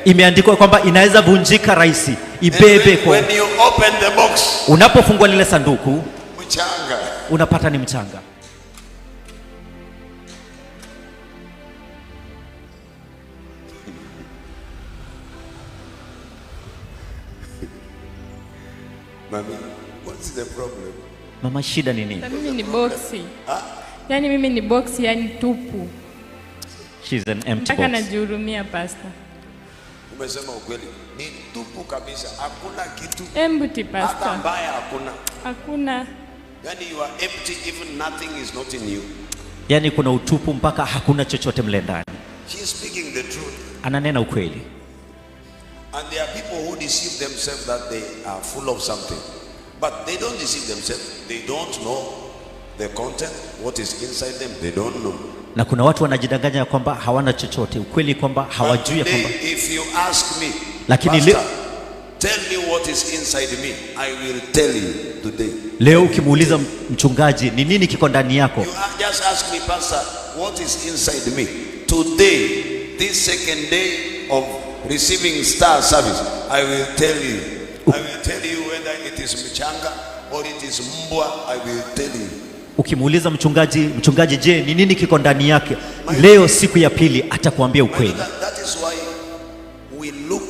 Imeandikwa kwamba inaweza vunjika rahisi, ibebe kwa. When you open the box, unapofungua lile sanduku, mchanga, unapata ni mchanga. Mami, what's the problem? Mama, shida ni nini? Mimi ni boxi. Yaani mimi ni boxi, yani tupu. She's an empty box. Mpaka najihurumia pastor. Umesema ukweli. Ni tupu kabisa. Hakuna kitu. Empty pastor. Hata mbaya hakuna. Hakuna. Yani you are empty, even nothing is not in you. Yani kuna utupu mpaka hakuna chochote mle ndani. She is speaking the truth. Ananena ukweli. And there are people who deceive themselves that they are full of something. But they don't deceive themselves. They don't know the content, what is inside them. They don't know. Na kuna watu wanajidanganya kwamba hawana chochote. Ukweli kwamba hawajui kwamba. If you ask me, lakini Pastor, tell me what is inside me, I will tell you today. Leo ukimuuliza mchungaji ni nini kiko ndani yako? You just ask me, Pastor, what is inside me? Today, this second day of receiving star service, I will tell you. I will tell you whether it is mchanga or it is mbwa. I will tell you. Ukimuuliza mchungaji, je, ni nini kiko ndani yake? Leo siku ya pili atakwambia ukweli. That is why we look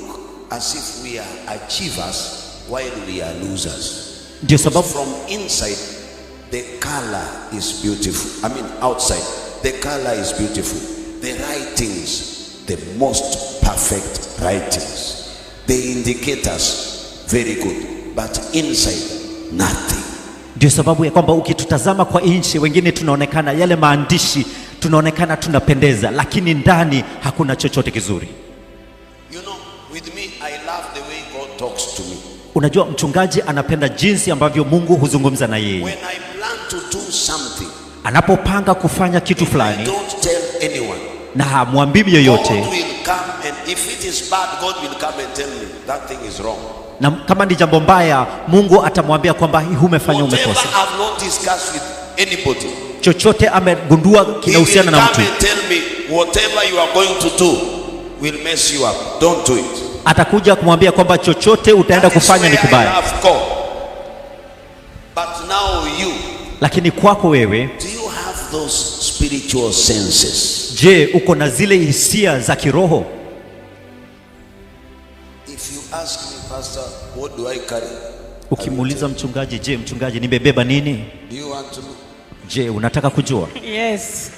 as if we are achievers while we are losers. Ndio sababu from inside the color is beautiful. I mean outside the color is beautiful. The writings, the most perfect writings. The indicators very good, but inside nothing. Ndio sababu ya kwamba ukitutazama kwa nje, wengine tunaonekana yale maandishi, tunaonekana tunapendeza, lakini ndani hakuna chochote kizuri. You know, with me I love the way God talks to me. Unajua mchungaji anapenda jinsi ambavyo Mungu huzungumza na yeye. When I plan to do something, anapopanga kufanya kitu fulani, don't tell anyone. Na hamwambii yoyote. God will come, and if it is bad, God will come and tell me that thing is wrong. Na kama ni jambo mbaya, Mungu atamwambia kwamba umefanya umekosa. I have not discussed with anybody. Chochote amegundua kinahusiana na mtu. He will come and tell me whatever you are going to do will mess you up. Don't do it. Atakuja kumwambia kwamba chochote utaenda kufanya ni kibaya. But now you, lakini kwako wewe, do you have those spiritual senses? Je, uko na zile hisia za kiroho? If you ask me, Pastor, what do I carry? Ukimuuliza mchungaji, je, mchungaji nimebeba nini? Do you want to know? Je, unataka kujua? Yes.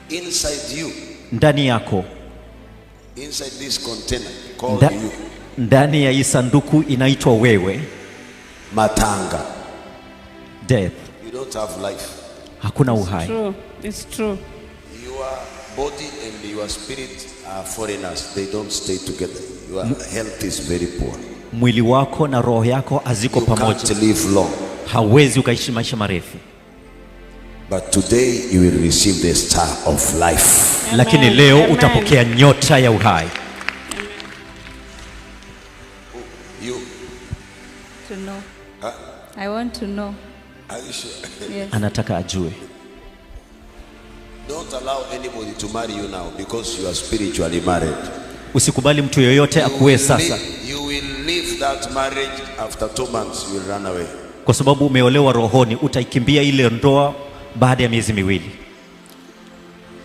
Inside you. Ndani yako. Inside this container called you. Ndani ya hii sanduku inaitwa wewe. Matanga. Death. You don't have life. Hakuna uhai. True. It's true. Your body and your spirit are foreigners. They don't stay together. Your health is very poor. Mwili wako na roho yako haziko pamoja. You can't live long. Hawezi ukaishi maisha marefu. But today you will receive the star of life. Amen. Lakini leo utapokea nyota ya uhai. You to know. Huh? I want to know. Are you sure? Yes. Anataka ajue. Don't allow anybody to marry you now because you are spiritually married. Usikubali mtu yoyote akuwe sasa. You will leave that marriage after 2 months. You will run away. Kwa sababu umeolewa rohoni, utaikimbia ile ndoa baada ya miezi miwili.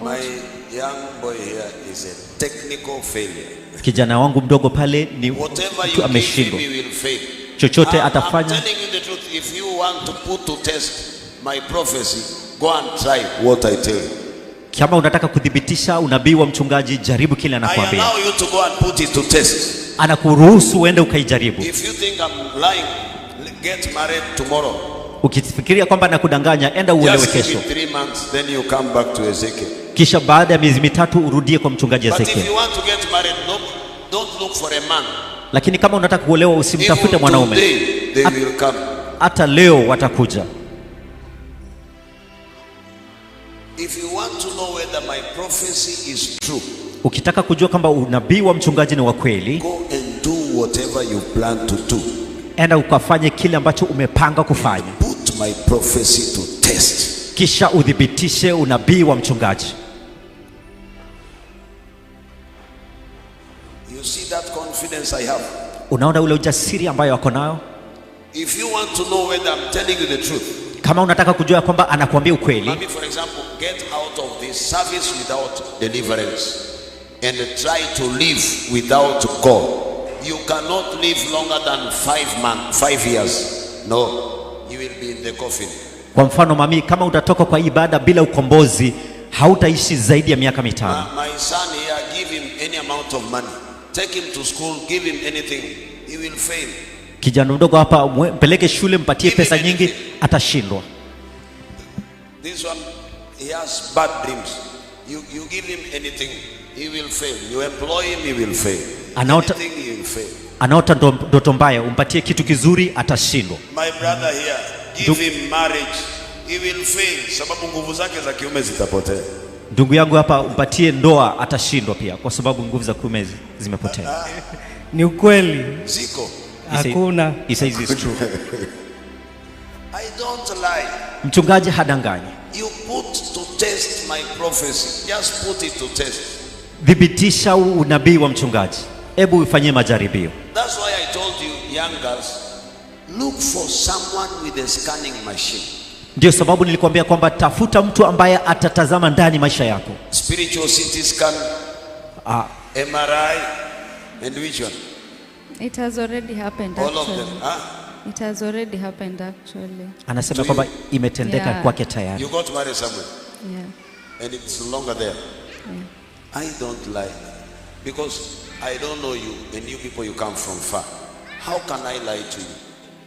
My young boy here is a technical failure. Kijana wangu mdogo pale ni mtu ameshindwa. Chochote atafanya. I'm telling you the truth. If you want to put to test my prophecy, go and try what I tell you. Kama unataka kudhibitisha unabii wa mchungaji, jaribu kile anakuambia. I allow you to go and put it to test. Anakuruhusu uende ukaijaribu. If you think I'm lying, get married tomorrow. Ukifikiria kwamba nakudanganya, enda uolewe kesho. Just 3 months, then you come back to Ezekiel. Kisha baada ya miezi mitatu urudie kwa mchungaji Ezekiel. But if you want to get married, no, don't look for a man. Lakini kama unataka kuolewa usimtafute mwanaume. They will come. Hata leo watakuja. If you want to know whether my prophecy is true, ukitaka kujua kwamba unabii wa mchungaji ni wa kweli, go and do whatever you plan to do. Enda ukafanye kile ambacho umepanga kufanya. Put my prophecy to test. Kisha udhibitishe unabii wa mchungaji. You see that confidence I have? Unaona ule ujasiri ambayo wako nao? If you want to know whether I'm telling you the truth, kama unataka kujua kwamba anakuambia ukweli, maybe for example, get out of this service without deliverance and try to live without God. You cannot live longer than 5 years. No, you will be in the coffin. Kwa mfano mami, kama utatoka kwa ibada bila ukombozi, hautaishi zaidi ya miaka 5. My son here, give him any amount of money. Take him to school, give him anything. He will fail. Kijana mdogo hapa, mpeleke shule, mpatie pesa nyingi, atashindwa. This one, he has bad dreams. You give him anything, he will fail. You employ him, he will fail. Anything, he will fail. Anaota ndoto mbaya, umpatie kitu kizuri, atashindwa. My brother here, give him marriage, he will fail. Sababu nguvu zake za kiume zitapotea. Ndugu yangu hapa, umpatie ndoa, atashindwa pia kwa sababu nguvu za kiume zimepotea. Ni ukweli. Ziko. Hakuna. He says it's true. I don't lie. Mchungaji hadanganyi. You put to test my prophecy. Just put it to test. Thibitisha unabii wa mchungaji. Hebu ufanyie majaribio. That's why I told you, young girls, look for someone with a scanning machine. Ndio sababu nilikwambia kwamba tafuta mtu ambaye atatazama ndani maisha yako. Spiritual CT scan, MRI, and which one? It has already happened. All actually. of them. Huh? It has already happened actually. Anasema kwamba imetendeka kwake tayari. You got married somewhere. Yeah. And it's no longer there. Yeah. I don't lie. Because I don't know you, and you people, you come from far. How can I lie to you?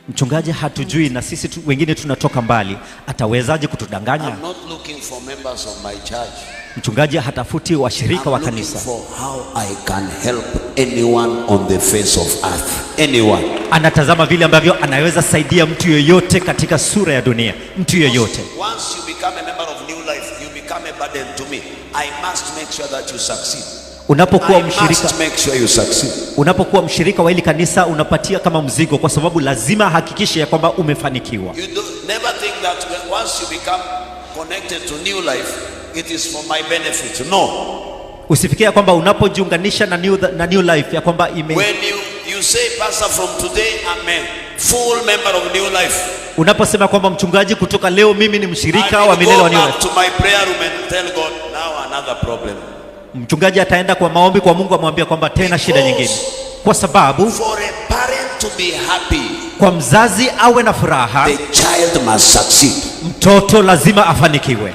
Mchungaji hatujui na sisi wengine tunatoka mbali, atawezaje kutudanganya? I'm not looking for members of my church. Mchungaji hatafuti washirika wa kanisa. I'm looking for how I can help anyone on the face of earth. Anyone. Anatazama vile ambavyo anaweza saidia mtu yoyote katika sura ya dunia, mtu yoyote. Once you become a member of New Life, you become a burden to me. I must make sure that you succeed. Unapokuwa mshirika wa hili kanisa unapatia kama mzigo, kwa sababu lazima hakikishe ya kwamba umefanikiwa. You never think that once you become connected to New Life, it is for my benefit. No. Usifikiria kwamba unapojiunganisha na New Life ya kwamba when you say, Pastor, from today I'm a full member of New Life. Unaposema kwamba mchungaji, kutoka leo mimi ni mshirika wa milele wa New Life. To my prayer room and tell God, now another problem. Mchungaji ataenda kwa maombi kwa Mungu, amwambia kwamba tena shida nyingine. Kwa sababu for a parent to be happy, kwa mzazi awe na furaha, the child must succeed. Mtoto lazima afanikiwe.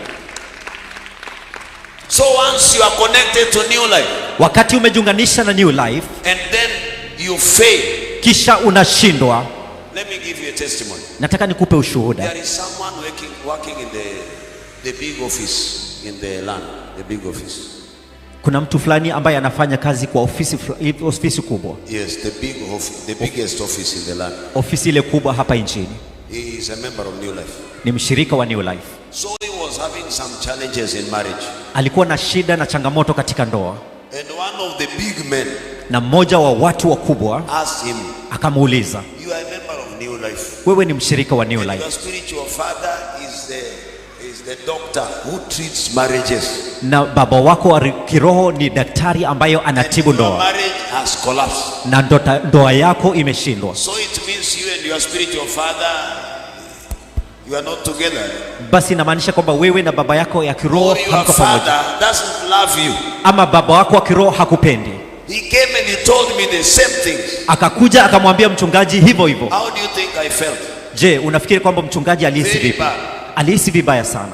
So once you are connected to New Life, wakati umejiunganisha na New Life and then you fail, kisha unashindwa, let me give you a testimony. Nataka nikupe ushuhuda. There is someone working in the big office in the land, the big office. Kuna mtu fulani ambaye anafanya kazi kwa ofisi kubwa. Yes, the biggest office in the land. Ofisi ile kubwa hapa nchini. He is a member of New Life. Ni mshirika wa New Life. So he was having some challenges in marriage. Alikuwa na shida na changamoto katika ndoa. And one of the big men, na mmoja wa watu wakubwa, asked him, akamuuliza, you are a member of New Life. Wewe ni mshirika wa New Life. Your spiritual father is the doctor who treats marriages. Na baba wako wa kiroho ni daktari ambayo anatibu ndoa. Marriage has collapsed. Na ndoa yako imeshindwa. So it means you and your spiritual father, you are not together. Basi inamaanisha kwamba wewe na baba yako ya kiroho hamko pamoja. Your father doesn't love you. Ama baba wako wa kiroho hakupendi. He came and he told me the same things. Akakuja akamwambia mchungaji hivyo hivyo. How do you think I felt? Je, unafikiri kwamba mchungaji alihisi vipi? Alihisi vibaya sana.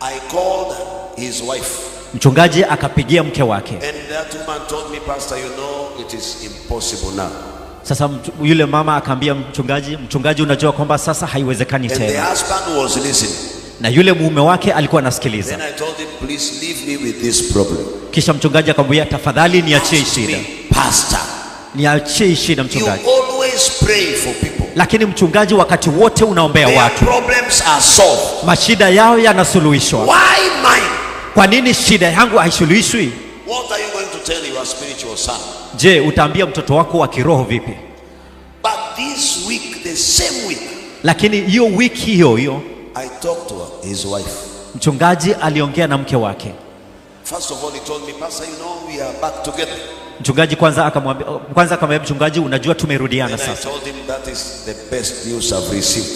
I called his wife. Mchungaji akapigia mke wake. And that woman told me, Pastor, you know it is impossible now. Sasa yule mama akaambia mchungaji, unajua kwamba sasa haiwezekani tena. And the husband was listening. Na yule mume wake alikuwa anasikiliza. Then I told him, please leave me with this problem. Kisha mchungaji akamwambia, tafadhali niachie shida. Pastor, niachie shida mchungaji. You always pray for people. Lakini mchungaji, wakati wote unaombea watu. Problems are solved. Mashida yao yanasuluhishwa. Why mine? Kwa nini shida yangu haisuluhishwi? What are you going to tell your spiritual son? Je, utaambia mtoto wako wa kiroho vipi? But this week, the same week, lakini hiyo wiki hiyo I talked to his wife. Mchungaji aliongea na mke wake. First of all, he told me, Pastor, you know we are back together. Mchungaji kwanza akamwambia mchungaji, unajua tumerudiana Then I sasa. told him that is the best news I've received.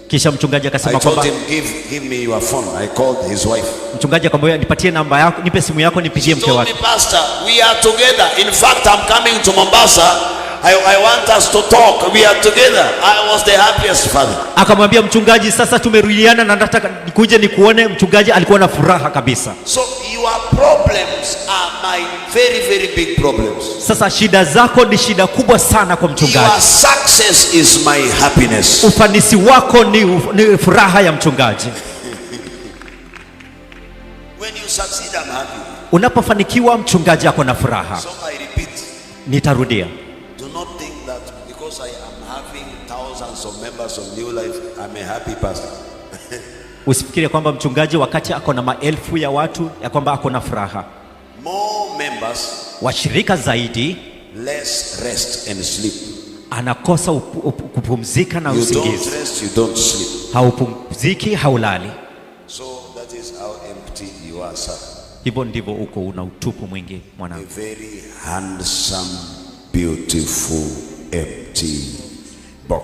Kisha mchungaji I akasema told kwamba, him, give me your phone. I called his wife. mchungaji akamwambia nipatie namba yako, nipe simu yako nipigie She mke told wake. me, Pastor, we are together. In fact, I'm coming to Mombasa. I want us to talk. We are together. I was the happiest father. Akamwambia mchungaji, sasa tumerudiana na nataka nikuje nikuone. Mchungaji alikuwa na furaha kabisa. So your problems are my very, very big problems. Sasa shida zako ni shida kubwa sana kwa Your mchungaji. success is my happiness. Ufanisi wako ni furaha ya mchungaji. When you succeed, I'm happy. Unapofanikiwa mchungaji ako na furaha. So I repeat, Nitarudia, do not think that because I am having thousands of members of New Life, I'm a happy pastor. usifikirie kwamba mchungaji wakati ako na maelfu ya watu ya kwamba ako na furaha. More members, Washirika zaidi, less rest and sleep. anakosa kupumzika na You don't usingizi. rest, you don't sleep. Haupumziki, haulali. So that is how empty you are, sir. Hivyo ndivyo uko, una utupu mwingi A mwanangu. very handsome, beautiful, empty box.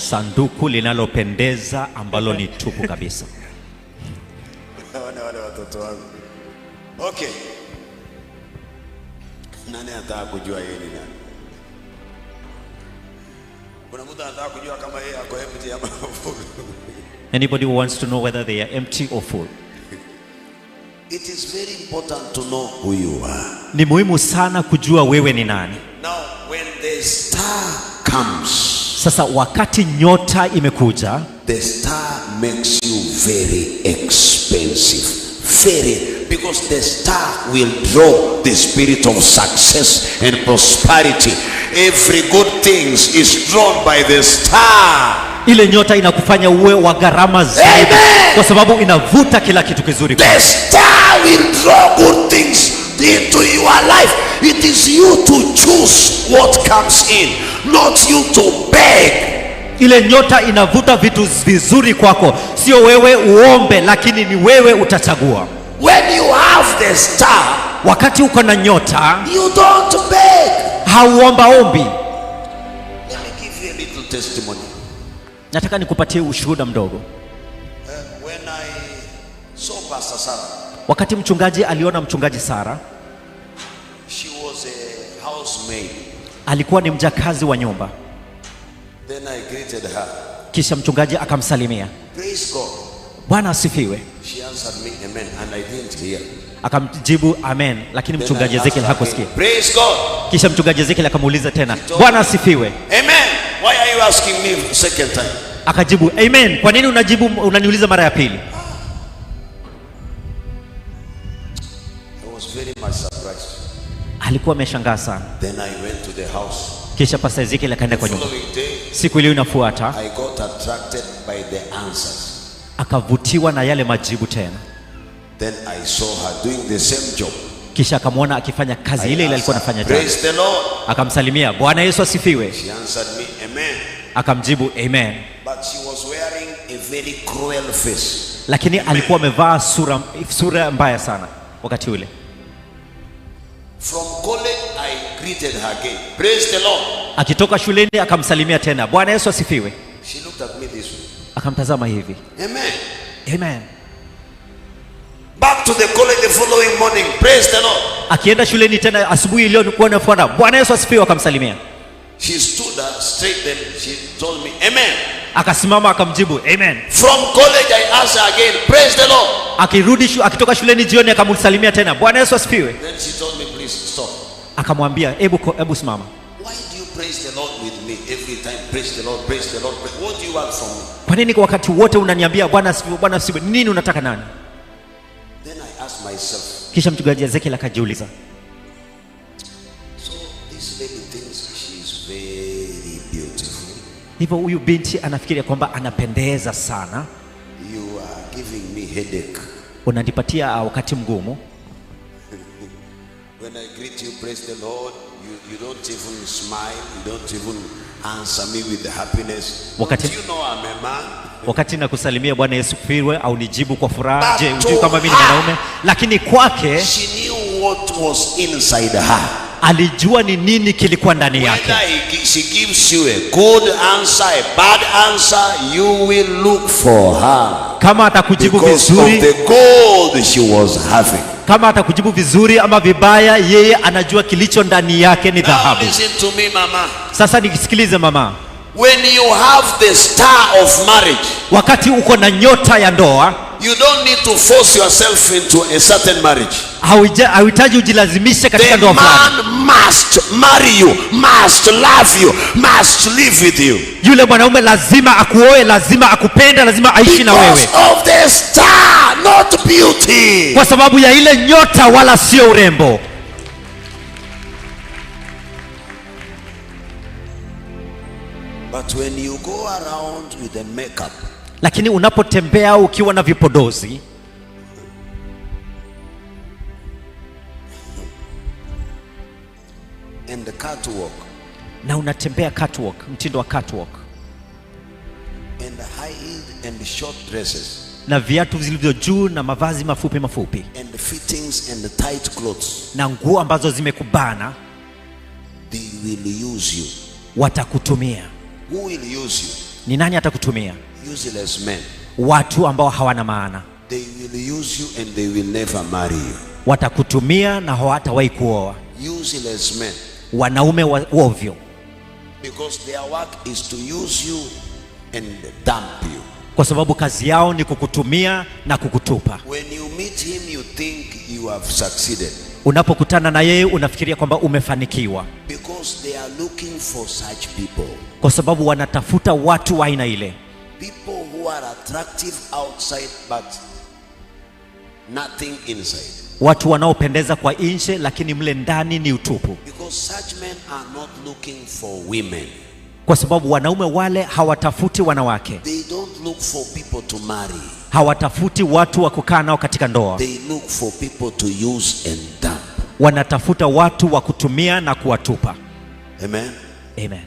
Sanduku linalopendeza ambalo ni tupu kabisa. Wale watoto wangu. Okay. Nani anataka kujua yeye ni nani? Kuna mtu anataka kujua kama yeye ako empty ama full? Anybody who wants to know whether they are empty or full? It is very important to know who you are. Ni muhimu sana kujua wewe ni nani. Now, when the star comes, Sasa wakati nyota imekuja, the star makes you very expensive. Very, because the star will draw the spirit of success and prosperity. Every good thing is drawn by the star. ile nyota inakufanya uwe wa gharama zaidi, Amen. kwa sababu inavuta kila kitu kizuri. The star will draw good things into your life. It is you to choose what comes in, not you to beg. Ile nyota inavuta vitu vizuri kwako, sio wewe uombe, lakini ni wewe utachagua. When you have the star, Wakati uko na nyota, you don't beg. hauombaombi. Let me give you a little testimony. Nataka nikupatie ushuhuda mdogo. When I saw Pastor Sarah, Wakati mchungaji aliona mchungaji Sara, she was a housemaid. alikuwa ni mjakazi wa nyumba. Then I greeted her. Kisha mchungaji akamsalimia. Praise God. Bwana asifiwe. She answered me, amen, and I didn't hear. Akamjibu amen, lakini Then mchungaji I asked Ezekiel her hakusikia. again, praise God. Kisha mchungaji Ezekiel akamuuliza tena, Bwana asifiwe. Amen. Why are you asking me second time? Akajibu amen. Kwa nini unaniuliza mara ya pili? I was very much surprised. Alikuwa ameshangaa sana. Then I went to the house. Kisha Pastor Ezekiel akaenda The kwa nyumba. following day, Siku ile inafuata I got attracted by the answers. akavutiwa na yale majibu tena. Then I saw her doing the same job. Kisha akamwona akifanya kazi ile ile alikuwa anafanya jana. Praise the Lord. Akamsalimia, Bwana Yesu asifiwe. She answered me, amen. Akamjibu amen. But she was wearing a very cruel face. Lakini alikuwa amevaa sura mbaya sana wakati ule. From college, I greeted her again. Praise the Lord. Akitoka shuleni akamsalimia tena, Bwana Yesu asifiwe. She looked at me this way. Akamtazama hivi. Amen. Amen. Back to the college the following morning. Praise the Lord. Akienda shuleni tena asubuhi iliyokuwa inafuata, Bwana Yesu asifiwe, akamsalimia. She stood up straight, then she told me, amen. Akasimama akamjibu amen. From college, I asked her again, praise the Lord. Akitoka shuleni jioni akamsalimia tena, Bwana Yesu asifiwe. Then she told me, please stop. Akamwambia, hebu simama. Why do you praise the Lord with me every time? Praise the Lord, praise the Lord. What do you want from me? Kwa nini kwa wakati wote unaniambia Bwana asifiwe, Bwana asifiwe? Nini unataka nani? Then I asked myself, Kisha mchungaji Ezekiel akajiuliza, so this lady thinks she is very beautiful. hivyo huyu binti anafikiria kwamba anapendeza sana. You are giving me headache. Unanipatia wakati mgumu. When I greet you, praise the Lord, you don't even smile, you don't even answer me with happiness. Wakati- Do you know I'm a man? Wakati nakusalimia Bwana Yesu asifiwe au nijibu kwa furaha, But je, to unajui kama mimi ni her, mwanaume? Lakini kwake She knew what was inside her. Alijua ni nini kilikuwa ndani yake. Whether she gives you a good answer, a bad answer, you will look for her. Kama atakujibu because vizuri, of the gold she was having. Kama atakujibu vizuri ama vibaya, yeye anajua kilicho ndani yake ni dhahabu. Listen to me, mama. Sasa nisikilize mama. When you have the star of marriage, wakati uko na nyota ya ndoa, you don't need to force yourself into a certain marriage. hauhitaji ujilazimishe katika ndoa fulani. The man must marry you, must love you, must live with you. Yule mwanaume lazima akuoe, lazima akupende, lazima aishi na wewe. Because of the star, not beauty. Kwa sababu ya ile nyota wala sio urembo. But when you go around with the makeup, lakini unapotembea ukiwa na vipodozi and the catwalk, na unatembea catwalk, mtindo wa catwalk, and high and short dresses, na viatu vilivyo juu na mavazi mafupi mafupi, and fittings and tight clothes, na nguo ambazo zimekubana, they will use you. watakutumia. Who will use you? Ni nani atakutumia? Useless men. Watu ambao hawana maana. They will use you and they will never marry you. Watakutumia na hawatawahi kuoa. Useless men. Wanaume ovyo. Because their work is to use you and dump you. Kwa sababu kazi yao ni kukutumia na kukutupa. When you meet him, you think you have succeeded. Unapokutana na yeye unafikiria kwamba umefanikiwa. Because they are looking for such people. Kwa sababu wanatafuta watu wa aina ile. People who are attractive outside but nothing inside. Watu wanaopendeza kwa nje lakini mle ndani ni utupu. Because such men are not looking for women. Kwa sababu wanaume wale hawatafuti wanawake. They don't look for people to marry. Hawatafuti watu wa kukaa nao katika ndoa. They look for people to use and dump. Wanatafuta watu wa kutumia na kuwatupa. Amen. Amen.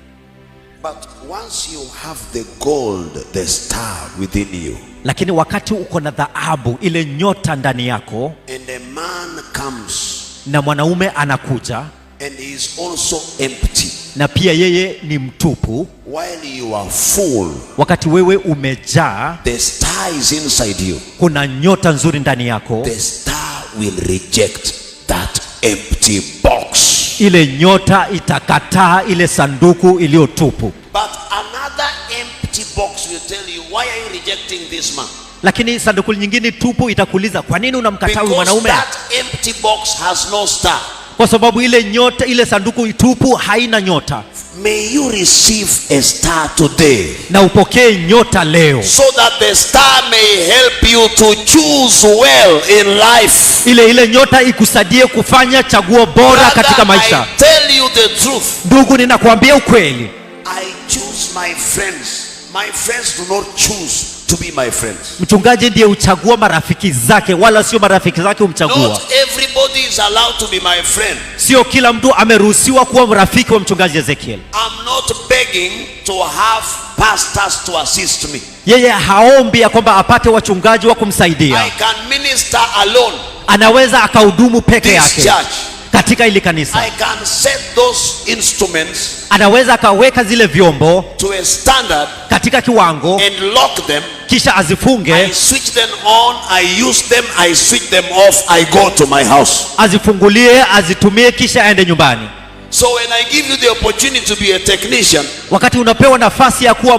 But once you have the gold, the star within you, lakini wakati uko na dhahabu, ile nyota ndani yako, and a man comes, na mwanaume anakuja, and he is also empty, na pia yeye ni mtupu, while you are full, wakati wewe umejaa, the star is inside you, kuna nyota nzuri ndani yako, the star will reject that empty box. Ile nyota itakataa ile sanduku iliyotupu. But another empty box will tell you, why are you rejecting this man? Lakini sanduku nyingine tupu itakuuliza, kwa nini unamkataa huyu mwanaume? Because that empty box has no star. Kwa sababu ile nyota, ile sanduku tupu haina nyota. May you receive a star today, na upokee nyota leo, so that the star may help you to choose well in life. Ile nyota ikusaidie kufanya chaguo bora katika maisha. I tell you the truth. Ndugu, ninakuambia ukweli. I choose my friends. My friends do not choose to be my friends. Mchungaji ndiye uchagua marafiki zake, wala sio marafiki zake umchagua. Not everybody is allowed to be my friend. Sio kila mtu ameruhusiwa kuwa rafiki wa mchungaji Ezekiel. I'm not begging to have pastors to assist me. Yeye haombi ya kwamba apate wachungaji wa kumsaidia. I can minister alone. Anaweza akahudumu peke yake Church. katika ile kanisa. I can set those instruments, anaweza akaweka zile vyombo to a standard katika kiwango, and lock them. kisha azifunge. I switch them on, I use them, I switch them off, I go to my house. Azifungulie, azitumie, kisha aende nyumbani. So when I give you the opportunity to be a technician, wakati unapewa nafasi ya kuwa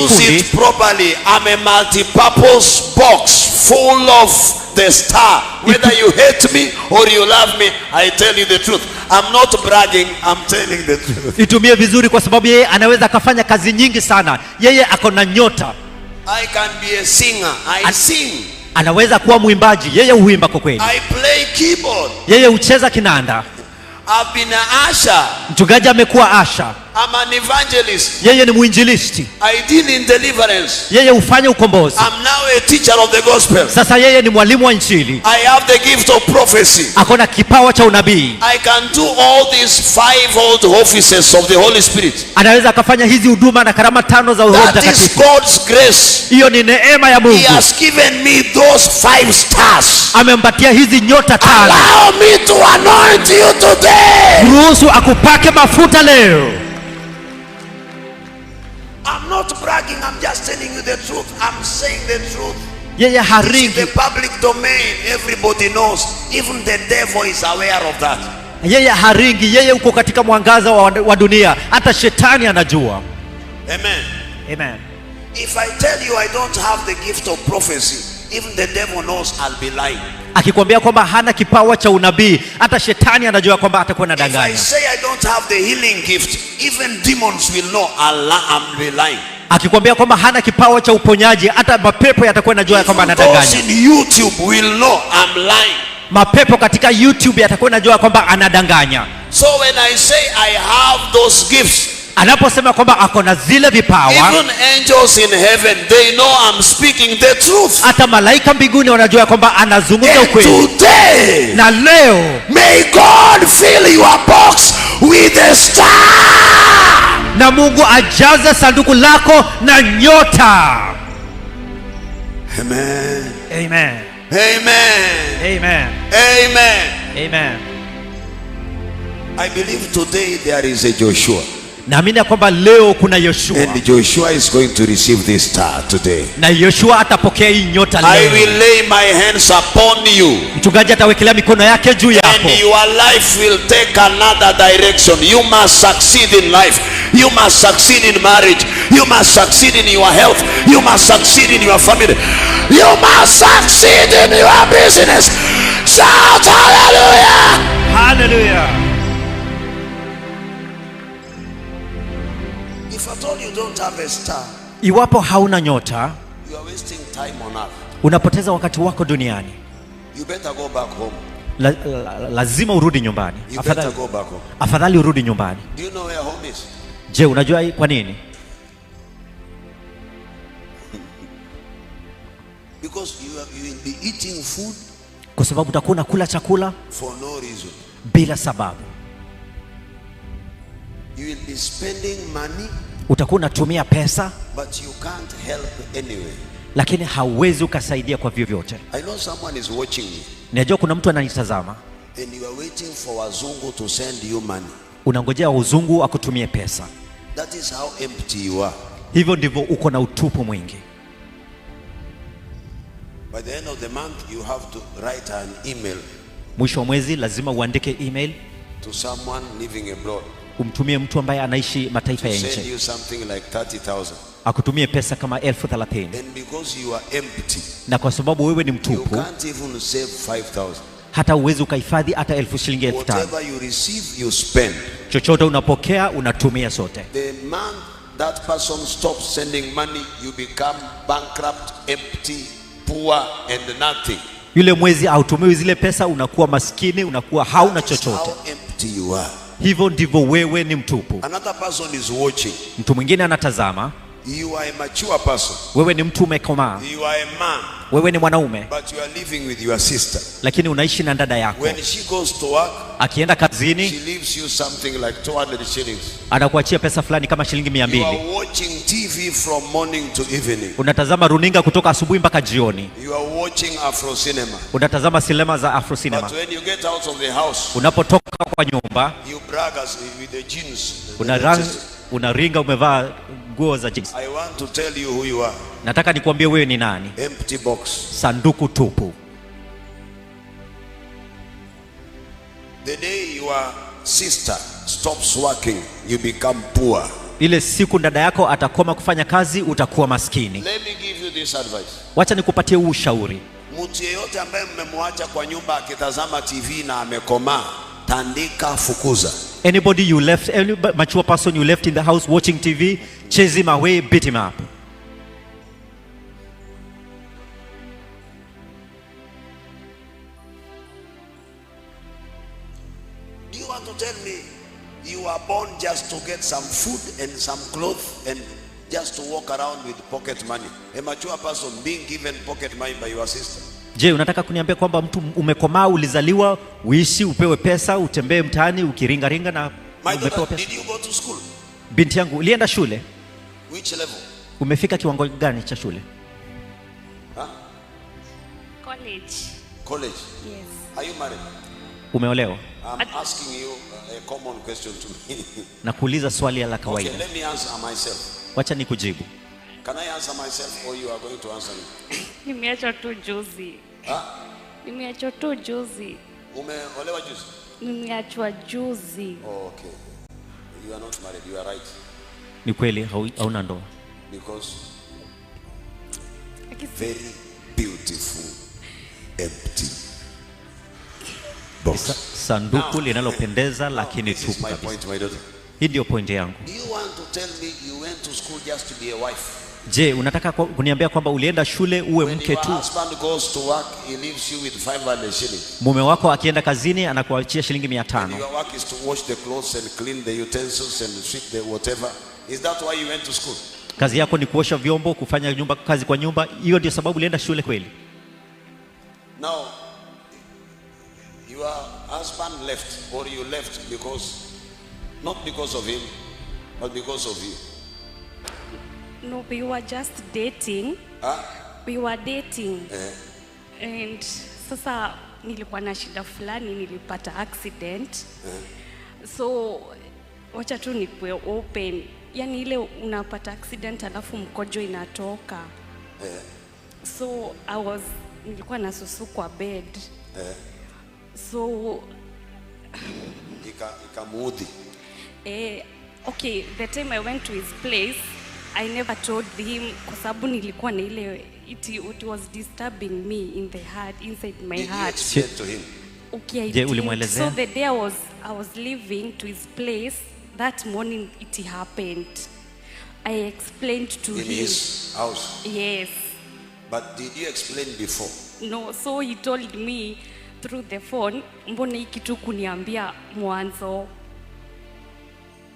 use it properly. I'm a multi-purpose box full of the star. Whether you hate me or you love me, I tell you the truth. I'm not bragging, I'm telling the truth. Itumie vizuri, kwa sababu yeye anaweza akafanya kazi nyingi sana. Yeye ako na nyota. I can be a singer. I sing. Anaweza kuwa mwimbaji. Yeye huimba kwa kweli. I play keyboard. Yeye hucheza kinanda. I've been an usher. Mchungaji amekuwa asha. I'm an evangelist. Yeye ni mwinjilisti. I deal in deliverance. Yeye hufanya ukombozi. I'm now a teacher of the gospel. Sasa yeye ni mwalimu wa injili. I have the gift of prophecy. Akona kipawa cha unabii. I can do all these 5 old offices of the Holy Spirit. Anaweza akafanya hizi huduma na karama 5 za Roho That is Mtakatifu. God's grace. Hiyo ni neema ya Mungu. He has given me those 5 stars. Amempatia hizi nyota 5. Allow me to anoint you today. Ruhusu akupake mafuta leo. I'm not bragging, I'm just telling you the truth. I'm saying the truth. Yeye It's in haringi. the public domain. Everybody knows. Even the devil is aware of that. Yeye haringi. Yeye uko katika mwangaza wa dunia. Hata shetani anajua. Amen. Amen. If I tell you I don't have the gift of prophecy, even the devil knows I'll be lying. Akikwambia kwamba hana kipawa cha unabii, hata shetani anajua kwamba atakuwa If I anadanganya. say I don't have the healing gift, even demons will know I'm lying. Akikwambia kwamba hana kipawa cha uponyaji, hata mapepo yatakuwa yanajua kwamba Even those anadanganya. in YouTube will know I'm lying. Mapepo katika YouTube yatakuwa yanajua kwamba anadanganya. So when I say I have those gifts, Anaposema kwamba ako na zile vipawa, even angels in heaven, they know I'm speaking the truth. hata malaika mbinguni wanajua kwamba anazungumza And ukweli. today, Na leo may God fill your box with a star. na Mungu ajaze sanduku lako na nyota. Amen. Amen. Amen. Amen. Amen. Amen. I believe today there is a Joshua. Naamini kwamba leo kuna Yoshua. And Joshua is going to receive this star today. Na Yoshua atapokea hii nyota I leo. will lay my hands upon you. Mchungaji atawekelea mikono yake juu yako. And your life will take another direction. You must succeed in life. You must succeed in marriage. You must succeed in your health. You must succeed in your family. You must succeed in your business. Shout hallelujah. Hallelujah. If at all you don't have a star, Iwapo hauna nyota, you are wasting time on earth. unapoteza wakati wako duniani. You better go back home. Lazima urudi nyumbani. You better go back home. Afadhali urudi nyumbani. Do you know where home is? Je, unajua kwa nini? Because you will be eating food Kwa sababu utakuwa unakula chakula for no reason. bila sababu. You will be spending money, Utakuwa unatumia pesa but you can't help anyway. lakini hauwezi ukasaidia kwa vyovyote. I know someone is watching me Najua kuna mtu ananitazama. and you are waiting for wazungu to send you money. Unangojea uzungu akutumie pesa. That is how empty you are. Hivyo ndivyo uko na utupu mwingi. By the end of the month, you have to write an email Mwisho wa mwezi lazima uandike email to someone living abroad umtumie mtu ambaye anaishi mataifa to ya send nje. you something like 30,000. Akutumie pesa kama 30,000. And because you are empty, Na kwa sababu wewe ni you mtupu, can't even save 5,000. hata uwezi ukahifadhi hata shilingi 5,000. Whatever you receive, you spend. Chochote unapokea unatumia sote. The month that person stops sending money, you become bankrupt, empty, poor, and nothing. Yule mwezi hautumiwi zile pesa, unakuwa maskini, unakuwa hauna That is chochote. how empty you are. Hivyo ndivyo wewe ni mtupu. Another person is watching. Mtu mwingine anatazama. You are a mature person. Wewe ni mtu umekomaa. You are a man, Wewe ni mwanaume, but you are living with your sister. lakini unaishi na dada yako. When she goes to work, Akienda she kazini, leaves you something like 200 shillings. anakuachia pesa fulani kama shilingi You 200. are watching TV from morning to evening. Unatazama runinga kutoka asubuhi mpaka jioni. You are watching Afro cinema. Unatazama sinema za Afro But Cinema. when you get out of the house, Unapotoka kwa nyumba, you brag as with the jeans. the unaringa umevaa nguo za jeans. I want to tell you who you are. Nataka nikwambie wewe ni nani. Empty box. Sanduku tupu. The day your sister stops working, you become poor. Ile siku dada yako atakoma kufanya kazi, utakuwa maskini. Let me give you this advice. Wacha nikupatie huu ushauri. Mtu yeyote ambaye mmemwacha kwa nyumba akitazama TV na amekomaa, tandika, fukuza. Anybody you left, any mature person you left in the house watching TV, chase him away, beat him up. Do you want to tell me You are born just to get some food and some clothes and just to walk around with pocket money. A mature person being given pocket money by your sister. Je, unataka kuniambia kwamba mtu umekomaa, ulizaliwa uishi upewe pesa, utembee mtaani ukiringa na umepewa pesa? Did you go to school? Binti yangu, ulienda shule? Which level? Umefika kiwango gani cha shule? College. College. Yes. Are you married? Umeolewa? I'm asking you a common question to me. Na kuuliza swali la kawaida. Okay, let me answer myself. Wacha nikujibu. Can I answer myself or you are going to answer me? Nimeachwa tu juzi. Nimeachwa tu juzi. Umeolewa juzi? Nimeachwa juzi. Oh, okay. You are not married. You are right. Ni kweli hauna ndoa. Because very beautiful empty box. Sanduku linalopendeza lakini tupu my kabisa. point, my daughter. Hii ndio point yangu. Do you want to tell me you went to school just to be a wife? Je, unataka kuniambia kwamba ulienda shule uwe When mke your tu? husband goes to work, he leaves you with 500 shillings. Mume wako akienda kazini anakuachia shilingi 500. Your work is to wash the clothes and clean the utensils and sweep the whatever. Is that why you went to school? Kazi yako ni kuosha vyombo, kufanya kazi kwa nyumba. Hiyo ndio sababu ulienda shule kweli? Now, your husband left, or you left not because of him, but because of you. No, we were just dating. We were dating. And sasa nilikuwa na shida fulani, nilipata accident. So wacha tu nikuwe open. Yani ile unapata accident alafu mkojo inatoka. So nilikuwa nasusu kwa bed. So ikamuudhi. Okay, the time I went to his place, I never told him kwa sababu nilikuwa na ile it was disturbing me in the heart, inside my heart. Did you explain to him? Okay, I Je, did. ulimwelezea? So the day I was leaving to his place, that morning it happened. I explained to him. In his house? Yes. But did you explain before? No, so he told me through the phone, mbona hii kitu kuniambia mwanzo?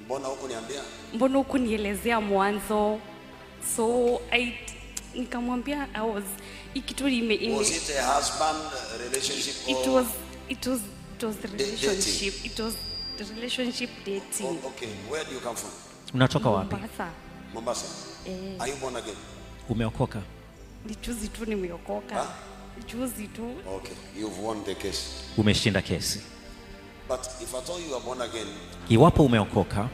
Mbona hukuniambia? Mbona hukunielezea mwanzo? So nikamwambia hii kitu Was it a husband relationship or? It was relationship. Dating? It was the relationship dating. Oh, okay. Where do you come from? Unatoka wapi? Mombasa. Are you born again? Umeokoka? Ni juzi tu nimeokoka. Juzi tu. Okay, you've won the case. Umeshinda kesi. But if at all you are born again, Iwapo umeokoka,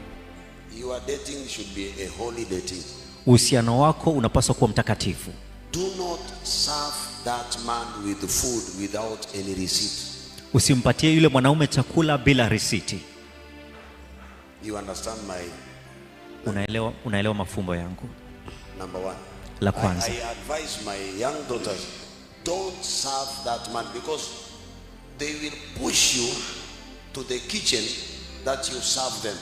your dating should be a holy dating. uhusiano wako unapaswa kuwa mtakatifu. Do not serve that man with food without any receipt. Usimpatie yule mwanaume chakula bila risiti. You understand my? Unaelewa mafumbo yangu? Number one. La kwanza. I advise my young daughters, don't serve that man because they will push you to the kitchen that you serve them.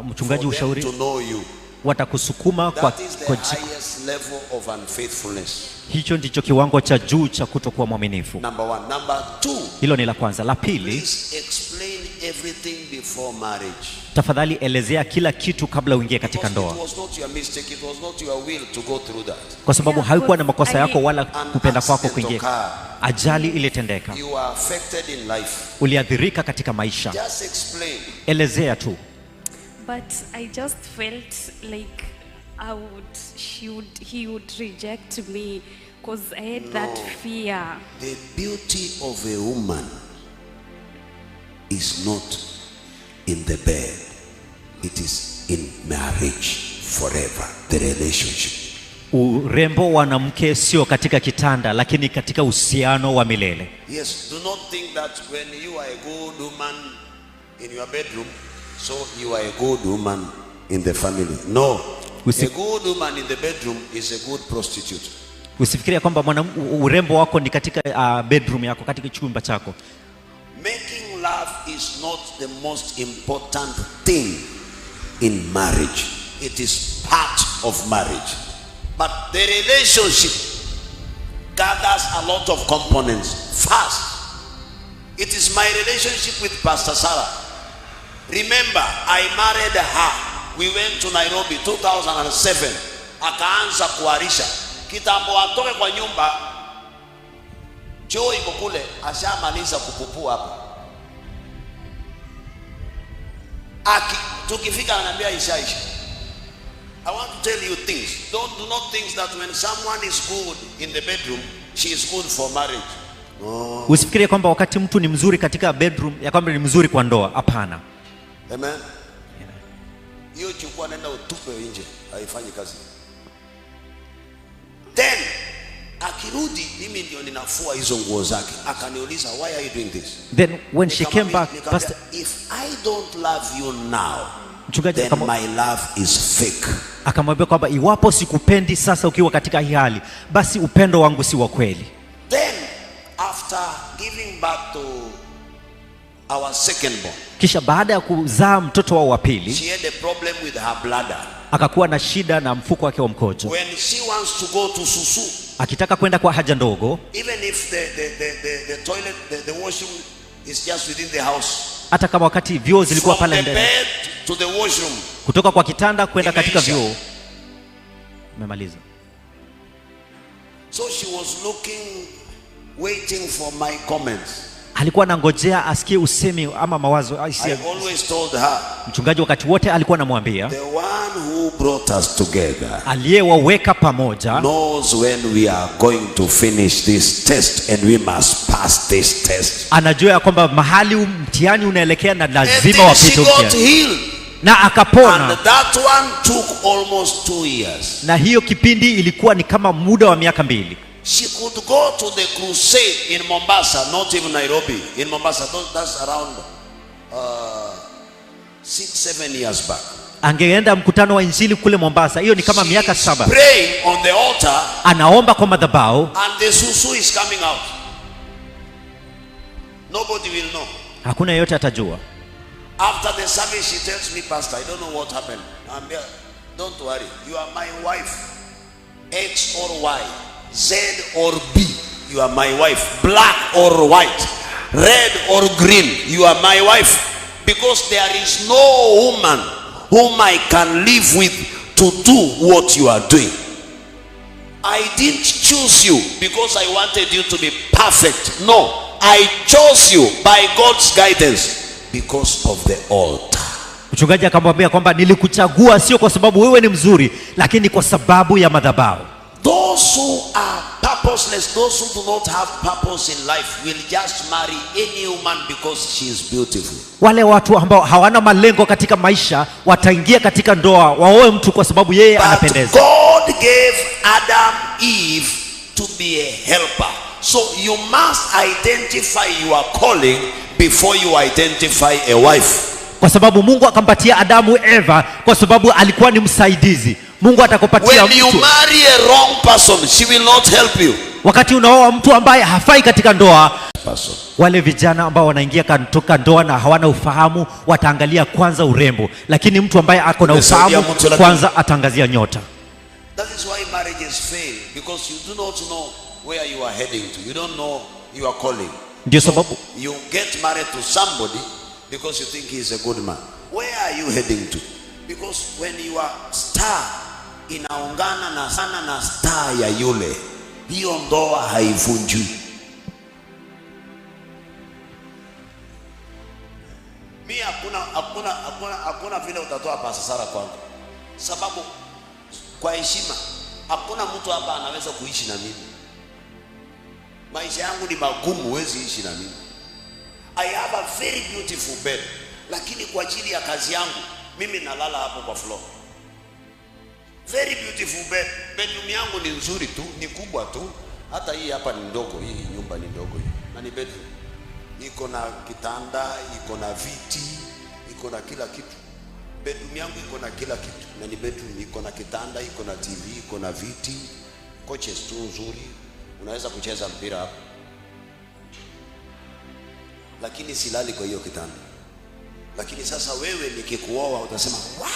Mchungaji, ushauri to know you. Watakusukuma That is the highest level of unfaithfulness. Hicho ndicho kiwango cha juu cha kutokuwa mwaminifu. Number one. Number two. Hilo ni la kwanza. La pili, please explain everything before marriage. Tafadhali elezea kila kitu kabla uingie katika ndoa. It was not your mistake, it was not your will to go through that. Kwa sababu haikuwa na makosa yako wala kupenda kwako kuingia. Ajali ilitendeka. You are affected in life. Uliathirika katika maisha. Just explain. Elezea tu. But I just felt like he would reject me because I had that fear. The beauty of a woman is not in the bed. It is in marriage forever, the relationship. Urembo wa mwanamke sio katika kitanda lakini katika uhusiano wa milele. Yes, do not think that when you are a good woman in your bedroom, so you are a good woman in the family. No. A good woman in the bedroom is a good prostitute. Usifikiria kwamba urembo wako ni katika bedroom yako, katika chumba chako. Making love is not the most important thing in marriage. It is part of marriage. But the relationship gathers a lot of components. First, it is my relationship with Pastor Sarah. Remember, I married her. We went to Nairobi 2007. Akaanza kuharisha. Kitambo atoke kwa nyumba, choo iko kule, ashamaliza kupupua hapa. Tukifika ananiambia ishaisha. I want to tell you things. Do not think that when someone is good in the bedroom, she is good for marriage. No. Usifikirie kwamba wakati mtu ni mzuri katika bedroom ya kwamba ni mzuri kwa ndoa. Hapana. Amen. Hiyo chukua nenda utupe nje, haifanyi kazi. Then akirudi mimi ndio ninafua hizo nguo zake. Akaniuliza, why are you doing this? Then when she came back, Pastor, if I don't love you now, then my love is fake. Akamwambia kwamba iwapo sikupendi sasa ukiwa katika hii hali, basi upendo wangu si wa kweli. Then after giving birth to our second born, kisha baada ya kuzaa mtoto wao wa pili, she had a problem with her bladder. Akakuwa na shida na mfuko wake wa mkojo. When she wants to go to susu, akitaka kwenda kwa haja ndogo, even if the toilet, the washroom is just within the house, hata kama wakati vyoo zilikuwa pale ndani, from the bed to the washroom, kutoka kwa kitanda kwenda katika vyoo. Umemaliza. So she was looking, waiting for my comments. Alikuwa anangojea asikie usemi ama mawazo. I always told her, mchungaji wakati wote alikuwa anamwambia, the one who brought us together, aliyewaweka pamoja, knows when we are going to finish this test and we must pass this test. Anajua kwamba mahali mtihani unaelekea na lazima wapite mtihani. Na akapona. And that one took almost 2 years. Na hiyo kipindi ilikuwa ni kama muda wa miaka 2. She could go to the crusade in Mombasa, not even Nairobi. In Mombasa, that's around 6-7 years back. Angeenda mkutano wa injili kule Mombasa. Hiyo ni kama miaka 7. Praying on the altar. Anaomba kwa madhabahu. And the susu is coming out. Nobody will know. Hakuna yeyote atajua. After the service, she tells me, Pastor, I don't know what happened. I'm here. Don't worry. You are my wife. X or Y, Z or B. You are my wife. Black or white, red or green. You are my wife. Because there is no woman whom I can live with to do what you are doing. I didn't choose you because I wanted you to be perfect. No, I chose you by God's guidance. Because of the altar. Mchungaji akamwambia kwamba nilikuchagua sio kwa sababu wewe ni mzuri, lakini kwa sababu ya madhabahu. Those who are purposeless, those who do not have purpose in life, will just marry any woman because she is beautiful. Wale watu ambao hawana malengo katika maisha wataingia katika ndoa, waoe mtu kwa sababu yeye anapendeza. God gave Adam Eve to be a helper. So you must identify your calling before you identify a wife. Kwa sababu Mungu akampatia Adamu Eva kwa sababu alikuwa ni msaidizi. Mungu atakupatia mtu. When you marry a wrong person, she will not help you. Wakati unaoa mtu ambaye hafai katika ndoa, wale vijana ambao wanaingia katika ndoa na hawana ufahamu wataangalia kwanza urembo, lakini mtu ambaye ako na ufahamu kwanza ataangazia nyota. That is why marriages fail, because you do not know where you are heading to. You don't know your calling. Ndio sababu you get married to somebody because you think he is a good man. Where are you heading to? Because when you are star inaungana na sana na star ya yule, hiyo ndoa haivunjwi. Mimi hakuna vile utatoa pasa sara kwangu, sababu kwa heshima hakuna mtu hapa anaweza kuishi na mimi. Maisha yangu ni magumu, huwezi ishi na mimi. I have a very beautiful bed, lakini kwa ajili ya kazi yangu mimi nalala hapo kwa floor. Very beautiful bed. Bedroom yangu ni nzuri tu, ni kubwa tu. Hata hii hapa ni ndogo, hii nyumba ni ndogo hii. Na ni bedroom. Iko na kitanda, iko na viti, iko na kila kitu. Bedroom yangu iko na kila kitu. Na ni bedroom, iko na kitanda, iko na TV, iko na viti, coaches tu nzuri. Unaweza kucheza mpira hapo. Lakini silali kwa hiyo kitanda. Lakini sasa wewe nikikuoa utasema, wow!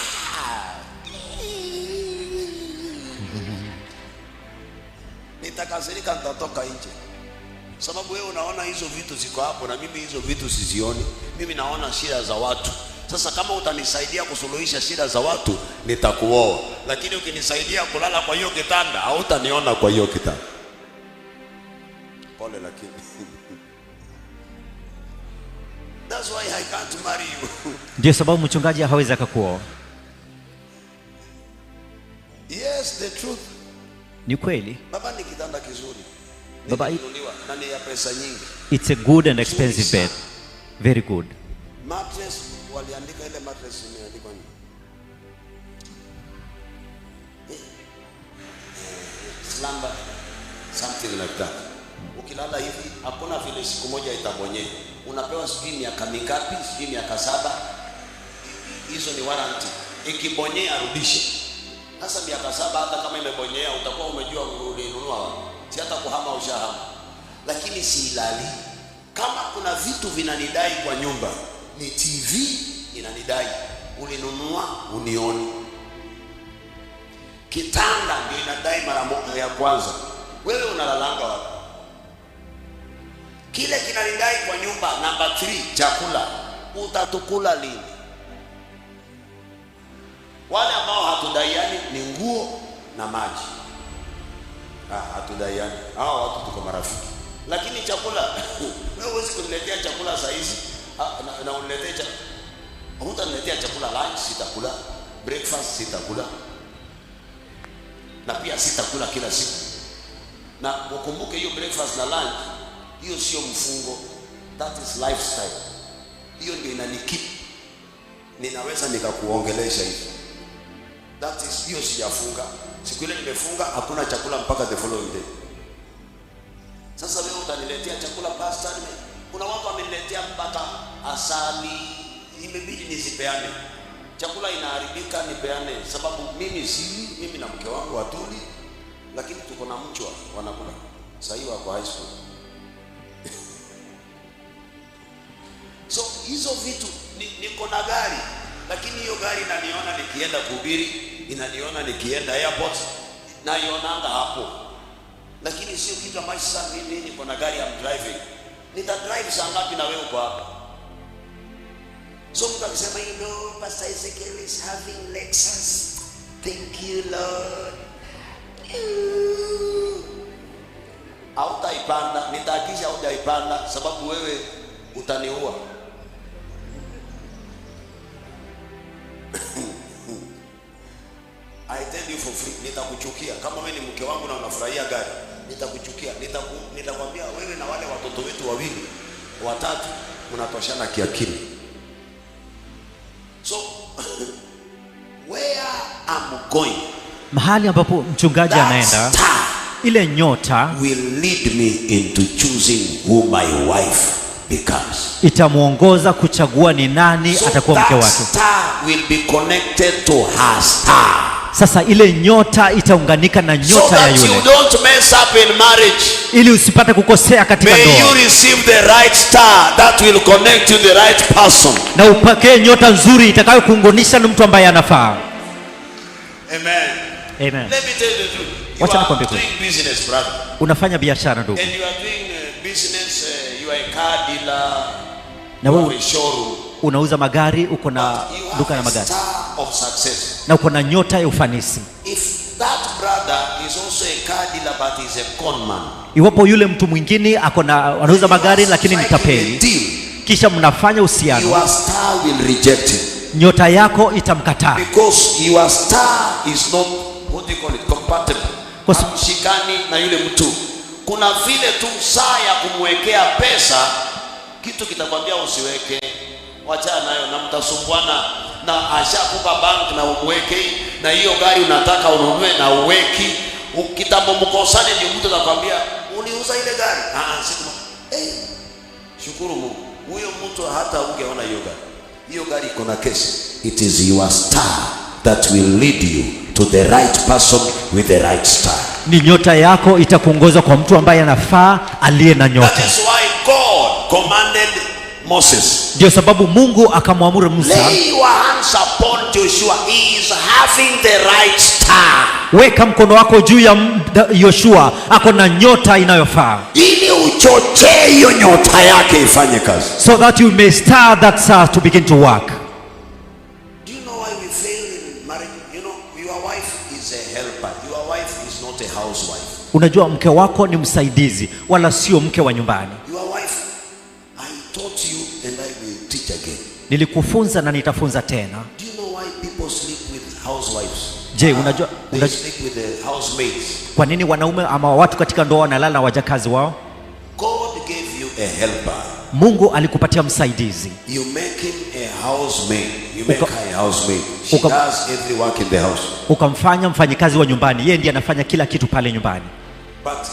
Nitakasirika, nitatoka nje. Sababu wewe unaona hizo vitu ziko hapo na mimi hizo vitu sizioni. Mimi naona shida za watu. Sasa kama utanisaidia kusuluhisha shida za watu, nitakuoa. Lakini ukinisaidia kulala kwa hiyo kitanda, hautaniona kwa hiyo kitanda. Pole lakini. That's why I can't marry you. Ndio sababu mchungaji hawezi akakuoa. Yes, the truth. Ni kweli. Baba, ni kitanda kizuri. Baba, na ni ya pesa nyingi. It's a good and expensive bed. Very good. Mattress, waliandika ile mattress imeandikwa nini? Slumber, something like that. Ukilala hivi hakuna vile siku moja itabonyea. Unapewa sijui miaka mingapi, sijui miaka 7. Hizo ni warranty. Ikibonyea arudishe. Sasa miaka 7 hata kama imebonyea utakuwa umejua ulinunua. Si hata kuhama ushahama. Lakini si ilali. Kama kuna vitu vinanidai kwa nyumba, ni TV inanidai. Ulinunua unioni. Kitanda ndio inadai mara moja ya kwanza. Wewe unalalanga wapi? Kile kinanidai kwa nyumba namba 3, chakula. Utatukula lini? Wale ambao hatudaiani ni nguo na maji. Hatudaiani. Hao watu tuko marafiki. Lakini chakula, wewe huwezi kuniletea chakula saa hizi. Na uniletea chakula. Hutaniletea chakula lunch, sitakula. Breakfast, sitakula. Na pia sitakula kila siku. Na ukumbuke hiyo breakfast na lunch, hiyo sio mfungo. That is lifestyle. Hiyo ndio inanikip. Ninaweza nikakuongelesha hivi. That is, hiyo sijafunga. Siku ile nimefunga hakuna chakula mpaka the following day. Sasa wewe utaniletea chakula pastor? Kuna watu wameniletea mpaka asali, imebidi nizipeane. Chakula inaharibika nipeane sababu mimi sili, mimi na mke wangu watuli, lakini tuko na mchwa wanakula. Sasa hiyo wako high school. So hizo vitu niko na gari, lakini hiyo gari inaniona nikienda kuhubiri, inaniona nikienda airport, na ionanga hapo. Lakini sio kitu ambacho sasa mimi niko na gari I'm driving. Nita drive saa ngapi na wewe uko hapa? So mtu akisema you know Pastor Ezekiel is having Lexus. Thank you Lord. Hautaipanda, nitahakisha hautaipanda sababu wewe utaniua. I tell you for free, nitakuchukia. Kama wewe ni mke wangu na unafurahia gari, nitakuchukia. Nitakwambia wewe na wale watoto wetu wawili, watatu mnatoshana kiakili. So where I'm going, mahali ambapo mchungaji anaenda, ile nyota will lead me into choosing who my wife becomes. Itamuongoza kuchagua ni nani atakuwa mke wake. Star will be connected to her star. Sasa ile nyota itaunganika na nyota ya yule. So that you don't mess up in marriage. Ili usipate kukosea katika ndoa. May you receive the right star that will connect you the right person. Na upokee nyota nzuri itakayokuunganisha na mtu ambaye anafaa. Amen. Amen. Let me tell you the truth. Wacha You nikwambie are doing business, brother. Unafanya biashara ndugu. And you are doing business, you are a car dealer. Na wewe a showroom. Unauza magari, uko na duka la magari. Star of success. Na uko na nyota ya ufanisi. If that brother is also a car dealer but is a con man. Iwapo yule mtu mwingine anauza magari lakini ni tapeli. Kisha mnafanya uhusiano. Your star will reject him. Nyota yako itamkataa. Because your star is not, what do you call it, compatible. Shikani na yule mtu. Kuna vile tu saa ya kumwekea pesa, kitu kitakwambia usiweke. Wachana nayo na mtasumbuana na ashakupa bank na umweke, na hiyo gari unataka ununue na uweki. Kitambo mkosane ndio mtu atakwambia uliuza ile gari. Sema shukuru Mungu. Huyo mtu hata ungeona hiyo gari. Hiyo gari iko na kesi. It is your star that will lead you to the right person with the right star. Ni nyota yako itakuongoza kwa mtu ambaye anafaa, aliye na nyota. That is why God commanded Moses. Ndio sababu Mungu akamwamuru Musa, lay your hands upon Joshua, he is having the right star. Weka mkono wako juu ya Yoshua, ako na nyota inayofaa. Ili uchochee hiyo nyota yake ifanye kazi. So that you may start that star to begin to work. we fail in marriage, you know, your wife is a helper. Your wife is not a housewife. Unajua mke wako ni msaidizi wala sio mke wa nyumbani. Your wife, I taught you and I will teach again. Nilikufunza na nitafunza tena. Do you know why people sleep with housewives? Je, unajua they sleep with the housemaids. Kwa nini wanaume ama watu katika ndoa wanalala na wajakazi wao? God gave you a helper. Mungu alikupatia msaidizi. You make him a housemaid. You make her a housemaid. She does every work in the house. Ukamfanya mfanyikazi wa nyumbani. Yeye ndiye anafanya kila kitu pale nyumbani. But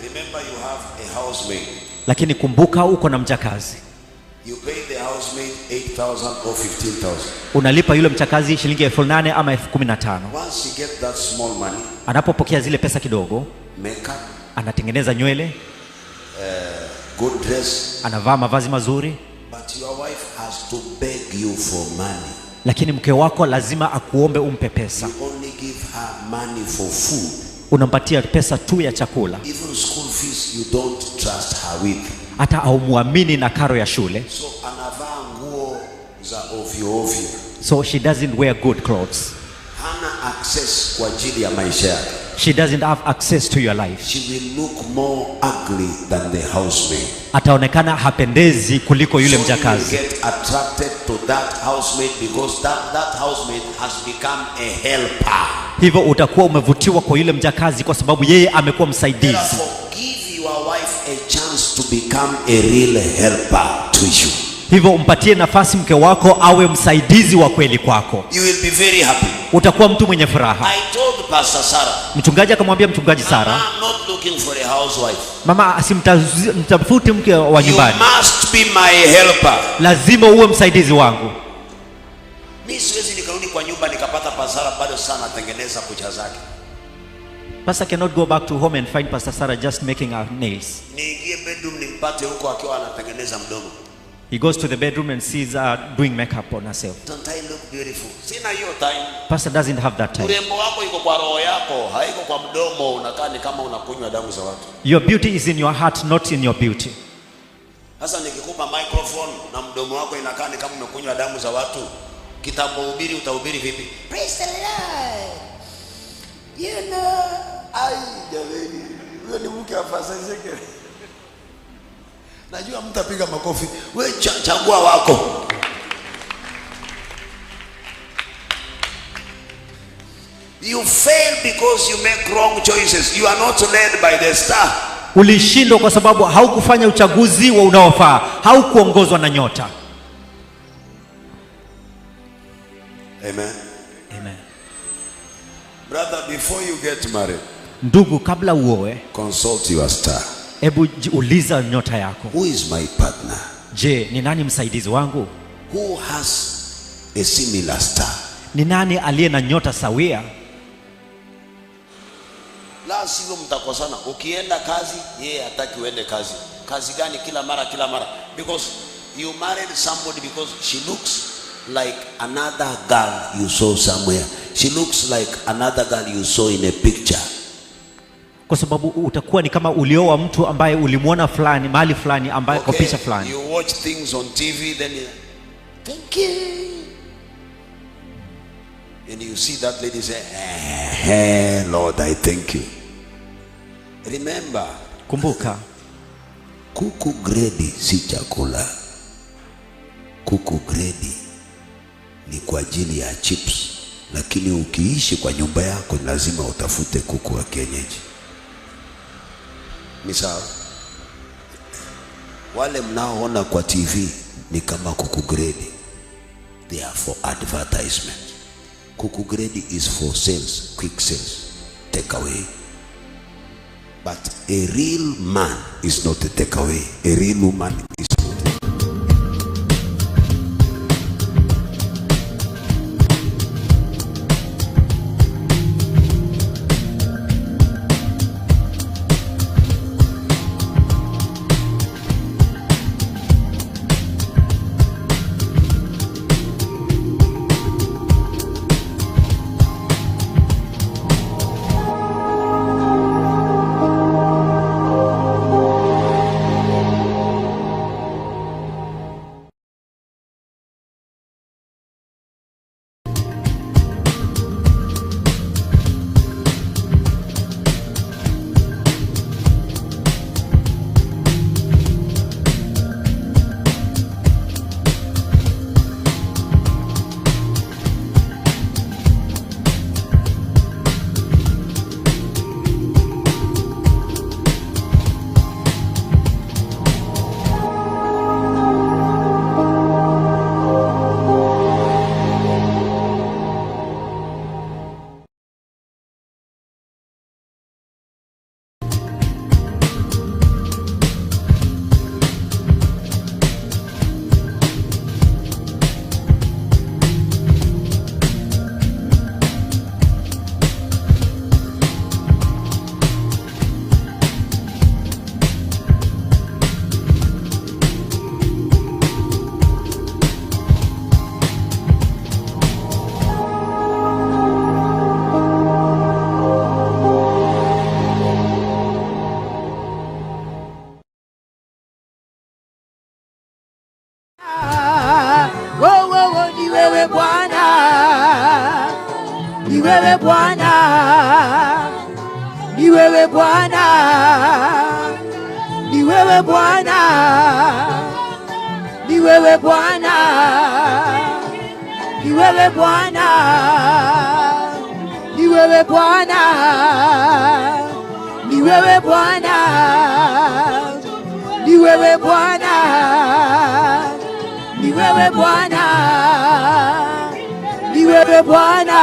remember you have a housemaid. Lakini kumbuka uko na mjakazi. You pay the housemaid 8,000 or 15,000. Unalipa yule mjakazi shilingi 8,000 ama 15,000. Once she get that small money, anapopokea zile pesa kidogo, makeup, anatengeneza nywele, good dress, anavaa mavazi mazuri. But your wife has to beg you for money. Lakini mke wako lazima akuombe umpe pesa. You only give her money for food. Unampatia pesa tu ya chakula. Even school fees you don't trust her with. Hata haumuamini na karo ya shule. So anavaa nguo za ovyo ovyo. So she doesn't wear good clothes. Hana access kwa ajili ya maisha yake. She doesn't have access to your life. She will look more ugly than the housemaid. Ataonekana hapendezi kuliko yule mjakazi. So you get attracted to that housemaid because that housemaid has become a helper. Hivyo utakuwa umevutiwa kwa yule mjakazi kwa sababu yeye amekuwa msaidizi. Therefore, give your wife a chance to become a real helper to you. Hivyo umpatie nafasi mke wako awe msaidizi wa kweli kwako. You will be very happy. Utakuwa mtu mwenye furaha. I told Pastor Sarah. Mchungaji akamwambia mchungaji Sarah, I'm not looking for a housewife. Mama asimtafuti mke wa nyumbani. You must be my helper. Lazima uwe msaidizi wangu. Mimi siwezi nikarudi kwa nyumba nikapata Pastor Sarah bado sana atengeneza kucha zake. Pastor cannot go back to home and find Pastor Sarah just making her nails. Niingie bedroom nimpate huko akiwa anatengeneza mdomo. He goes to the bedroom and sees her doing makeup on herself. Don't I look beautiful? Sina hiyo time. Pastor doesn't have that time. Urembo wako iko kwa roho yako, haiko kwa mdomo. Unakaa ni kama unakunywa damu za watu. Your beauty is in your heart, not in your beauty. Sasa nikikupa microphone na mdomo wako inakaa ni kama umekunywa damu za watu, kitapohubiri utahubiri vipi? Praise the Lord. You know, ai jamani, wewe ni mke wa Pastor Ezekiel. Najua mtapiga makofi. Wewe chagua wako. You fail because you make wrong choices. You are not led by the star. Ulishindwa kwa sababu haukufanya uchaguzi wa unaofaa, haukuongozwa na nyota. Amen. Amen. Brother, before you get married, ndugu, kabla uoe, consult your star. Hebu uliza nyota yako. Who is my partner? Je, ni nani msaidizi wangu? Who has a similar star? Ni nani aliye na nyota sawia? La sivyo mtakosana. Ukienda kazi, yeye hataki uende kazi. Kazi gani kila mara? Because you married somebody because she looks like another girl you saw somewhere. She looks like another girl you saw in a picture. Kwa sababu utakuwa ni kama ulioa mtu ambaye ulimuona fulani mahali fulani ambaye kwa picha fulani. You watch things on TV, then you thank you, and you see that lady say, hey, Lord, I thank you. Remember, kumbuka, kuku gredi si chakula. Kuku gredi ni kwa ajili ya chips, lakini ukiishi kwa nyumba yako lazima utafute kuku wa kienyeji. Ni sawa? Wale mnaoona kwa TV ni kama kuku gredi. They are for advertisement. Kuku gredi is for sales, quick sales, take away. But a real man is not a take away. A real woman is wewe Bwana, ni wewe Bwana, ni wewe Bwana, ni wewe Bwana, ni wewe Bwana, ni wewe Bwana, ni wewe Bwana, ni wewe Bwana, ni wewe Bwana, ni wewe Bwana,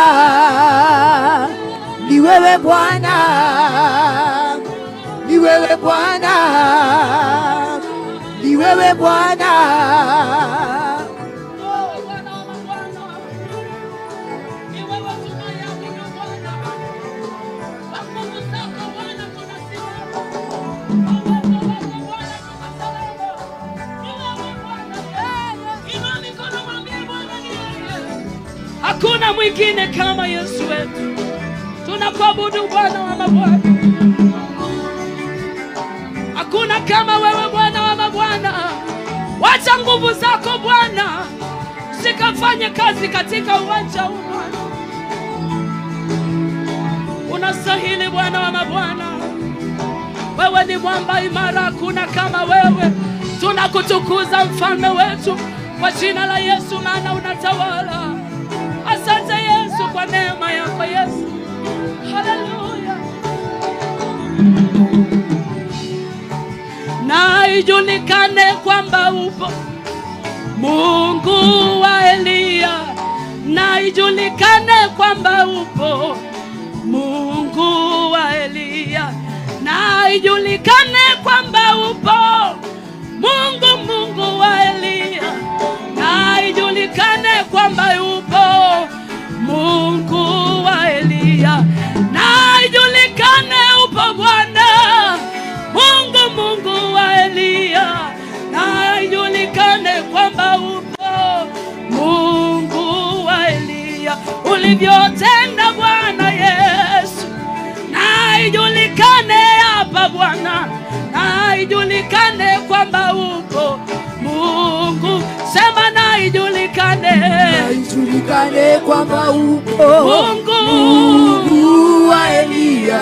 ni wewe Bwana, ni wewe Bwana, ni wewe Bwana. Hakuna mwingine kama Yesu wetu. Tunakuabudu Bwana wa mabwana. Hakuna kama wewe Bwana wa mabwana. Wacha nguvu zako Bwana zikafanye kazi katika uwanja huu Bwana. Unastahili Bwana wa mabwana. Wewe ni mwamba imara, hakuna kama wewe. Tunakutukuza mfalme wetu kwa jina la Yesu, maana unatawala. Asante Yesu kwa neema yako Yesu. Haleluya. Na ijulikane kwamba upo Mungu wa Elia. Na ijulikane kwamba upo Mungu wa Elia. Na ijulikane kwamba upo Mungu wa Elia. Na ijulikane kwamba upo Mungu wa Elia. Na ijulikane upo Bwana Mungu wa Elia. Na ijulikane kwamba upo Mungu wa Elia. Ulivyotenda Bwana Yesu, na ijulikane hapa Bwana. Na ijulikane kwamba upo Mungu. Sema na ijulikane. Na ijulikane kwamba upo Mungu wa Elia.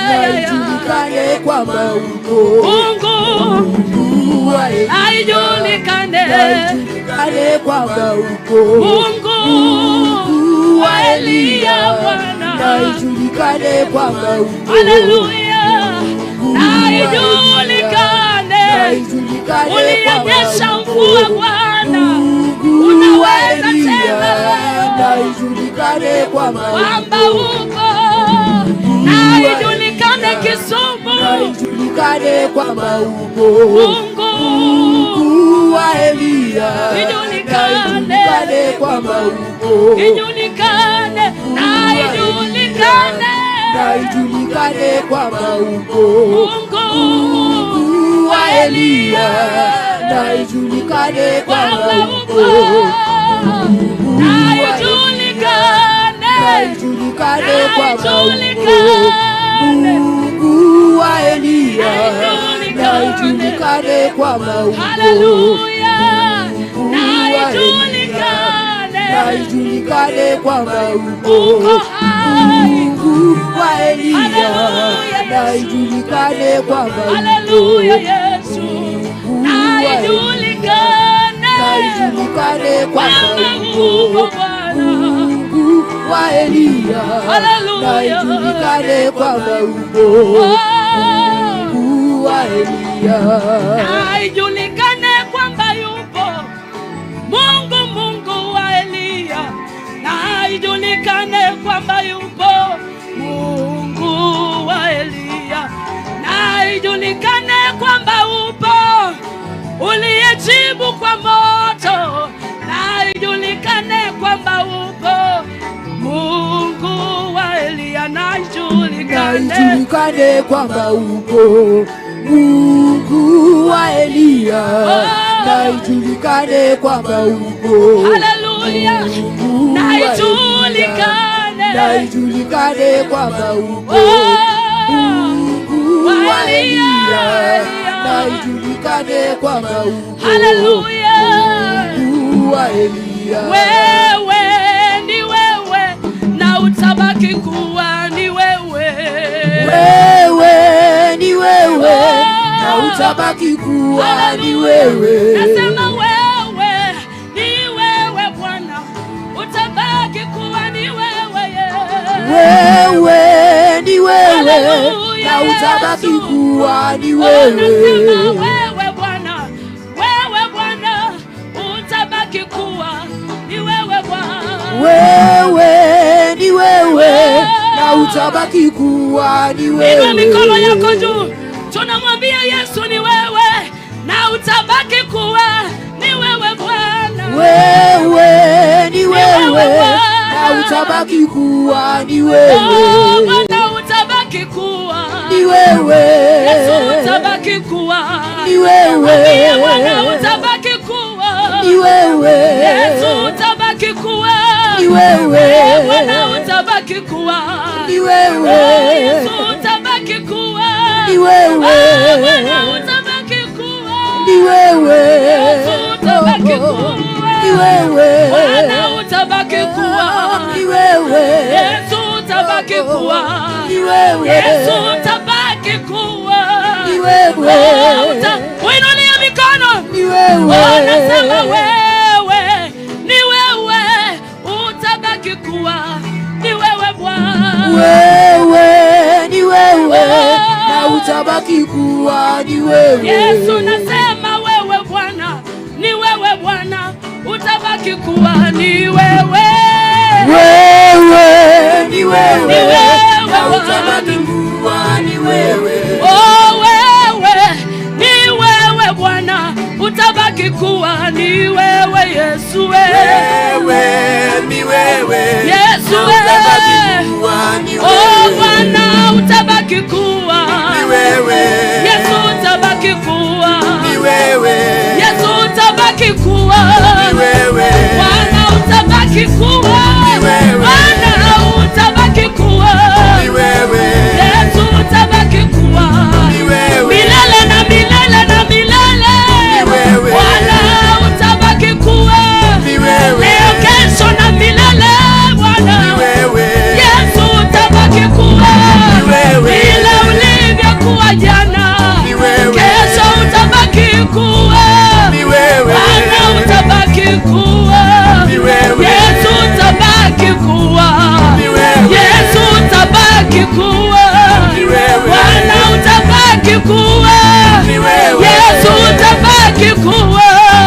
Na ijulikane kwamba upo Mungu wa Elia. Na ijulikane. Na ijulikane kwamba upo Mungu wa Elia Bwana. Na ijulikane kwamba upo. Haleluya. Na ijulikane. Ulionyesha mvua Bwana. Unaweza tena. Na ijulikane kwamba upo. Na ijulikane Kisumu. Na ijulikane kwamba upo Mungu wa Elia. Ijulikane kwamba upo. Ijulikane. Na ijulikane. Na ijulikane kwamba upo Mungu wa Elia. Na ijulikane kwamba upo na ijulikane. Na ijulikane kwamba upo Mungu wa Elia. Na ijulikane kwamba upo. Haleluya. Na ijulikane. Na ijulikane kwamba upo Mungu wa Elia. Na ijulikane kwamba upo. Haleluya Yesu. Na ijulikane. Na ijulikane kwamba upo Mungu wa Elia. Na ijulikane kwamba upo Mungu wa Elia. Na ijulikane kwamba yupo Mungu wa Elia. Na ijulikane kwamba yupo Mungu wa Elia. Na ijulikane kwamba upo uliyejibu kwa moto. Na ijulikane kwamba upo Mungu wa Elia. Na ijulikane kwamba upo Mungu wa Elia. Na ijulikane kwamba upo. Haleluya. Na ijulikane. Na ijulikane kwamba upo Mungu wa Elia. Na ijulikane kwamba upo. Haleluya. Mungu wa Elia. Wewe ni wewe na utaba utabaki kuwa ni wewe. Nasema wewe ni wewe Bwana, utabaki kuwa ni wewe Yesu. Wewe ni wewe na utabaki kuwa ni wewe. Nasema wewe Bwana, utabaki kuwa ni wewe Bwana. Wewe ni wewe na utabaki kuwa ni wewe. Inua mikono yako juu, tunamwambia Yesu ni wewe na utabaki kuwa ni wewe Bwana. Wewe ni wewe na utabaki kuwa ni wewe. Bwana utabaki kuwa ni wewe. Yesu utabaki kuwa ni wewe. Bwana utabaki kuwa ni wewe. Yesu utabaki kuwa ni wewe. Bwana utabaki kuwa ni wewe. Yesu utabaki kuwa ni wewe. Bwana utabaki kuwa ni wewe. Yesu utabaki kuwa ni wewe. Bwana utabaki kuwa ni wewe. Yesu utabaki kuwa ni wewe. Yesu utabaki kuwa ni wewe. Uinulie mikono ni wewe. Nasema wewe ni wewe utabaki kuwa ni wewe Bwana. Wewe ni wewe na utabaki kuwa ni wewe. Yesu nasema wewe Bwana ni wewe Bwana utabaki kuwa ni wewe. Wewe ni wewe na utabaki kuwa ni wewe. Oh wewe ni wewe Bwana utabaki kuwa ni wewe Yesu. Wewe ni wewe Yesu utabaki kuwa ni wewe. Oh Bwana utabaki kuwa ni wewe. Yesu utabaki kuwa ni wewe. Yesu utabaki kuwa ni wewe. Bwana utabaki kuwa ni wewe. Bwana utabaki kuwa ni wewe. Yesu utabaki kuwa ni wewe. milele na milele na milele ni wewe. Bwana utabaki kuwa ni wewe. leo kesho na milele Bwana ni wewe. Yesu utabaki kuwa ni wewe. vile ulivyokuwa jana ni wewe. kesho utabaki kuwa ni wewe. Bwana utabaki kuwa ni wewe. Yesu utabaki kuwa ni wewe. Yesu utabaki kuwa ni wewe. Bwana utabaki kuwa ni wewe. Yesu utabaki kuwa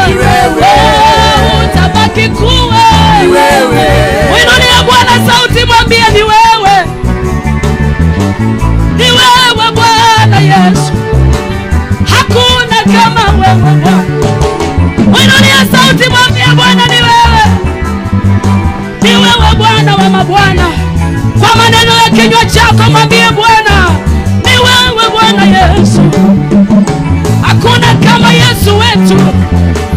ni wewe. Utabaki kuwa ni wewe. Mwinulie Bwana sauti, mwambie ni wewe. Ni wewe Bwana Yesu, hakuna kama wewe Bwana. Mwinulie sauti, mwambie Bwana ni wewe. Ni wewe Bwana wa mabwana. Kwa maneno ya kinywa chako mwambie Bwana ni wewe Bwana Yesu. Hakuna kama Yesu wetu.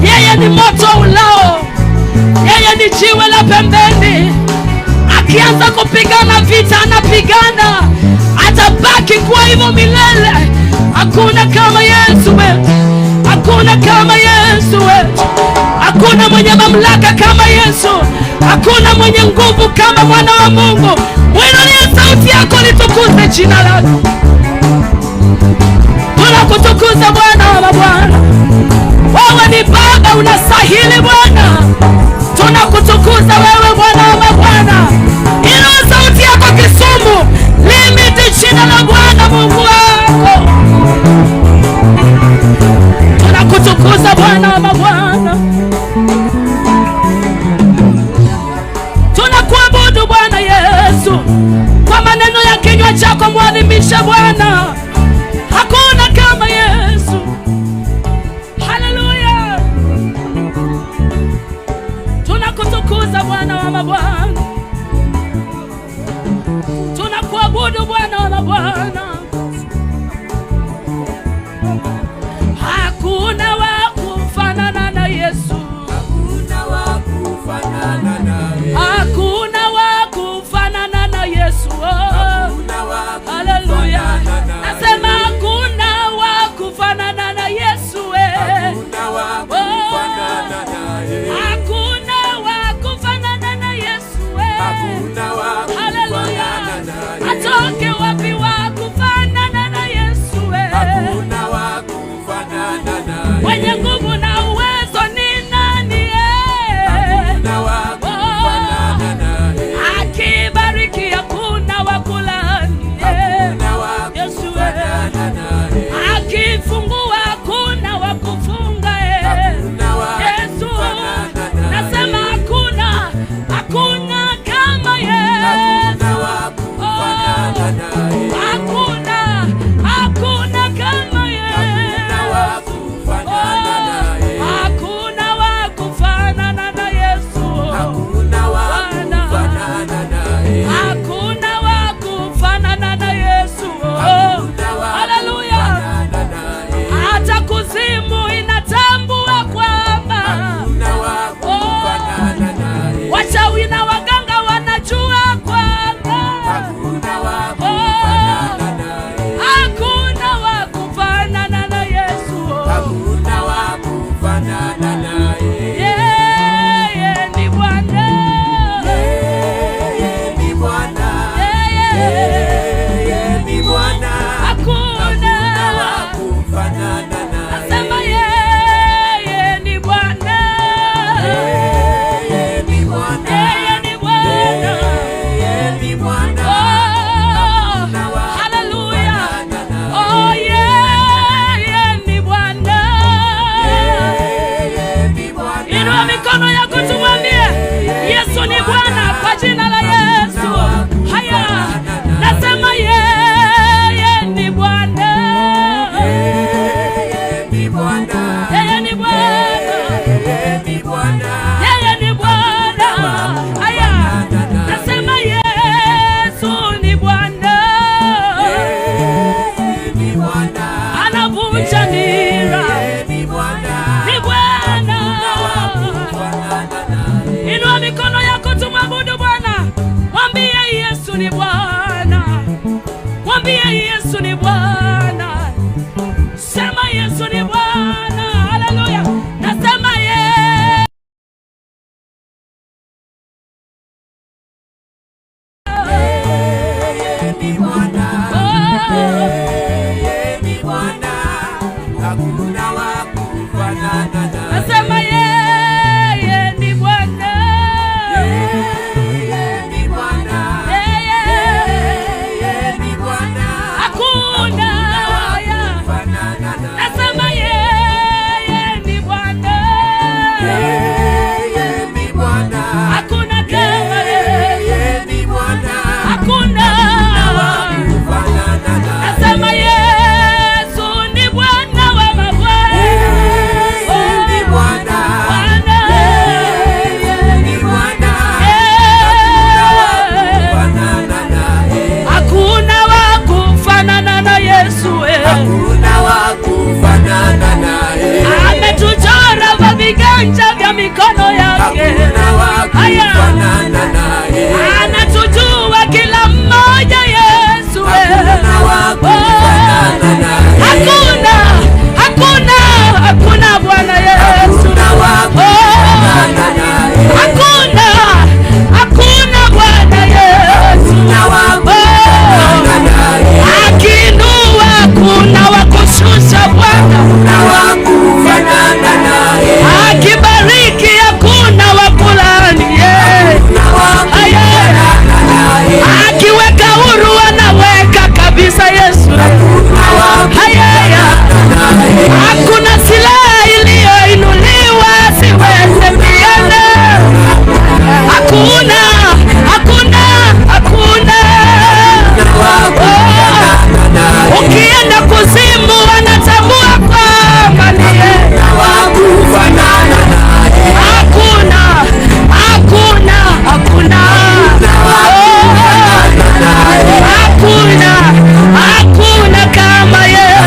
Yeye ni moto ulao, yeye ni jiwe la pembeni. Akianza kupigana vita anapigana, atabaki kuwa hivyo milele. Hakuna kama Yesu wetu, hakuna kama Yesu wetu. Hakuna mwenye mamlaka kama Yesu, hakuna mwenye nguvu kama mwana wa Mungu. Mwinulie sauti yako, litukuze jina lako. Tunakutukuza Bwana wa mabwana. Wewe ni Baba, unastahili Bwana. Tunakutukuza wewe Bwana wa mabwana. Inua sauti yako Kisumu, limiti jina la Bwana Mungu wako. Tunakutukuza Bwana wa mabwana. Tunakuabudu Bwana Yesu. Kwa maneno ya kinywa chako mwadhimishe Bwana. Hakuna kama Yesu. Haleluya. Tunakutukuza Bwana wa mabwana. Tunakuabudu Bwana wa mabwana. Hakuna wa kufanana na Yesu. Hakuna wa kufanana naye. Hakuna wa kufanana na Yesu. Hakuna wa Haleluya. kufanana naye. kwa jina la Yesu. Haya, nasema yeye ni Bwana, yeye ni Bwana, yeye ni Bwana, yeye ni Bwana. Haya, nasema Yesu ni Bwana, anavunja nira, ni Bwana. Inua mikono yako tumwabudu Bwana. Mwambie Yesu ni Bwana. Mwambie Yesu ni Bwana. Sema Yesu ni Bwana. Haleluya. Nasema yeye ni Bwana. Yeye ni Bwana. Hakuna wa kufanana naye. Nasema yeye ni Bwana. Yeye ni Bwana. Yeye ni Bwana. Hakuna wa kufanana naye. Nasema yeye ni Bwana. Yeye ni Bwana. Hakuna kama yeye ni Bwana. Hakuna wa kufanana naye. Nasema Yesu ni Bwana wa mabwana. Yesu ni Bwana. Yeye ni Bwana. Hakuna wa kufanana na Yesu. Hakuna wa kufanana naye. Ametuchora kwa viganja vya mikono yake. Hakuna wa kufanana naye. Anatujua kila mmoja Yesu. Hakuna wa kufanana naye. Hakuna Bwana Yesu. Hakuna wa kufanana naye. Hakuna Bwana Yesu. Hakuna wa kufanana naye. Akinua hakuna wa kushusha Bwana. Hakuna wa kufanana naye. Akibariki hakuna wa kulani. Hakuna wa kufanana naye. Akiweka huru anaweka kabisa Yesu. Hakuna wa kufanana naye. Hakuna silaha iliyoinuliwa siweze pigana. Hakuna. Ukienda kuzimu wanatambua kwamba ni yeye. Hakuna. Hakuna kama yeye.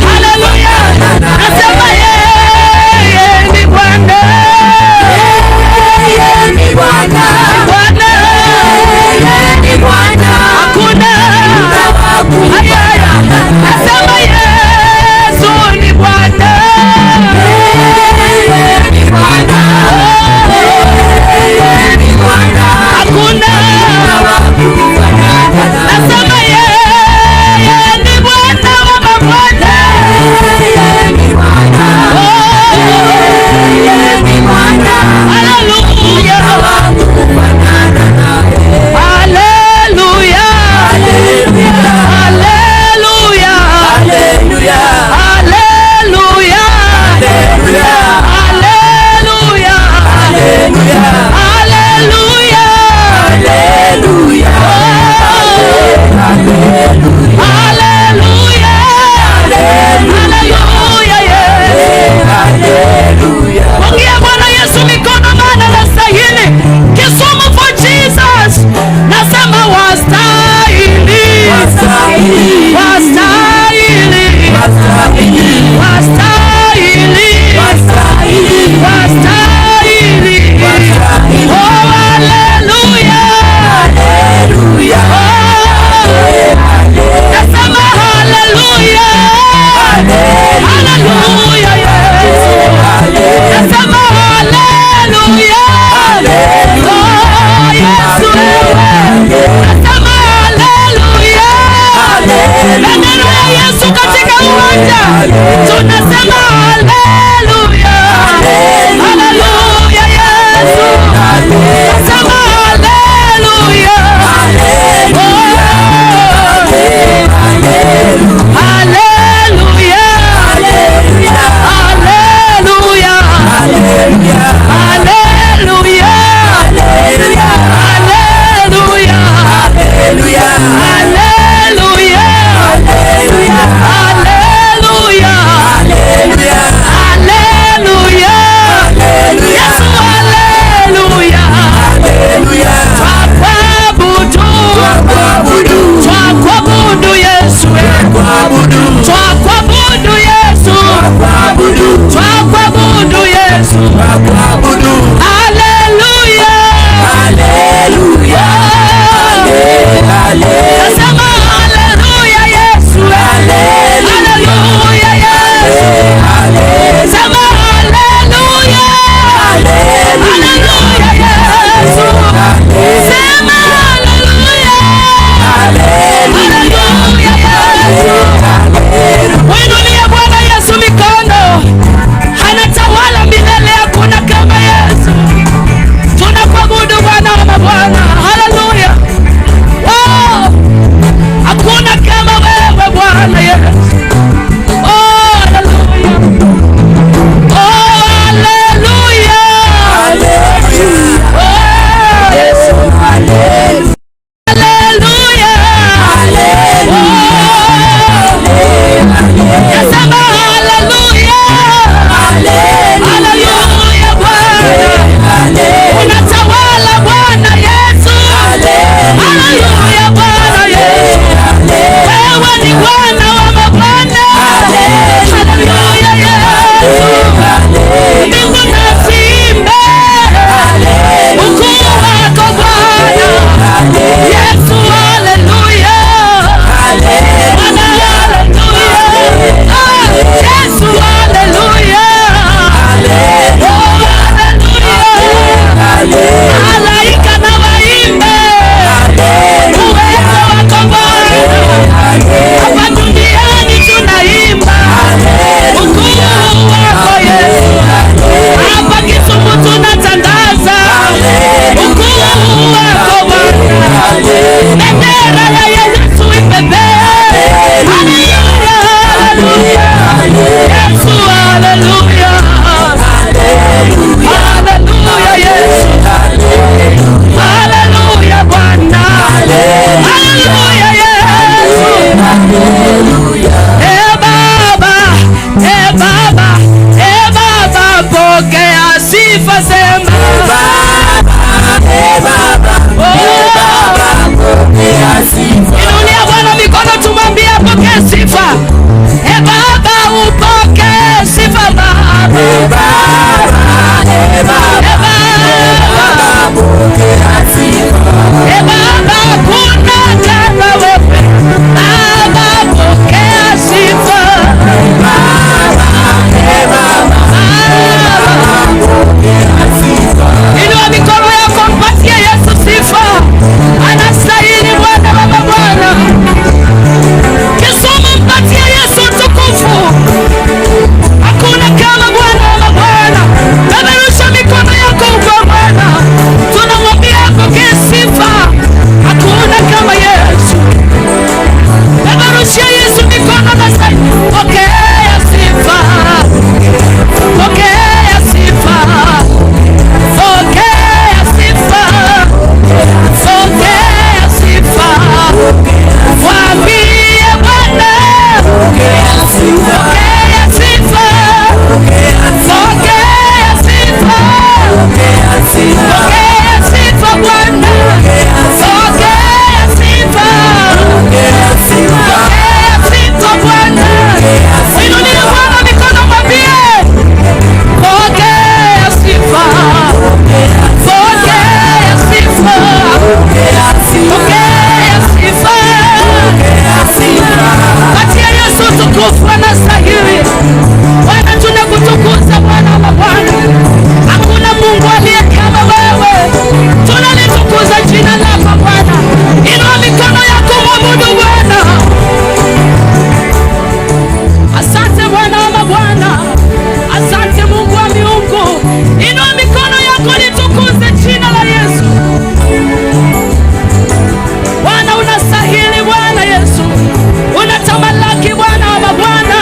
Haleluya. Nasema yeye ni Bwana. Yeye ni Bwana. Yeye ni Bwana. Hakuna. Nasema Yesu ni Bwana. Yeye ni Bwana. Yeye ni Bwana. Hakuna. Nasema yeye ni Bwana wa mabwana. Yeye ni Bwana. Yeye ni Bwana. Haleluya. Haleluya. Haleluya. Haleluya. Haleluya. Haleluya. Haleluya. Haleluya. Haleluya. Ongea Bwana Yesu mikono maana nastahili. Kisumu for Jesus. Nasema wastahili. Wastahili. Wastahili. Wastahili. Wastahili. Wastahili. Oh, haleluya. Haleluya. Nasema haleluya. Haleluya Yesu. Nasema haleluya. Oh Yesu. Nasema haleluya. Bendera ya Yesu katika uwanja. Tunasema haleluya. Haleluya Yesu. Nasema haleluya. Haleluya. Haleluya. Haleluya. Nasema haleluya Yesu, haleluya Yesu, sema haleluya, haleluya Yesu, sema haleluya, haleluya Yesu. Mwinulie Bwana Yesu mikono, anatawala milele, hakuna kama Yesu. Tunakuabudu Bwana wa mabwana, haleluya. Hakuna kama wewe Bwana Yesu. Haleluya. Haleluya. Haleluya. Nasema haleluya. Haleluya Bwana. Unatawala Bwana Yesu. Haleluya Bwana Yesu. Wewe ni Bwana wa mabwana. Haleluya Yesu. Mbingu na simbe ukuu wako Bwana Yesu. Haleluya. Bwana haleluya. Yesu haleluya. Malaika na waimbe uwezo wako Bwana. Hapa duniani tunaimba ukuu wako Yesu. Hapa Kisumu tunatangaza ukuu wako Bwana. Bendera ya Yesu ipepee. Haleluya, haleluya. Yesu haleluya. Haleluya Yesu. Haleluya Bwana. Haleluya Yesu. Baba, pokea sifa, sema inulia Bwana mikono, tumwambie pokea sifa. Baba, upokee sifa Baba. Baba, kuna kama wewe Baba, pokea sifa. Inua mikono yako, mpatie Yesu sifa. Anastahili Bwana wa mabwana. Kisumu, mpatie Yesu tukufu. Hakuna kama Bwana wa mabwana. Peperusha mikono yako kwa Bwana, tunamwambia apokee sifa. Hakuna kama Yesu. Peperushia Yesu mikono na sasa, pokea sifa, pokea sifa, pokea sifa, pokea sifa. Mwambie Bwana pokea sifa, pokea sifa, pokea sifa, pokea sifa, pokea sifa Bwana, pokea sifa, pokea sifa, pokea sifa Bwana. Inulia Bwana mikono, mwambie pokea sifa, pokea sifa, pokea sifa. Katia Yesu tukufu, anastahili. Bwana, tunakutukuza Bwana wa mabwana. Hakuna Mungu aliye kama wewe. Tunalitukuza jina lako Bwana. Inua mikono yako, mwabudu Bwana. Asante Bwana wa mabwana. Asante Mungu wa miungu. Inua mikono yako, litukuze jina la Yesu. Bwana unastahili Bwana Yesu. Unatamalaki Bwana wa mabwana.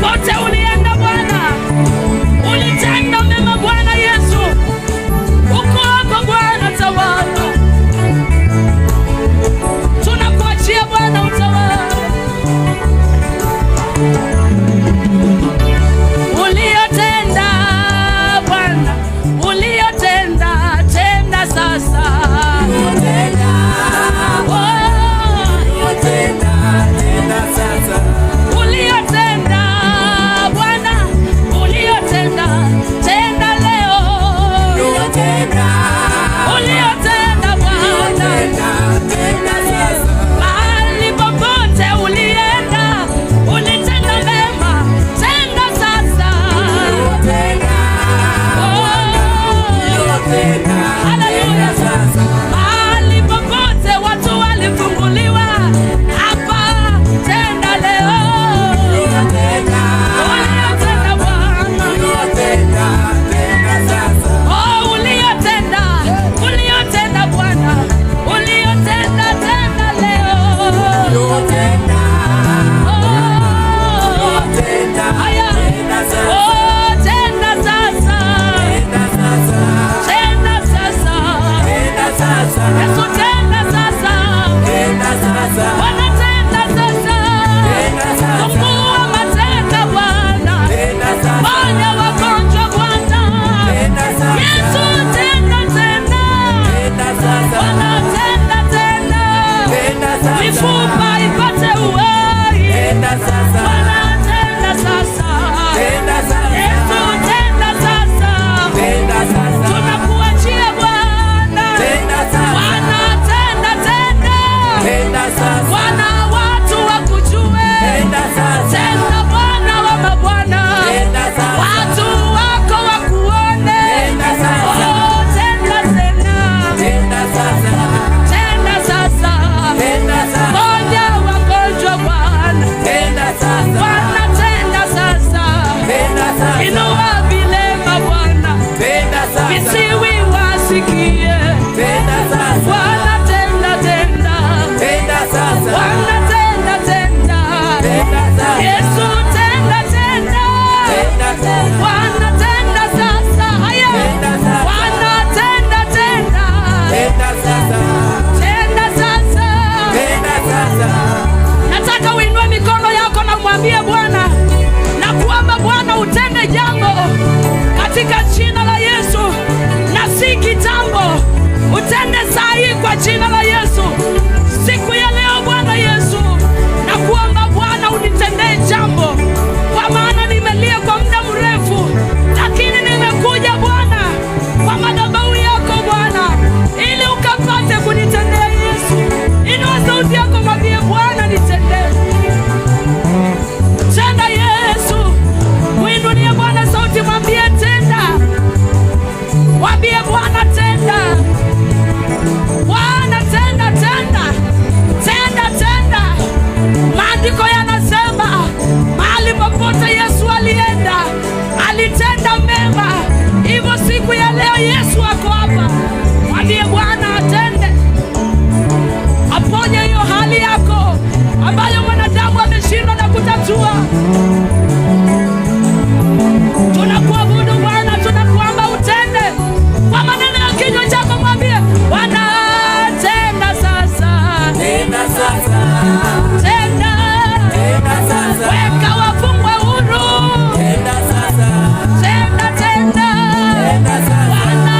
popote ulienda Bwana, ulitenda mema Bwana Yesu. Uko hapa Bwana, tawala. Tunakuachia Bwana, utawala. Uliyotenda Bwana, uliyotenda, tenda sasa. Uliyotenda Bwana, uliyotenda, tenda leo. Uliyotenda Bwana, mahali popote ulienda, ulitenda mema, tenda sasa. Haleluya. Mahali popote watu walifunguliwa, hapa tenda leo. Uliyotenda Bwana, uliyotenda Bwana, uliyotenda, tenda leo. Haya. Tenda sasa. Tenda sasa. Yesu, tenda sasa. Bwana, tenda sasa. Fungua mateka Bwana. Ponya wagonjwa Bwana. Yesu, tenda. Bwana, tenda. Mifupa ipate uhai. Bwana, tenda sasa. Yesu, tenda sasa. Tunakuachia Bwana. Bwana, tenda. Bwana, watu wakujue. Tenda Bwana wa mabwana. Watu wako wakuone. Oh, tenda. Tenda sasa. Ponya wagonjwa Bwana. Bwana, tenda sasa. Inua vilema Bwana. Visiwi wasikie. Bwana, tenda. Bwana, tenda. Yesu, tenda. Bwana, tenda sasa. Haya. Bwana, tenda. Tenda sasa. Nataka uinue mikono yako na umwambie Bwana, na kuomba Bwana utende jambo katika jina la Yesu, na si kitambo. Utende saa hii kwa jina la Yesu. Siku ya leo Bwana Yesu, na kuomba Bwana unitendee jambo, kwa maana nimelia kwa muda mrefu, lakini nimekuja Bwana kwa madhabahu yako Bwana, ili ukapate kunitendea Yesu. Inua sauti yako, mwambie Bwana nitendee. Tenda Yesu. Muinulie Bwana sauti, mwambie tenda. Mwambie Bwana tenda. Bwana tenda. Maandiko yanasema mahali popote Yesu alienda, alitenda mema. Hivyo siku ya leo Yesu ako hapa. Mwambie Bwana atende, aponye hiyo hali yako ambayo mwanadamu ameshindwa na kutatua. Tunakuabudu Bwana, tunakuomba utende kwa maneno ya kinywa chako. Mwambie Bwana tenda sasa. Tenda. Weka wafungwa huru. Tenda. Bwana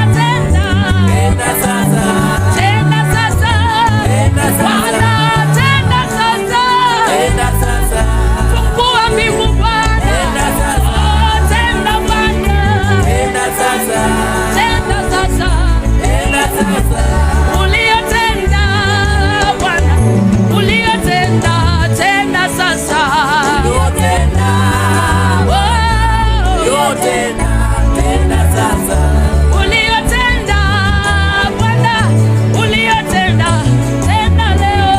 tenda. Tenda sasa. Bwana tenda sasa. Fungua mbingu Bwana. Oh, tenda Bwana. Tenda sasa. Uliyotenda Bwana, uliyotenda, tenda sasa. Uliyotenda Bwana, uliyotenda, tenda leo.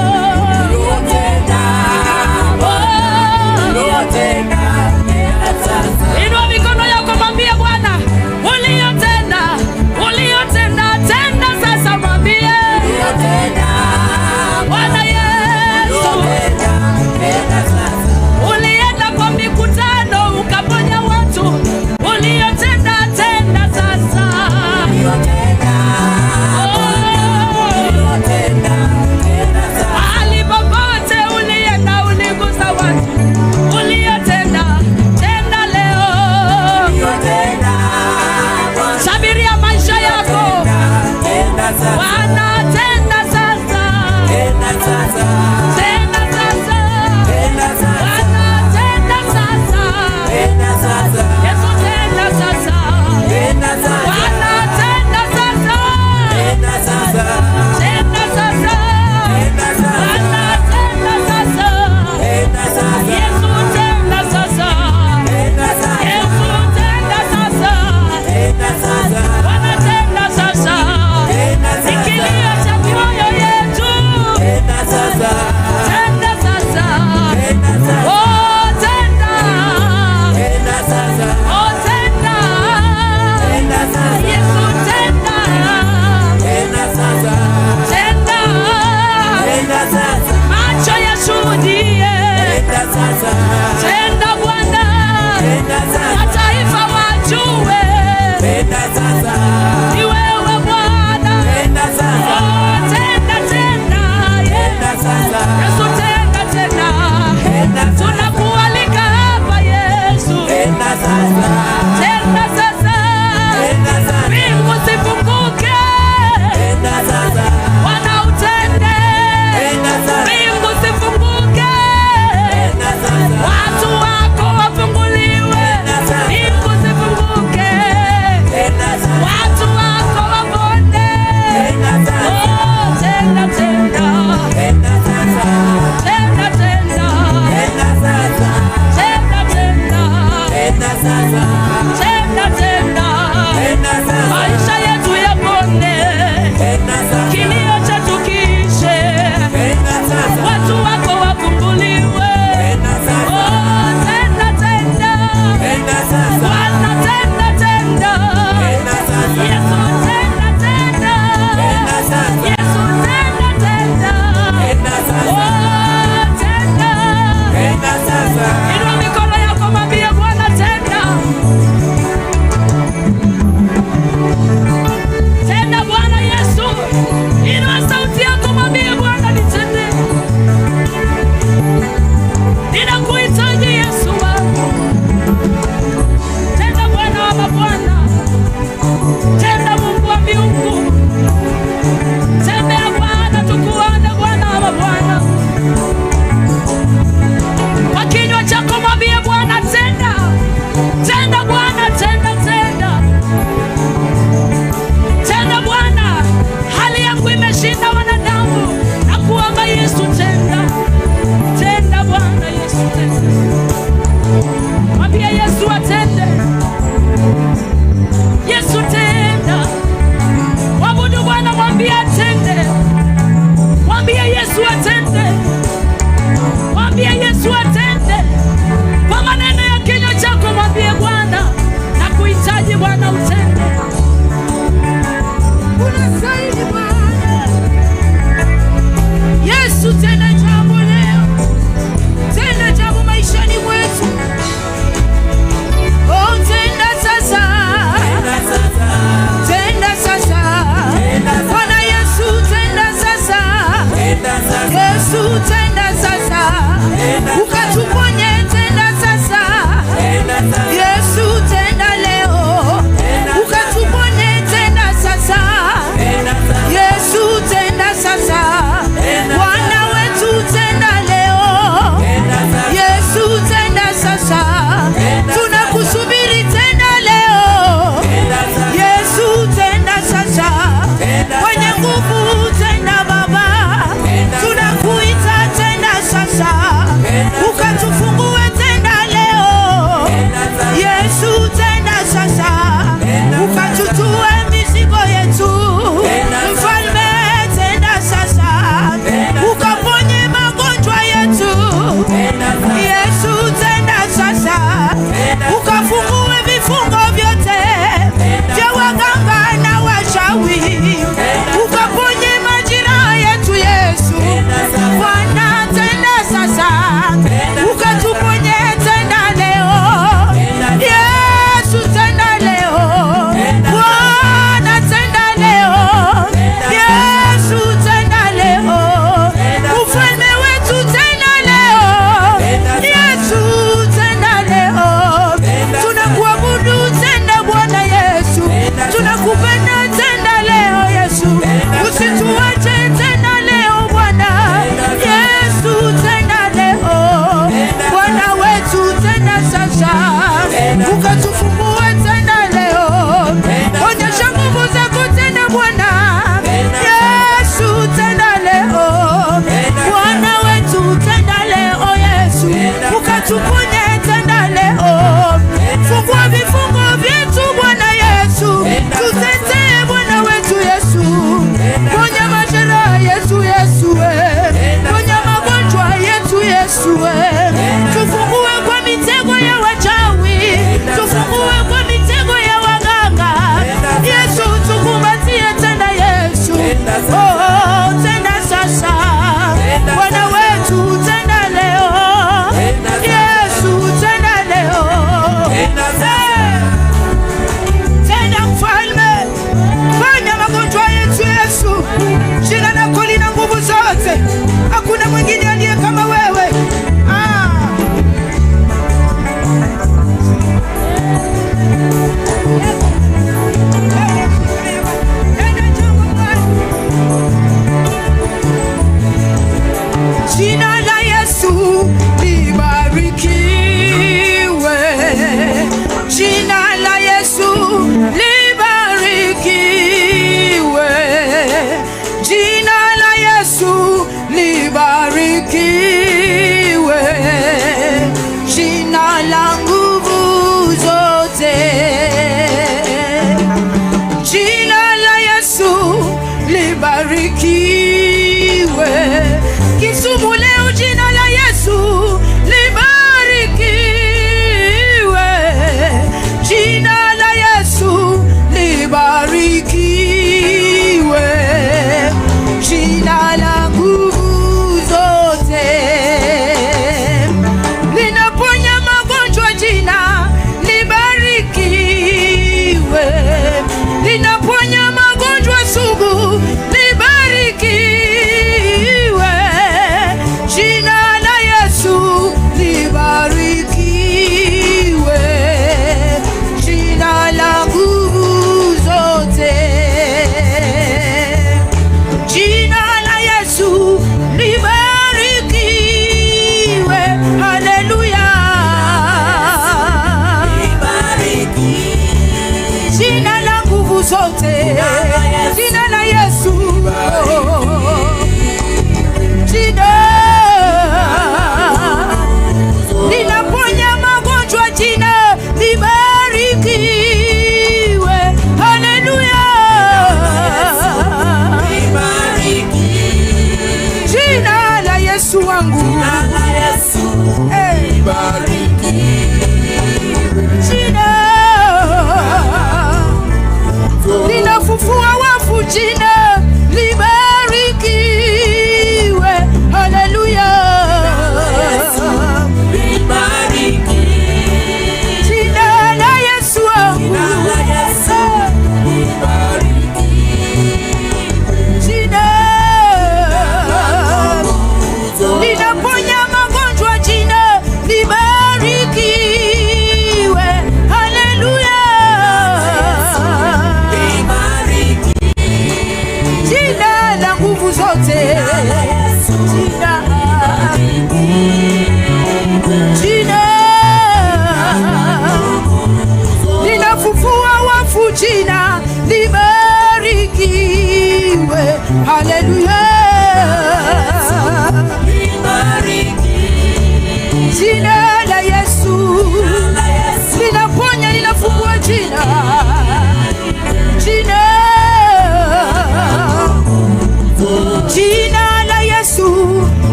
Inua mikono yako, mwambie Bwana uliyotenda, tenda sasa. Mwambie Bwana Yesu, ulienda kwa miguu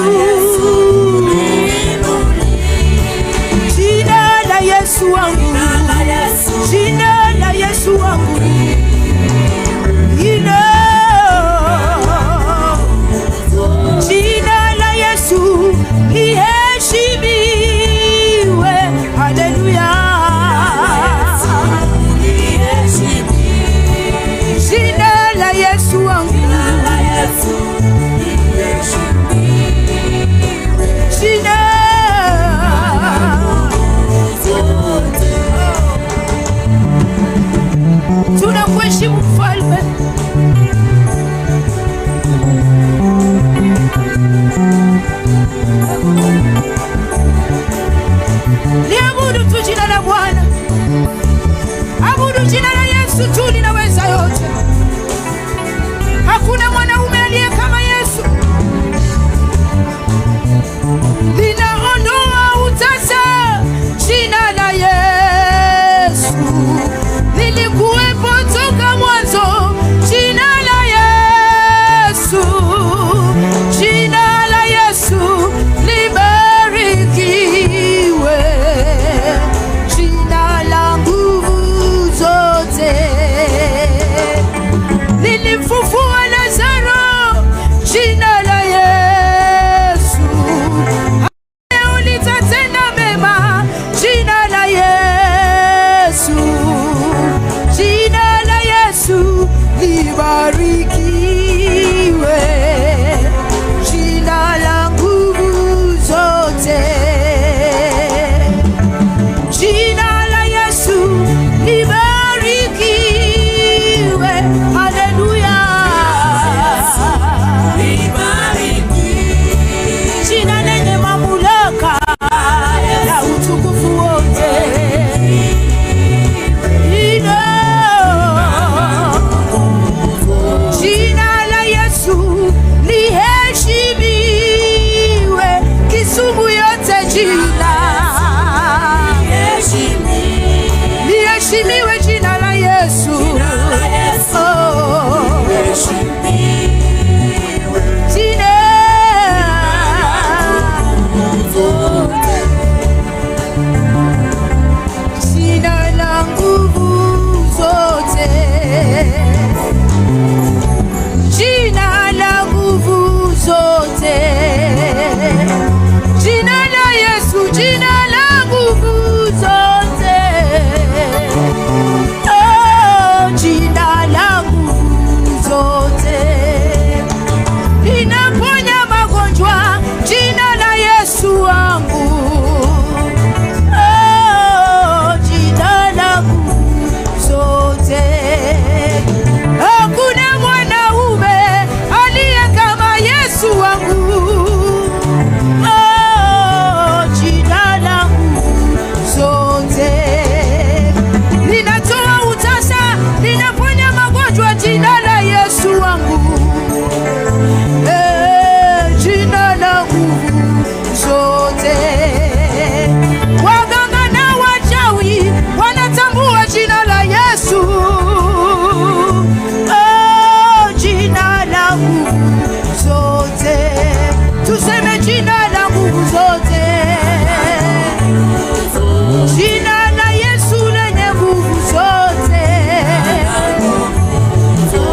Yesu, jina la Yesu wangu, jina la Yesu wangu, jina la Yesu liheshimiwe. Haleluya. Jina la Yesu wangu, jina tunakuheshimu mfalme. Liabudu tu jina la Bwana, abudu jina la Yesu tu linaweza yote. Hakuna mwanaume aliye kama Yesu, linaondoa utasa. Jina la Yesu lilikuwepo toka mwanzo. Jina la Yesu, jina la Yesu libarikiwe. Jina la nguvu zote lilimfufua Lazaro. Jina la Yesu leo litatenda mema. Jina la Yesu, jina la Yesu libarikiwe. Jina la nguvu zote, jina la Yesu libarikiwe. Haleluya. Jina lenye mamlaka na utukufu wote. Jina la Yesu liheshimiwe. Kisumu yote jina liheshimiwe. Jina la Yesu, oh. Jina jina la nguvu zote, jina la nguvu zote, jina la Yesu, jina la nguvu zote, oh, jina la nguvu zote linaponya magonjwa. Jina la Yesu wangu, oh, jina la nguvu zote. Hakuna mwanaume aliye kama Yesu wangu, oh, jina la nguvu zote linatoa utasa, linaponya magonjwa. Jina la Yesu wangu, jina la nguvu zote. Waganga na wachawi wanatambua jina la Yesu, oh, jina la nguvu zote. Tuseme jina la nguvu zote, jina la Yesu lenye nguvu zote.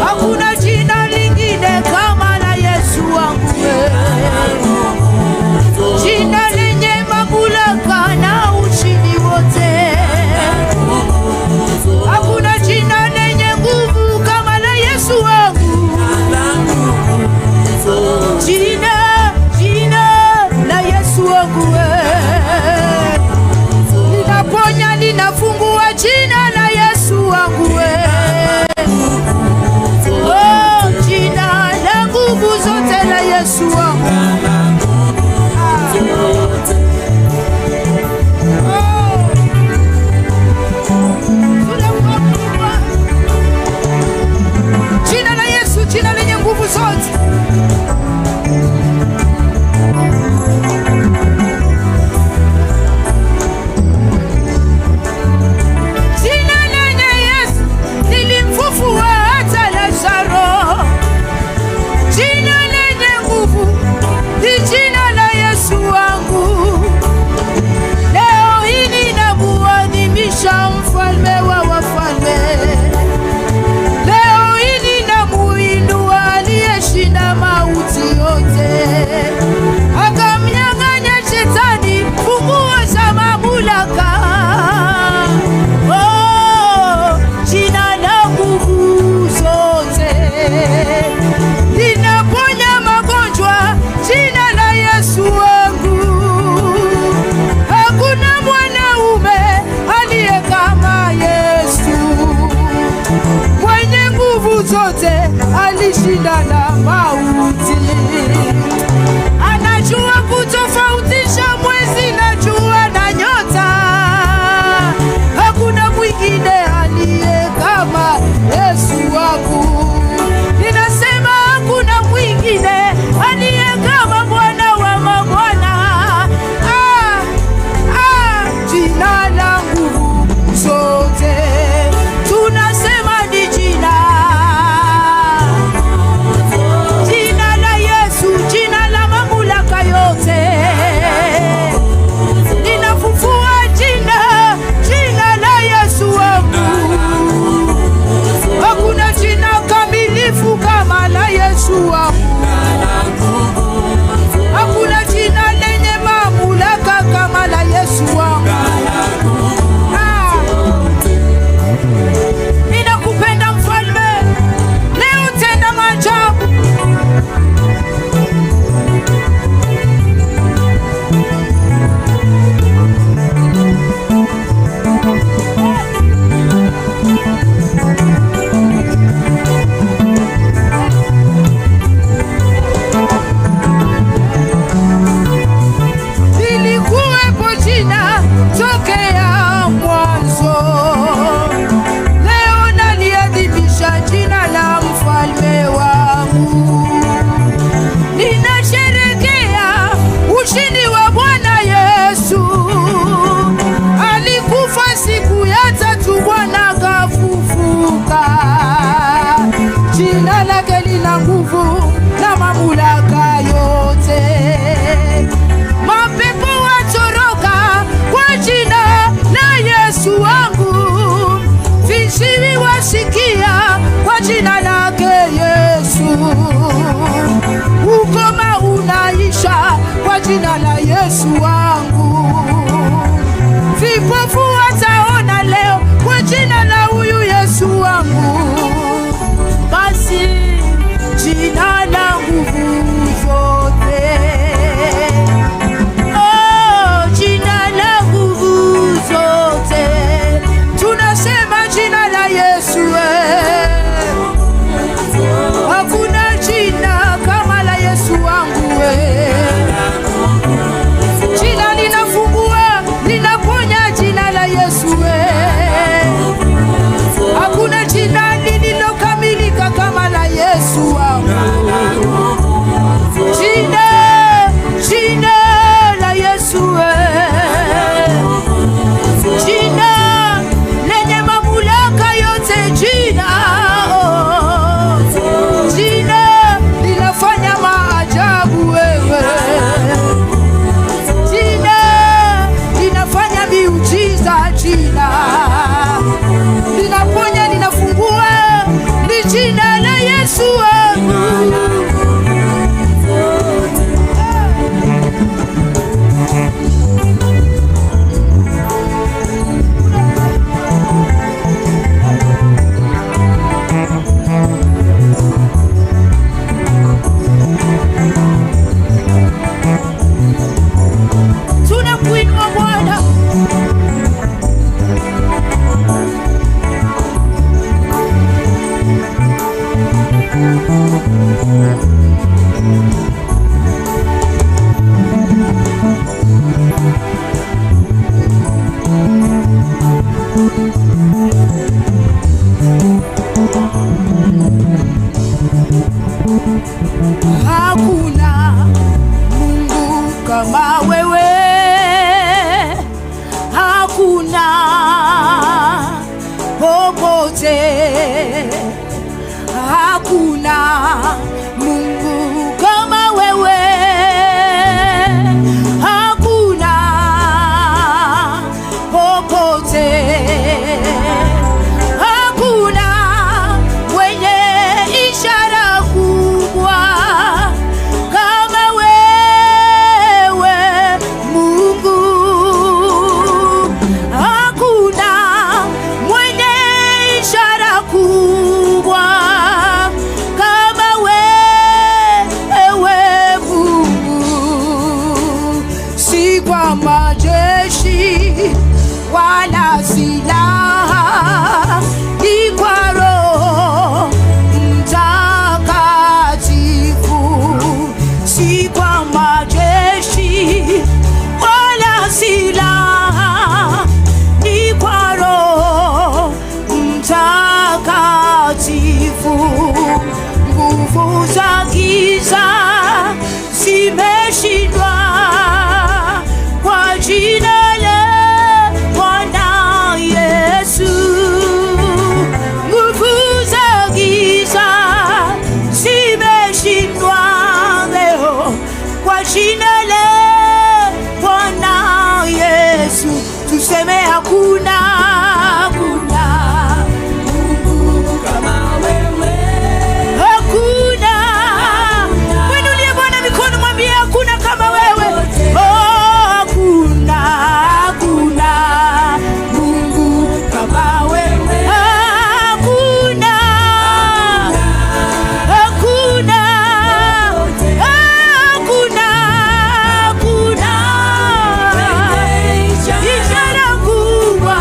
Hakuna jina lingine kama la Yesu wangu, jina lenye mamlaka na ushindi wote. Hakuna jina lenye nguvu kama la Yesu wangu. Jina la Yesu wangu linaponya si kwa majeshi wala silaha, ni kwa Roho Mtakatifu. Si kwa majeshi wala silaha, ni kwa Roho Mtakatifu. Nguvu za giza zimeshindwa kwa jina la Bwana Yesu. Nguvu za giza zimeshindwa leo kwa jina la Bwana Yesu. Tuseme hakuna ishara kubwa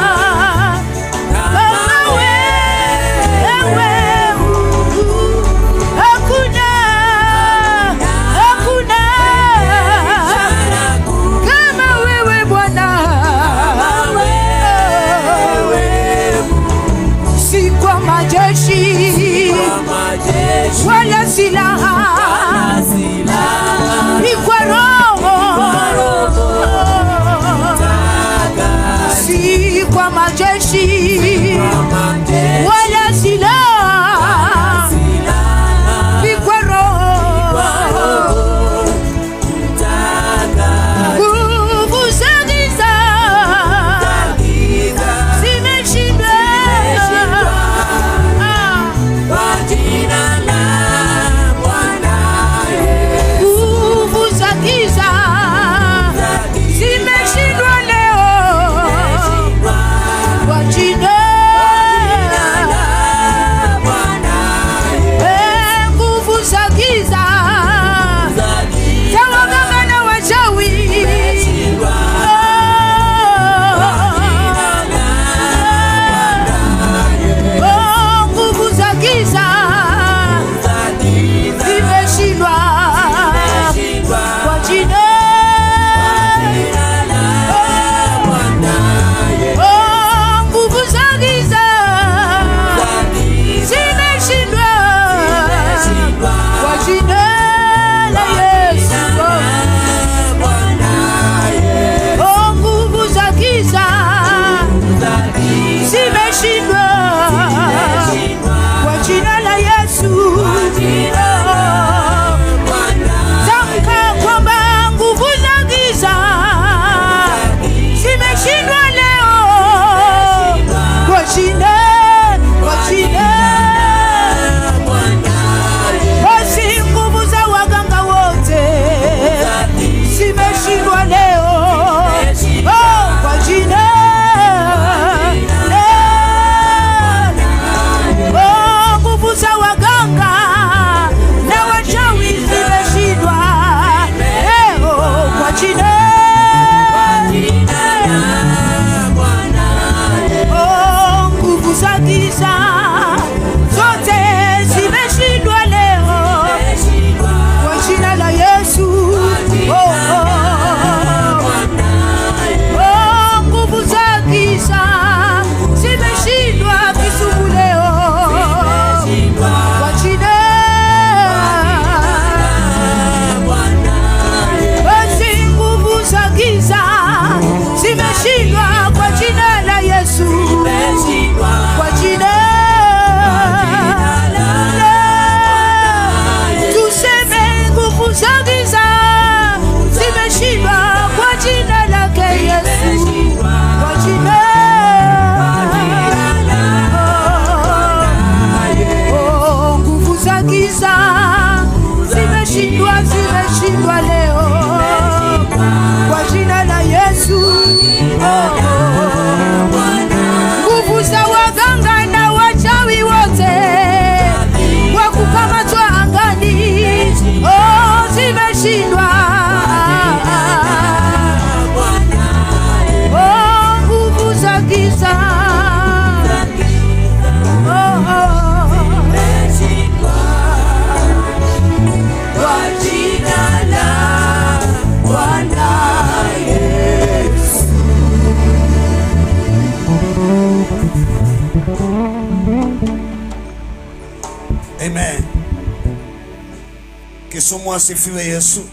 Kisumu asifiwe Yesu.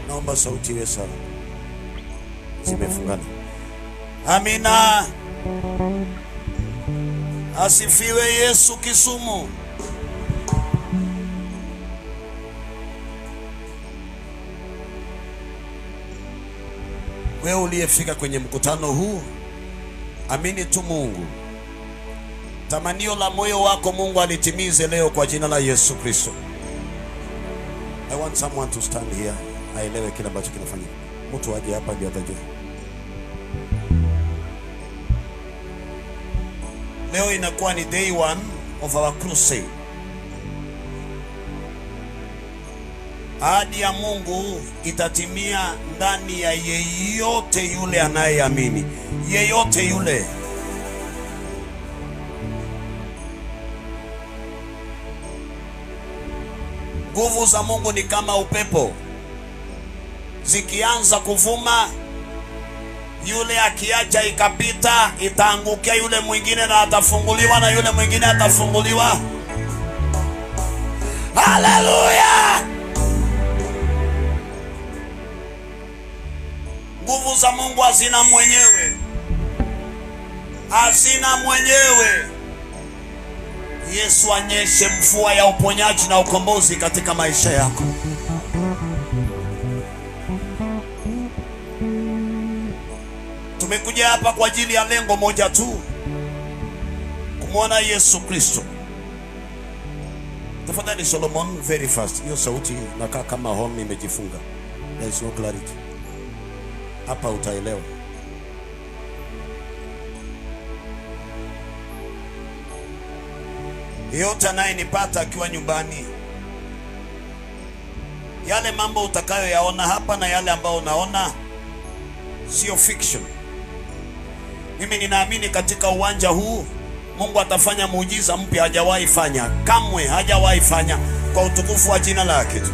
Naomba sauti iwe sawa. Zimefungana. Amina. Asifiwe Yesu Kisumu. Wewe uliyefika kwenye mkutano huu, amini tu Mungu. Tamanio la moyo wako Mungu alitimize leo kwa jina la Yesu Kristo. I want someone to stand here. Aelewe kile ambacho kinafanyika. Mtu aje hapa ndio atajua. Leo inakuwa ni day 1 of our crusade. Ahadi ya Mungu itatimia ndani ya yeyote yule anayeamini. Yeyote yule. Nguvu za Mungu ni kama upepo. Zikianza kuvuma, yule akiacha ikapita, itaangukia yule mwingine na atafunguliwa, na yule mwingine atafunguliwa. Haleluya! Nguvu za Mungu hazina mwenyewe. Hazina mwenyewe. Yesu anyeshe mvua ya uponyaji na ukombozi katika maisha yako. Tumekuja hapa kwa ajili ya lengo moja tu, kumwona Yesu Kristo. Tafadhali Solomon, very fast. Hiyo sauti nakaa kama home imejifunga. There is no clarity. Hapa utaelewa. Yote anayenipata akiwa nyumbani, yale mambo utakayoyaona hapa na yale ambayo unaona sio fiction. Mimi ninaamini katika uwanja huu Mungu atafanya muujiza mpya hajawahi fanya. Kamwe hajawahi fanya, kwa utukufu wa jina lake tu.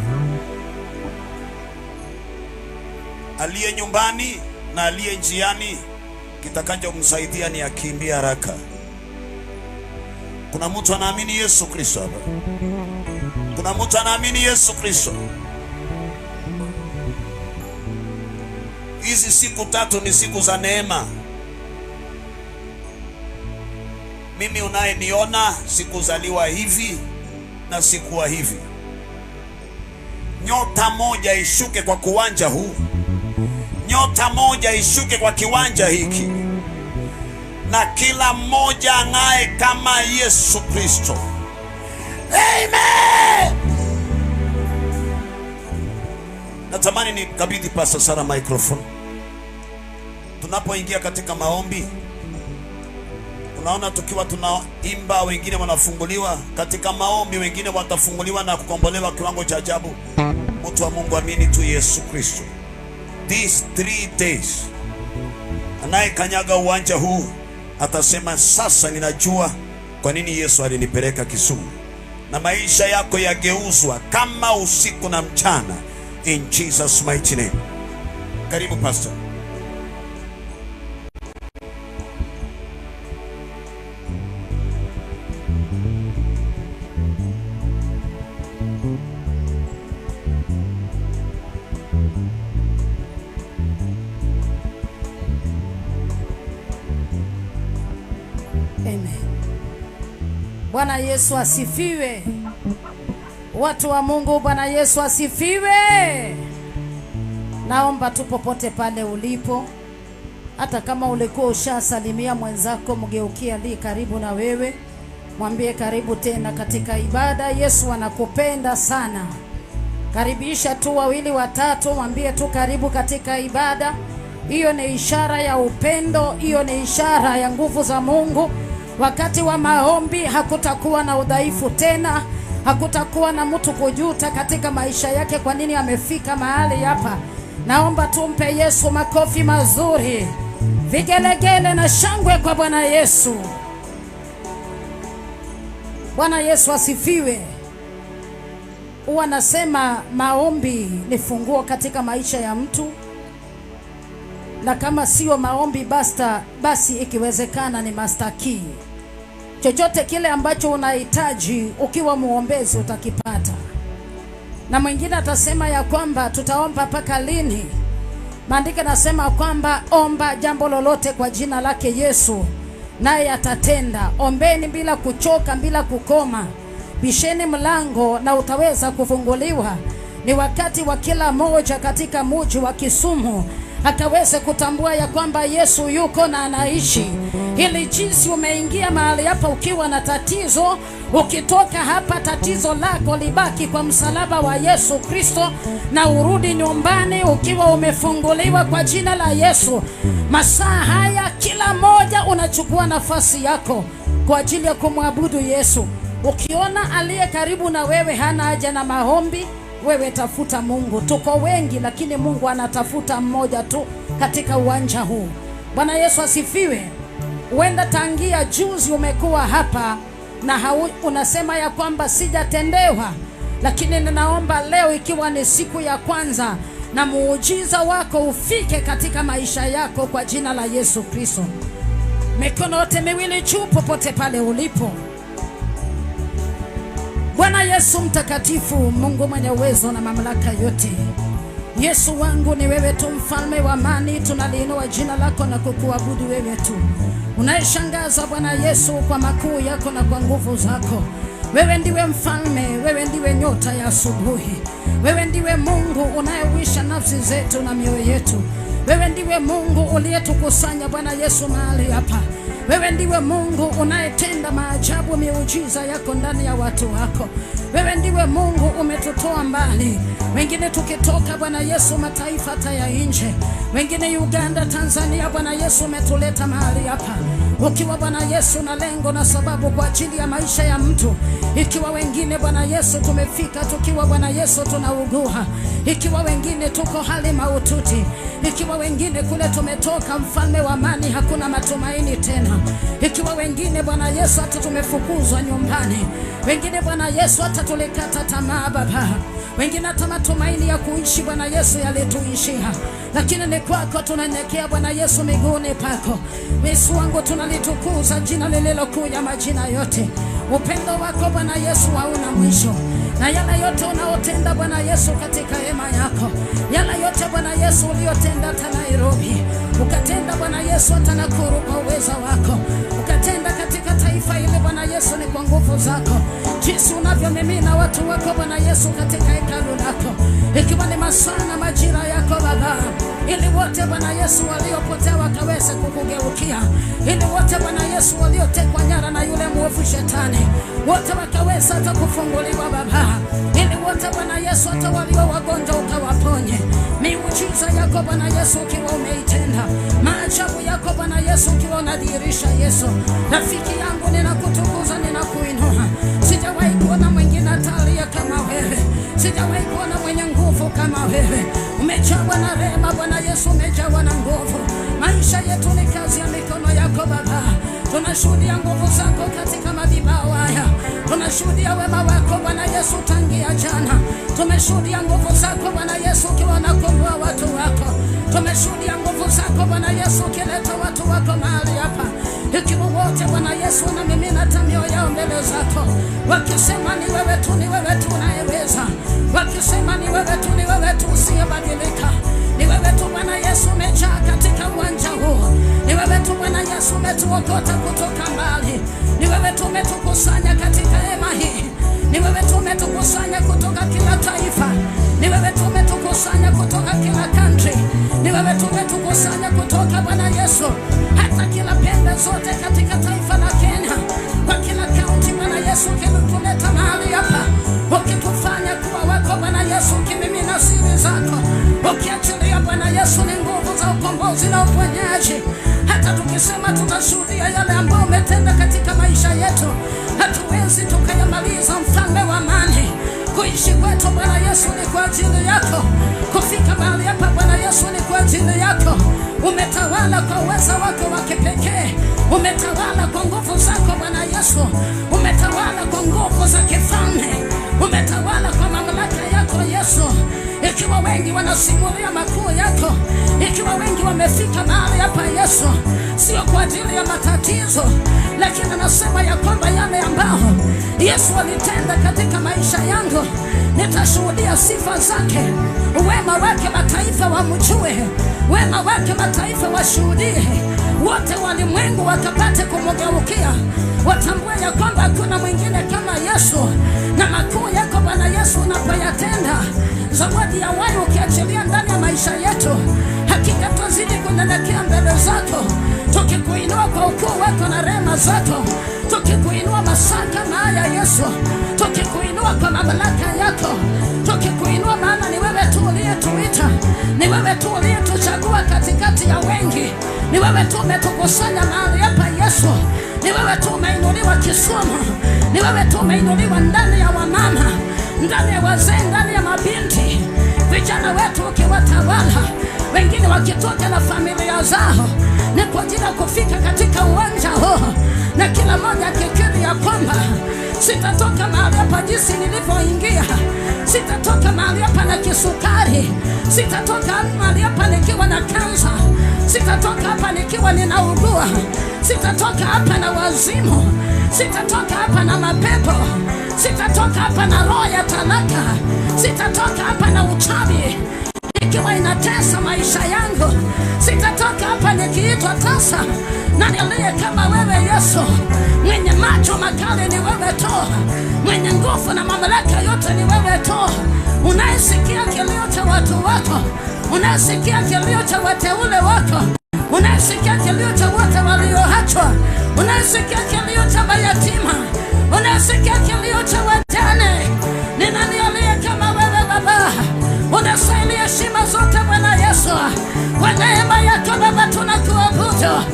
Aliye nyumbani na aliye njiani, kitakachomsaidia ni akimbia haraka. Kuna mtu anaamini Yesu Kristo hapa? Kuna mtu anaamini Yesu Kristo? Hizi siku 3 ni siku za neema. Mimi unayeniona sikuzaliwa hivi na sikuwa hivi. Nyota moja ishuke kwa kiwanja huu. Nyota moja ishuke kwa kiwanja hiki. Na kila mmoja ang'ae kama Yesu Kristo. Amen. Natamani nikabidhi Pastor Sarah microphone. Tunapoingia katika maombi, unaona tukiwa tunaimba, wengine wanafunguliwa katika maombi, wengine watafunguliwa na kukombolewa kiwango cha ajabu. Mtu wa Mungu, amini tu Yesu Kristo. These 3 days, anayekanyaga uwanja huu atasema, sasa ninajua kwa nini Yesu alinipeleka Kisumu. Na maisha yako yageuzwa kama usiku na mchana, in Jesus mighty name. Karibu Pastor. Amen. Bwana Yesu asifiwe. Watu wa Mungu, Bwana Yesu asifiwe. Naomba tu popote pale ulipo, hata kama ulikuwa ushasalimia mwenzako, mgeukia ali karibu na wewe, mwambie karibu tena katika ibada. Yesu anakupenda sana. Karibisha tu 2 watatu, mwambie tu karibu katika ibada. Hiyo ni ishara ya upendo, hiyo ni ishara ya nguvu za Mungu. Wakati wa maombi hakutakuwa na udhaifu tena, hakutakuwa na mtu kujuta katika maisha yake kwa nini amefika mahali hapa. Naomba tumpe Yesu makofi mazuri, vigelegele na shangwe kwa Bwana Yesu. Bwana Yesu asifiwe. Huwa nasema maombi ni funguo katika maisha ya mtu, na kama sio maombi basi ikiwezekana ni master key. Chochote kile ambacho unahitaji ukiwa muombezi utakipata. Na mwingine atasema ya kwamba tutaomba mpaka lini? Maandiko nasema kwamba omba jambo lolote kwa jina lake Yesu naye atatenda. Ombeni bila kuchoka, bila kukoma. Bisheni mlango na utaweza kufunguliwa. Ni wakati wa kila moja katika mji wa Kisumu akaweze kutambua ya kwamba Yesu yuko na anaishi. Ili jinsi umeingia mahali hapa ukiwa na tatizo, ukitoka hapa tatizo lako libaki kwa msalaba wa Yesu Kristo, na urudi nyumbani ukiwa umefunguliwa kwa jina la Yesu. Masaa haya kila moja unachukua nafasi yako kwa ajili ya kumwabudu Yesu. Ukiona aliye karibu na wewe hana haja na maombi, wewe tafuta Mungu. Tuko wengi lakini Mungu anatafuta mmoja tu katika uwanja huu. Bwana Yesu asifiwe. Huenda tangia juzi umekuwa hapa na unasema ya kwamba sijatendewa, lakini ninaomba leo ikiwa ni siku ya kwanza na muujiza wako ufike katika maisha yako kwa jina la Yesu Kristo. Mikono yote miwili juu popote pale ulipo. Bwana Yesu mtakatifu, Mungu mwenye uwezo na mamlaka yote, Yesu wangu ni wewe tu, mfalme wa amani. Tunaliinua jina lako na kukuabudu wewe tu. Unaishangaza Bwana Yesu kwa makuu yako na kwa nguvu zako. Wewe ndiwe mfalme, wewe ndiwe nyota ya asubuhi. Wewe ndiwe Mungu unayewisha nafsi zetu na mioyo yetu. Wewe ndiwe Mungu uliyetukusanya Bwana Yesu mahali hapa. Wewe ndiwe Mungu unayetenda maajabu, miujiza yako ndani ya watu wako. Wewe ndiwe Mungu umetutoa mbali, wengine tukitoka Bwana Yesu mataifa hata ya nje, wengine Uganda, Tanzania. Bwana Yesu umetuleta mahali hapa ukiwa Bwana Yesu na lengo na sababu kwa ajili ya maisha ya mtu. Ikiwa wengine Bwana Yesu tumefika tukiwa Bwana Yesu tunaugua, ikiwa wengine tuko hali mahututi, ikiwa wengine kule tumetoka mfalme wa amani hakuna matumaini tena, ikiwa wengine Bwana Yesu hata tumefukuzwa nyumbani, wengine Bwana Yesu hata tulikata tamaa Baba, wengine hata matumaini ya kuishi Bwana Yesu yalituishia, lakini ni kwako tunanyenyekea Bwana Yesu miguuni pako. Yesu wangu tunalitukuza jina lililokuu ya majina yote. Upendo wako Bwana Yesu hauna mwisho, na yale yote unaotenda Bwana Yesu katika hema yako, yale yote Bwana Yesu uliotenda hata Nairobi, ukatenda Bwana Yesu hata Nakuru kwa uweza wako, ukatenda katika taifa hili Bwana Yesu ni kwa nguvu zako. Jinsi unavyomimina watu wako Bwana Yesu katika hekalu lako, ikiwa ni masaa na majira yako Baba, ili wote Bwana Yesu waliopotea wakaweze kukugeukia, ili wote Bwana Yesu waliotekwa nyara na yule mwovu shetani wote wakaweza hata kufunguliwa Baba, ili wote Bwana Yesu hata walio wagonjwa ukawaponye. Miujiza yako Bwana Yesu ukiwa umeitenda, maajabu yako Bwana Yesu ukiwa unadhihirisha. Yesu rafiki yangu ninakutukuza, ninakuinua. Sijawahi kuona mwingine atalia kama wewe, sijawahi kuona mwenye nguvu kama wewe. Umejawa na rehema Bwana Yesu, umejawa na nguvu. Maisha yetu ni kazi ya mikono yako Baba. Tunashuhudia nguvu zako katika madhabahu haya, tunashuhudia wema wako Bwana Yesu tangia jana. Tumeshuhudia nguvu zako Bwana Yesu ukiwa unakomboa watu wako. Tumeshuhudia nguvu zako Bwana Yesu ukileta watu wako mahali hapa, ikiwa wote Bwana Yesu na mimi na tamio yao mbele zako, wakisema ni wewe tu, ni wewe tu unayeweza, wakisema ni wewe tu, ni wewe tu usiyebadilika, ni wewe tu Bwana Yesu umejaa katika uwanja huu, ni wewe tu Bwana Yesu umetuokota kutoka mbali, ni wewe tu umetukusanya katika hema hii, ni wewe tu umetukusanya kutoka kila taifa, ni wewe tu umetukusanya kutoka kila country, ni wewe tu umetukusanya kutoka Bwana Yesu hata kila pembe zote katika taifa la Kenya, kwa kila county Bwana Yesu ukituleta mahali hapa, ukitufanya kuwa wako Bwana Yesu, ukimimina siri zako, ukiachilia Bwana Yesu ni nguvu za ukombozi na uponyaji. Hata tukisema tutashuhudia yale ambayo umetenda katika maisha yetu, hatuwezi tukayamaliza mfalme wa amani. Kuishi kwetu Bwana Yesu ni kwa ajili yako, kufika mahali hapa Bwana Yesu ni kwa ajili yako. Umetawala kwa uwezo wako wa kipekee, umetawala kwa nguvu zako Bwana Yesu, umetawala kwa nguvu za kifalme, umetawala kwa mamlaka yako Yesu. Ikiwa wengi wanasimulia makuu yako, Ikiwa wengi wamefika mahali hapa Yesu, sio kwa ajili ya matatizo, lakini anasema ya kwamba yale ambao Yesu alitenda katika maisha yangu, nitashuhudia sifa zake. Wema wake mataifa wamjue, wema wake mataifa washuhudie, wote walimwengu wakapate kumgeukia, watambue ya kwamba hakuna mwingine kama Yesu, na makuu yako Bwana Yesu unapoyatenda. Zawadi ya wai ukiachilia ndani ya maisha yetu, hakika tuzidi kunyenyekea mbele zako, tukikuinua kwa ukuu wako na rehema zako, tukikuinua masaa kama haya Yesu, tukikuinua kwa mamlaka yako, tukikuinua maana ni wewe tu uliyetuita, ni wewe tu uliyetuchagua katikati ya wengi, ni wewe tu umetukusanya mahali hapa Yesu, ni wewe tu umeinuliwa Kisumu, ni wewe tu umeinuliwa ndani ya wamama, ndani ya wazee, ndani ya mabinti, vijana wetu ukiwatawala, wengine wakitoka na familia zao, ni kwa ajili ya kufika katika uwanja huu, na kila mmoja akikiri ya kwamba sitatoka mahali hapa jinsi nilivyoingia, sitatoka mahali hapa na kisukari, sitatoka mahali hapa nikiwa na kansa, sitatoka hapa nikiwa ninaugua, sitatoka hapa na wazimu, sitatoka hapa na mapepo, sitatoka hapa na roho ya talaka, sitatoka hapa na uchawi ikiwa inatesa maisha yangu, sitatoka hapa nikiitwa tasa. Na nilie kama wewe Yesu, mwenye macho makali ni wewe tu, mwenye nguvu na mamlaka yote ni wewe tu, unayesikia kilio cha watu wako, unayesikia kilio cha wateule wako, unayesikia kilio cha wote walioachwa, unayesikia kilio cha mayatima, unayesikia kilio cha wajane. Ni nani aliye kama wewe Baba? Unastahili heshima zote Bwana Yesu. Kwa neema yako Baba tunakuabudu,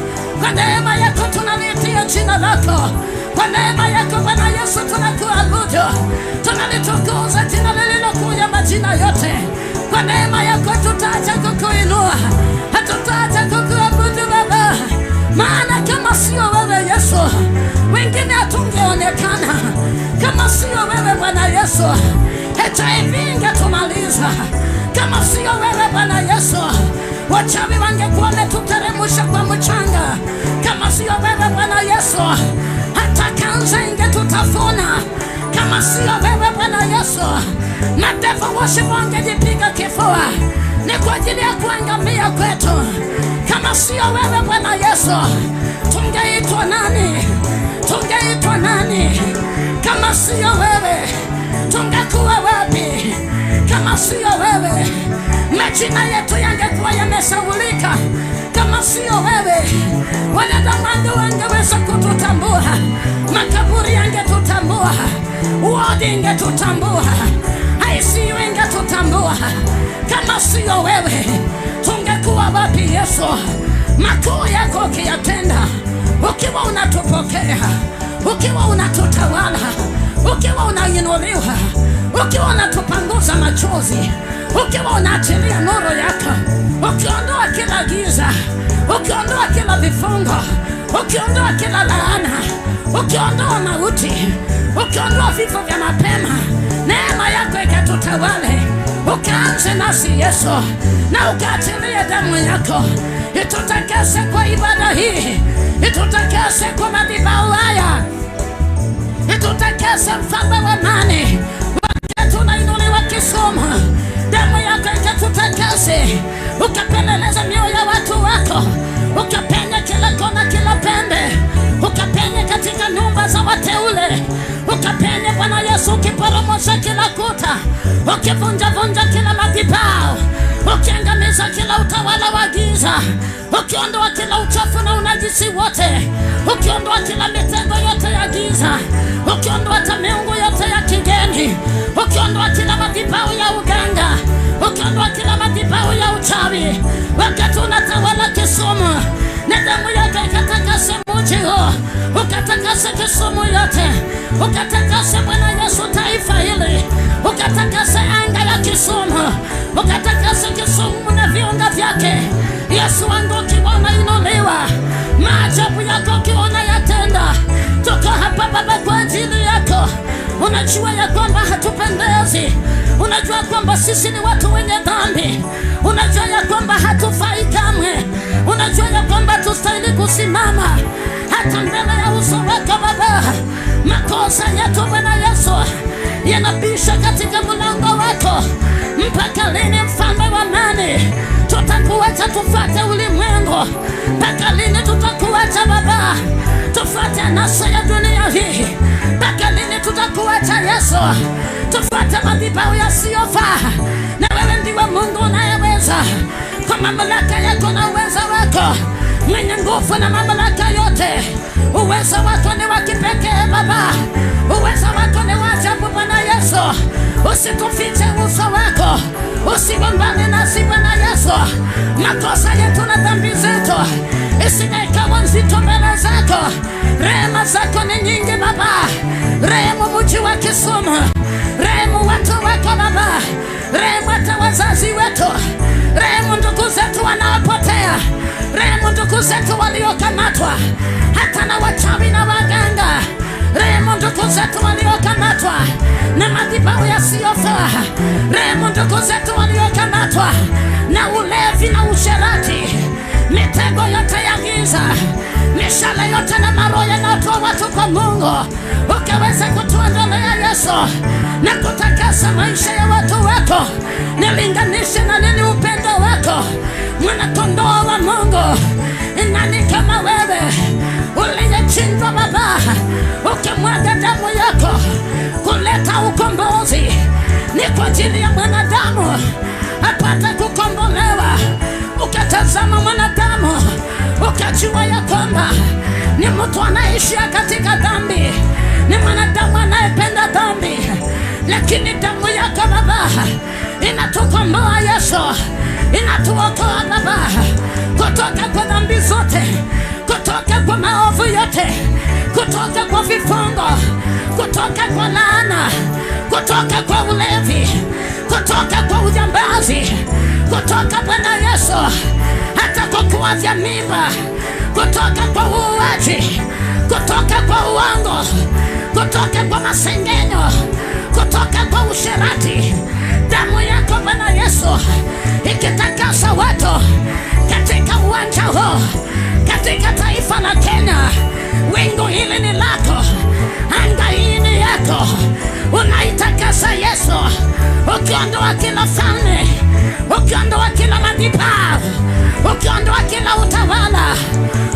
kwa neema yako tunaliitia jina lako, kwa neema yako Bwana Yesu tunakuabudu, tunalitukuza jina lililokuu ya majina yote. Kwa neema yako tutaacha kukuinua, hatutaacha kukuabudu Baba, maana kama sio wewe Yesu, wengine hatungeonekana. Kama sio wewe Bwana Yesu, HIV ingetumaliza. Kama sio wewe Bwana Yesu, wachawi wangekuwa wametuteremsha kwa mchanga. Kama sio wewe Bwana Yesu, hata kansa ingetutafuna. Kama sio wewe Bwana Yesu, madevu worship wangejipiga kifua, ni kwa ajili ya kuangamia kwetu. Kama sio wewe Bwana Yesu, tungeitwa nani? Tungeitwa nani? Kama sio wewe, tungekuwa wapi? Kama sio wewe, majina yetu yangekuwa yamesaulika. Kama sio wewe, wanadamu wangeweza kututambua, makaburi yangetutambua, wodi ingetutambua, ICU ingetutambua. Kama sio wewe, tungekuwa wapi Yesu? Makuu yako ukiyatenda, ukiwa unatupokea, ukiwa unatutawala, ukiwa unainuliwa, ukiwa unatupanguza machozi, ukiwa unaachilia nuru yako, ukiondoa kila giza, ukiondoa kila vifungo, ukiondoa kila laana, ukiondoa mauti, ukiondoa vifo vya mapema, neema yako ikatutawale, ukaanze nasi Yesu, na ukaachilia damu yako itutakase kwa ibada hii, itutakase kwa madhabahu haya, itutakase Mfalme wa amani. Wakati tunainuliwa Kisumu, damu yako ikatutakase, ukapeleleza mioyo ya watu wako, ukapenya kila kona, kila pembe, ukapenya katika nyumba za wateule, ukapenya Bwana Yesu, ukiporomosha kila kuta, ukivunja kila madhabahu, ukiangamiza kila utawala wa giza, ukiondoa kila uchafu na unajisi wote, ukiondoa kila mitego yote ya giza, ukiondoa miungu yote ya kigeni, ukiondoa kila madhabahu ya uganga, ukiondoa kila madhabahu ya uchawi. Wakati unatawala Kisumu, na damu yako ikatakase mji huu, ukatakase Kisumu yote, ukatakase Bwana Yesu taifa hili, ukatakase anga ya Kisumu, ukatakase Kisumu na viunga vyake. Yesu wangu, ukiwa unainuliwa, maajabu yako ukiwa unayatenda, tuko hapa Baba kwa ajili yako. Unajua ya kwamba hatupendezi, unajua kwamba sisi ni watu wenye dhambi, unajua ya kwamba hatufai kamwe. Unajua ya kwamba tustahili kusimama hata mbele ya uso wako Baba. Makosa yetu Bwana Yesu yanabisha katika mlango wako. Mpaka lini mfalme wa amani tutakuacha tufate ulimwengu? Mpaka lini tutakuacha Baba tufate anasa ya dunia hii? Mpaka lini tutakuacha Yesu tufate madhabahu yasiyofaa? Na wewe ndiwe Mungu unayeweza, kwa mamlaka yako na uweza wako, mwenye nguvu na mamlaka yote. Uweza wako ni wa kipekee Baba, uweza wako ni wa ajabu Bwana Yesu. Usitufiche uso wako, usiwe mbali nasi Bwana Yesu. Makosa yetu na dhambi zetu isije ikawa nzito mbele zako. Rehema zako ni nyingi Baba. Rehemu mji wa Kisumu, rehemu watu wako Baba, rehemu hata wazazi wetu, rehemu ndugu zetu wanaopotea, rehemu ndugu zetu waliokamatwa hata na wachawi na waganga, rehemu ndugu zetu waliokamatwa na madhabahu yasiyofaa, rehemu ndugu zetu waliokamatwa na ulevi na usherati, mitego yote ya giza, mishale yote na maroho yanayotoa watu kwa Mungu. Ukaweza kutuondolea Yesu na kutakasa maisha ya watu wako. Nilinganishe na nini upendo wako, mwana-kondoo wa Mungu. Nani kama wewe uliyechinjwa Baba, ukimwaga damu yako kuleta ukombozi? Ni kwa ajili ya mwanadamu apate kukombolewa. Ukatazama mwanadamu ukajua ya kwamba ni mtu anaishi katika dhambi, ni mwanadamu anayependa dhambi, lakini damu yako Baba inatukomboa Yesu, inatuokoa Baba kutoka kwa dhambi zote, kutoka kwa maovu yote, kutoka kwa vifungo, kutoka kwa laana, kutoka kwa ulevi, kutoka kwa ujambazi, kutoka Bwana Yesu hata kwa kuwavya mimba, kutoka kwa uuaji, kutoka kwa uongo, kutoka kwa masengenyo, kutoka kwa usherati. Damu yako Bwana Yesu ikitakasa watu katika uwanja huu, katika taifa la Kenya. Wingu hili ni lako, anga hii ni yako. Unaitakasa Yesu, ukiondoa kila falme, ukiondoa kila madhabahu, ukiondoa kila utawala,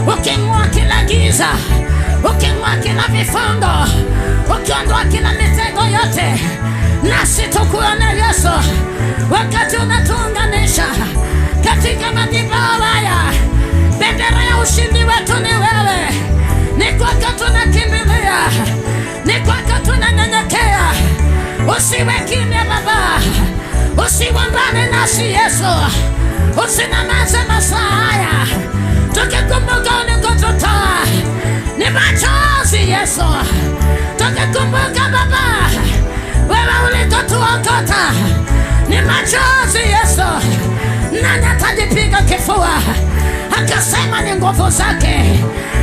uking'oa kila giza, uking'oa kila vifungo, ukiondoa kila mitego yote. Nasi tukuone Yesu wakati unatuunganisha katika madhabahu haya. Bendera ya ushindi wetu ni wewe, ni kwako tunakimbilia, ni kwako tunanyenyekea. Usiwe kimya Baba, usiwe mbali nasi Yesu, usinamaze masaa haya. Tukikumbuka ulikotutoa ni machozi Yesu, tukikumbuka Baba wewe ulikotuokota ni machozi Yesu. Nani atajipiga kifua akasema ni nguvu zake?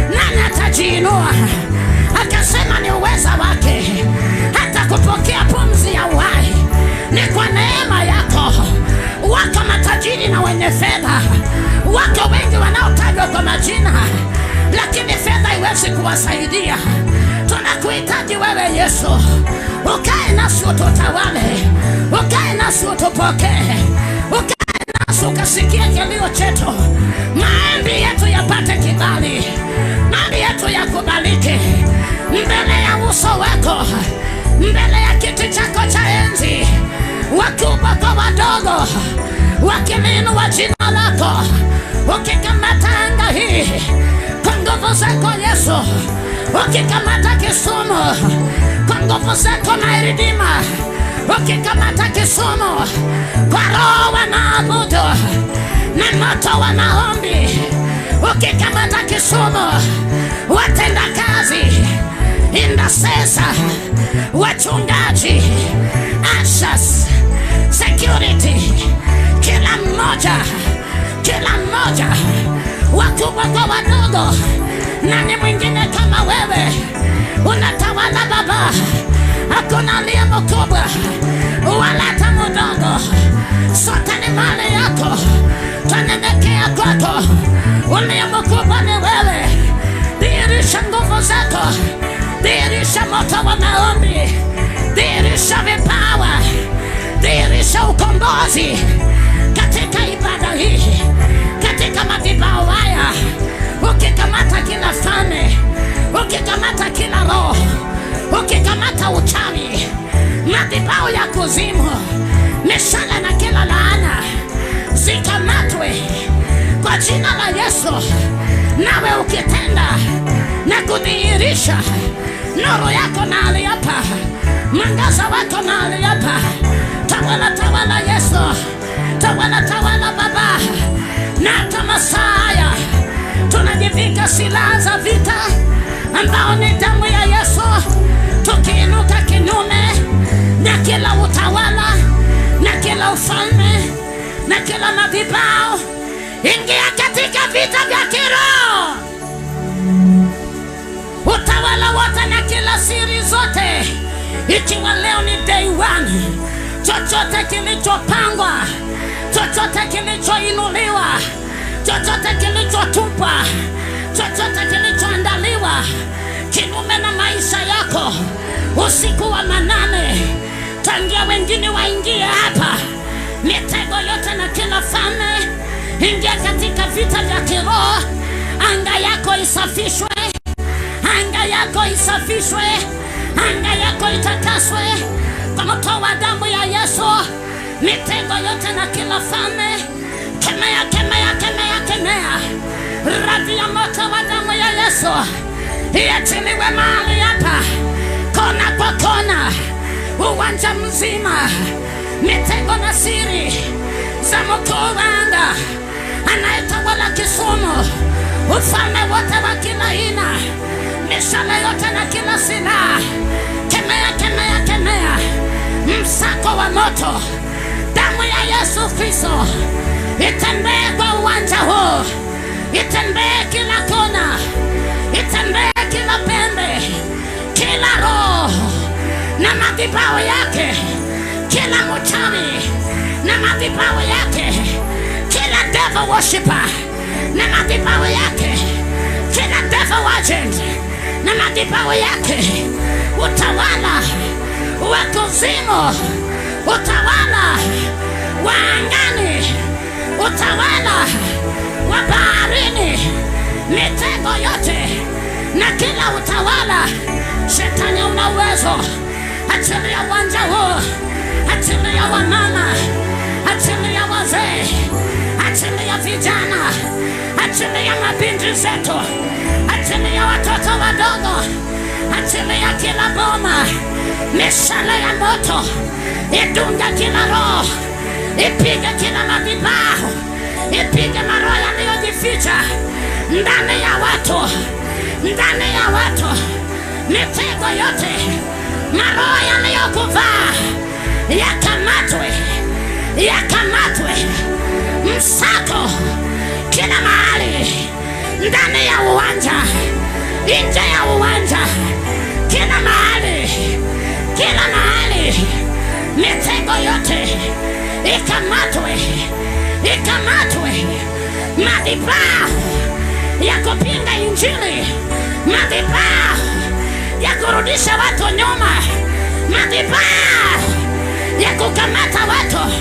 Nani atajiinua akasema ni uweza wake? Hata kupokea pumzi ya uhai ni kwa neema yako. Wako matajiri na wenye fedha, wako wengi wanaotajwa kwa majina, lakini fedha haiwezi kuwasaidia. Tunakuhitaji wewe Yesu, ukae nasi ututawale, ukae nasi utupokee, ukae nasi ukasikia kilio chetu. Maombi yetu yapate kibali, maombi yetu yakubalike mbele ya uso wako, mbele ya kiti chako cha enzi. Wakubwa kwa wadogo wakilinua jina lako, ukikamata anga hii kwa nguvu zako Yesu, ukikamata Kisumu kwa nguvu zako Maridima, ukikamata Kisumu kwa roho wanaabudu na moto wa maombi, ukikamata Kisumu watenda kazi, intercessor, wachungaji, ushers, security, kila mmoja, wakubwa kwa wadogo. Nani mwingine kama wewe? Unatawala Baba, hakuna aliye mkubwa wala hata mdogo. Sote ni mali yako, Tunanyenyekea kwako, uliye mkubwa ni wewe. Dhihirisha nguvu zako, dhihirisha moto wa maombi, dhihirisha vipawa, dhihirisha ukombozi katika ibada hii, katika madhabahu haya. Ukikamata kila falme, ukikamata kila roho, ukikamata uchawi, madhabahu ya kuzimu, mishale na kila laana zikamatwe kwa jina la Yesu. Nawe ukitenda na kudhihirisha nuru yako mahali hapa, mwangaza wako mahali hapa. Tawala, tawala Yesu, tawala, tawala Baba. Na hata masaa haya tunajivika silaha za vita ambao ni damu ya Yesu, tukiinuka kinyume na kila utawala na kila ufalme na kila madhabahu. Ingia katika vita vya kiroho, utawala wote na kila siri zote. Ikiwa leo ni day one, chochote kilichopangwa, chochote kilichoinuliwa, chochote kilichotupwa, chochote kilichoandaliwa kinyume na maisha yako, usiku wa manane, tangia wengine waingie hapa. Mitego yote na kila falme, ingia katika vita vya kiroho. Anga yako isafishwe, anga yako isafishwe, anga yako itakaswe kwa moto wa damu ya Yesu. Mitego yote na kila falme, kemea, kemea, kemea, kemea. Radhi ya moto wa damu ya Yesu iachiliwe mahali hapa, kona kwa kona, uwanja mzima. Mitego na siri za mkuu wa anga anayetawala Kisumu, ufalme wote wa kila aina, mishale yote na kila silaha, kemea, kemea, kemea. Msako wa moto, damu ya Yesu Kristo itembee kwa uwanja huu, itembee kila kona, itembee kila pembe, kila roho na madhabahu yake, kila mchawi na madhabahu yake, kila devil worshiper na madhabahu yake, kila devil agent na madhabahu yake. Utawala wa kuzimu, utawala wa angani, utawala wa baharini, mitego yote na kila utawala. Shetani una uwezo, achilia uwanja huu, achilia wamama, achilia wazee, achilia vijana, achilia mabinti zetu, achilia watoto wadogo, achilia kila boma. Mishale ya moto idunga kila roho, ipige kila madhabahu, ipige maroho yaliyojificha ndani ya watu, ndani ya watu. Mitego yote, maroho yaliyokuvaa yakamatwe, yakamatwe. Msako kila mahali, ndani ya uwanja, nje ya uwanja, kila mahali, kila mahali. Mitego yote ikamatwe, ikamatwe. Madhabahu ya kupinga Injili, madhabahu ya kurudisha watu nyuma, madhabahu ya kukamata watu,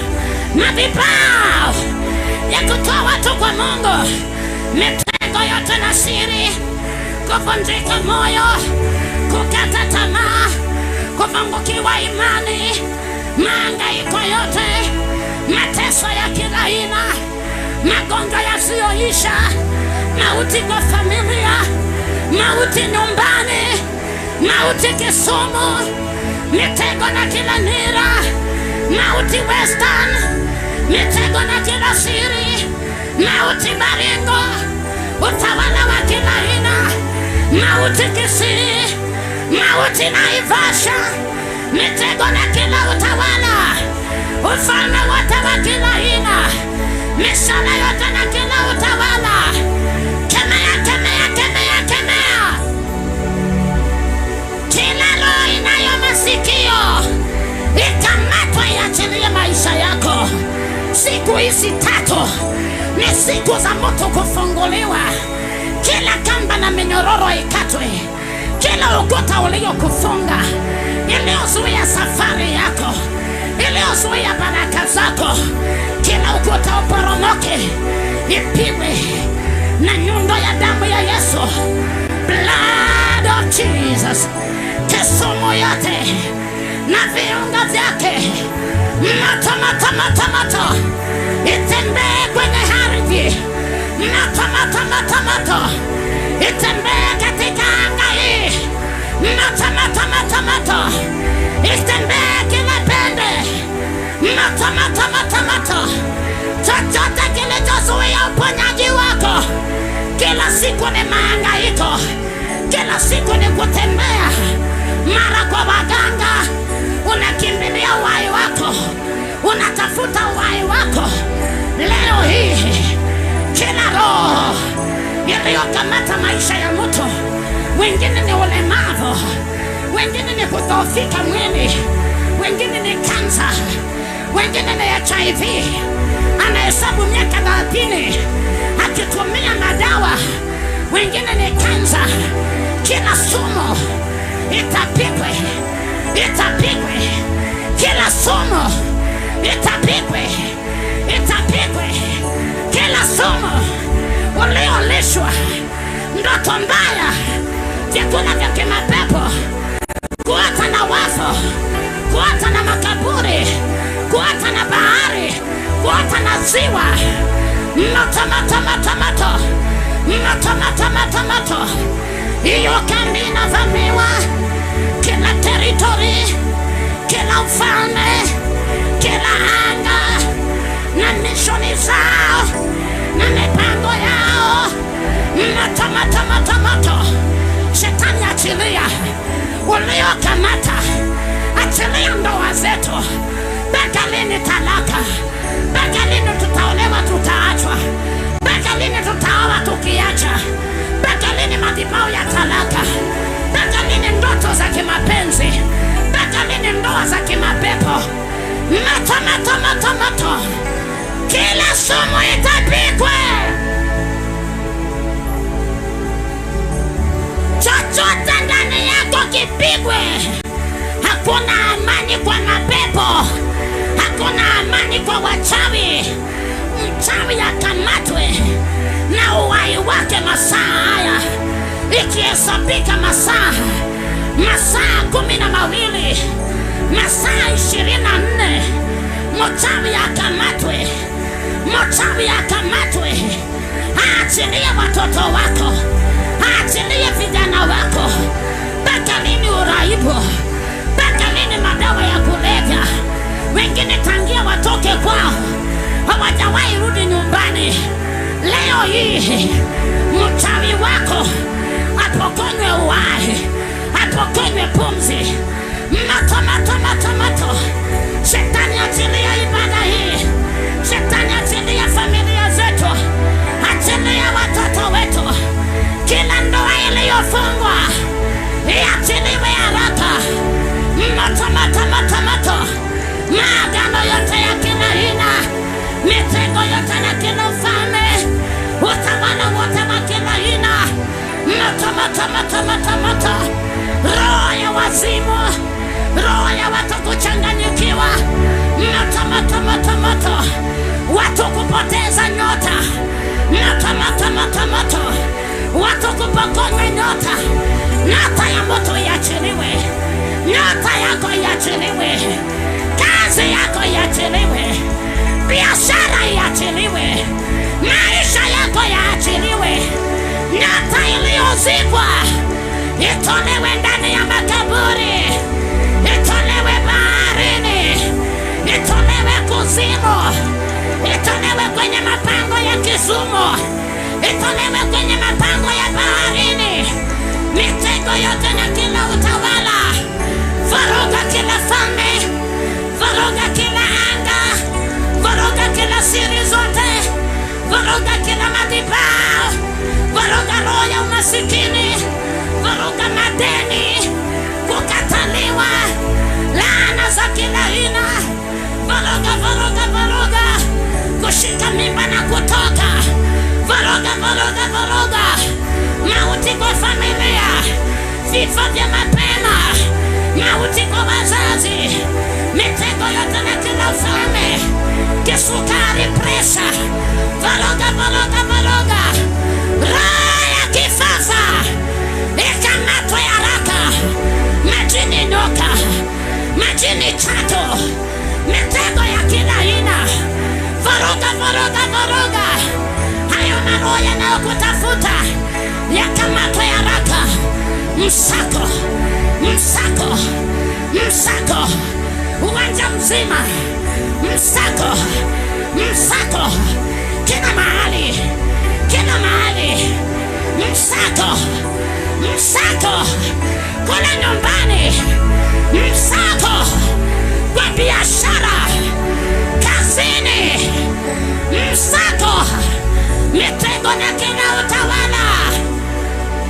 madhabahu ya kutoa watu kwa Mungu. Mitego yote na siri, kuvunjika moyo, kukata tamaa, kufungukiwa imani, mahangaiko yote, mateso ya kila aina, magonjwa yasiyoisha, mauti kwa familia, mauti nyumbani, mauti Kisumu, mitego na kila nira, mauti Western, mitego na kila siri, mauti Baringo, utawala wa kila aina, mauti Kisii, mauti Naivasha, mitego na kila utawala, ufalme wote wa kila aina, mishale yote na kila utawala. Kemea, kemea, kemea, kemea. Kila roho inayo masikio ikamatwe, iachilie maisha yako. Siku hizi 3 ni siku za mtu kufunguliwa. Kila kamba na minyororo ikatwe, kila ukuta uliokufunga, iliyozuia safari yako, iliyozuia baraka zako, kila ukuta uporomoke, ipigwe na nyundo ya damu ya Yesu. Blood of Jesus. Kisumu yote na viunga vyake, moto moto moto moto, itembee kwenye ardhi. Moto moto moto moto, itembee katika anga hii. Moto moto moto moto, itembee kila pembe. Moto moto moto moto, chochote kilichozuia uponyaji wako. Kila siku ni mahangaiko, kila siku ni kutembea mara kwa waganga, unakimbilia uhai wako, unatafuta uhai wako. Leo hii kila roho iliyokamata maisha ya mtu, wengine ni ulemavu, wengine ni kudhoofika mwili, wengine ni kansa, wengine ni HIV, anahesabu miaka 30 akitumia madawa, wengine ni kansa. Kila sumu itapigwe, itapigwe. Kila sumu itapigwe, itapigwe. Kila sumu uliolishwa, ndoto mbaya, vyakula vya kimapepo, kuota na wafu, kuota na makaburi, kuota na bahari, kuota na ziwa. Moto moto moto moto, moto moto moto moto. Hiyo kambi inavamiwa, kila teritori, kila ufalme, kila anga na mishoni zao na mipango yao. Moto moto moto moto. Shetani achilia uliokamata, achilia ndoa zetu. Mpaka lini talaka? Mpaka lini tutaolewa tutaachwa? Mpaka lini tutaoa tukiacha? Mpaka lini madhabahu ya talaka? Mpaka lini ndoto za kimapenzi? Mpaka lini ndoa za kimapepo? Moto moto moto moto, kila sumu itapigwe. Chochote ndani yako kipigwe. Hakuna amani kwa mapepo, hakuna amani kwa wachawi. Mchawi akamatwe na uhai wake masaa haya, ikihesabika masaa 12, masaa 24. Mchawi akamatwe, mchawi akamatwe. Aachilie watoto wako, aachilie vijana wako. Mpaka lini uraibu? Mpaka lini madawa ya kulevya? Wengine tangia watoke kwao hawajawahi rudi nyumbani. Leo hii mchawi wako apokonywe uhai, apokonywe pumzi. Moto moto moto moto. Shetani achilia ibada hii, shetani achilia familia zetu, achilia watoto wetu. Kila ndoa iliyofungwa iachiliwe haraka. Moto moto moto moto. Maagano yote ya kila aina, mitego yote na kila ufalme, utawala wote wa kila aina. Moto moto moto moto moto. Roho ya wazimu, roho ya watu kuchanganyikiwa. Moto moto moto moto. Watu kupoteza nyota. Moto moto moto moto. Watu kupokonywa nyota. Nyota ya mtu iachiliwe, nyota yako iachiliwe, kazi yako iachiliwe, biashara iachiliwe, maisha yako yaachiliwe. Nyota iliyozikwa itolewe ndani ya makaburi, itolewe baharini, itolewe kuzimu, itolewe kwenye mapango ya Kisumu, itolewe kwenye mapango ya baharini. Mitego yote na kila utawala, vuruga kila falme, vuruga kila anga, vuruga kila siri zote, vuruga kila madhabahu, vuruga roho ya umasikini, vuruga madeni, kukataliwa, laana za kila aina, vuruga vuruga vuruga, kushika mimba na kisukari, presha, vuruga, vuruga, vuruga. Roho ya kifafa ikamatwe haraka. Majini nyoka, majini chato, mitego ya kila aina, vuruga, vuruga, vuruga. Hayo maroho yanayokutafuta yakamatwe haraka. Msako, msako, msako, uwanja mzima, msako, msako, kila mahali, kila mahali, msako, msako, kule nyumbani, msako, kwa biashara, kazini, msako, mitego na kila utawala,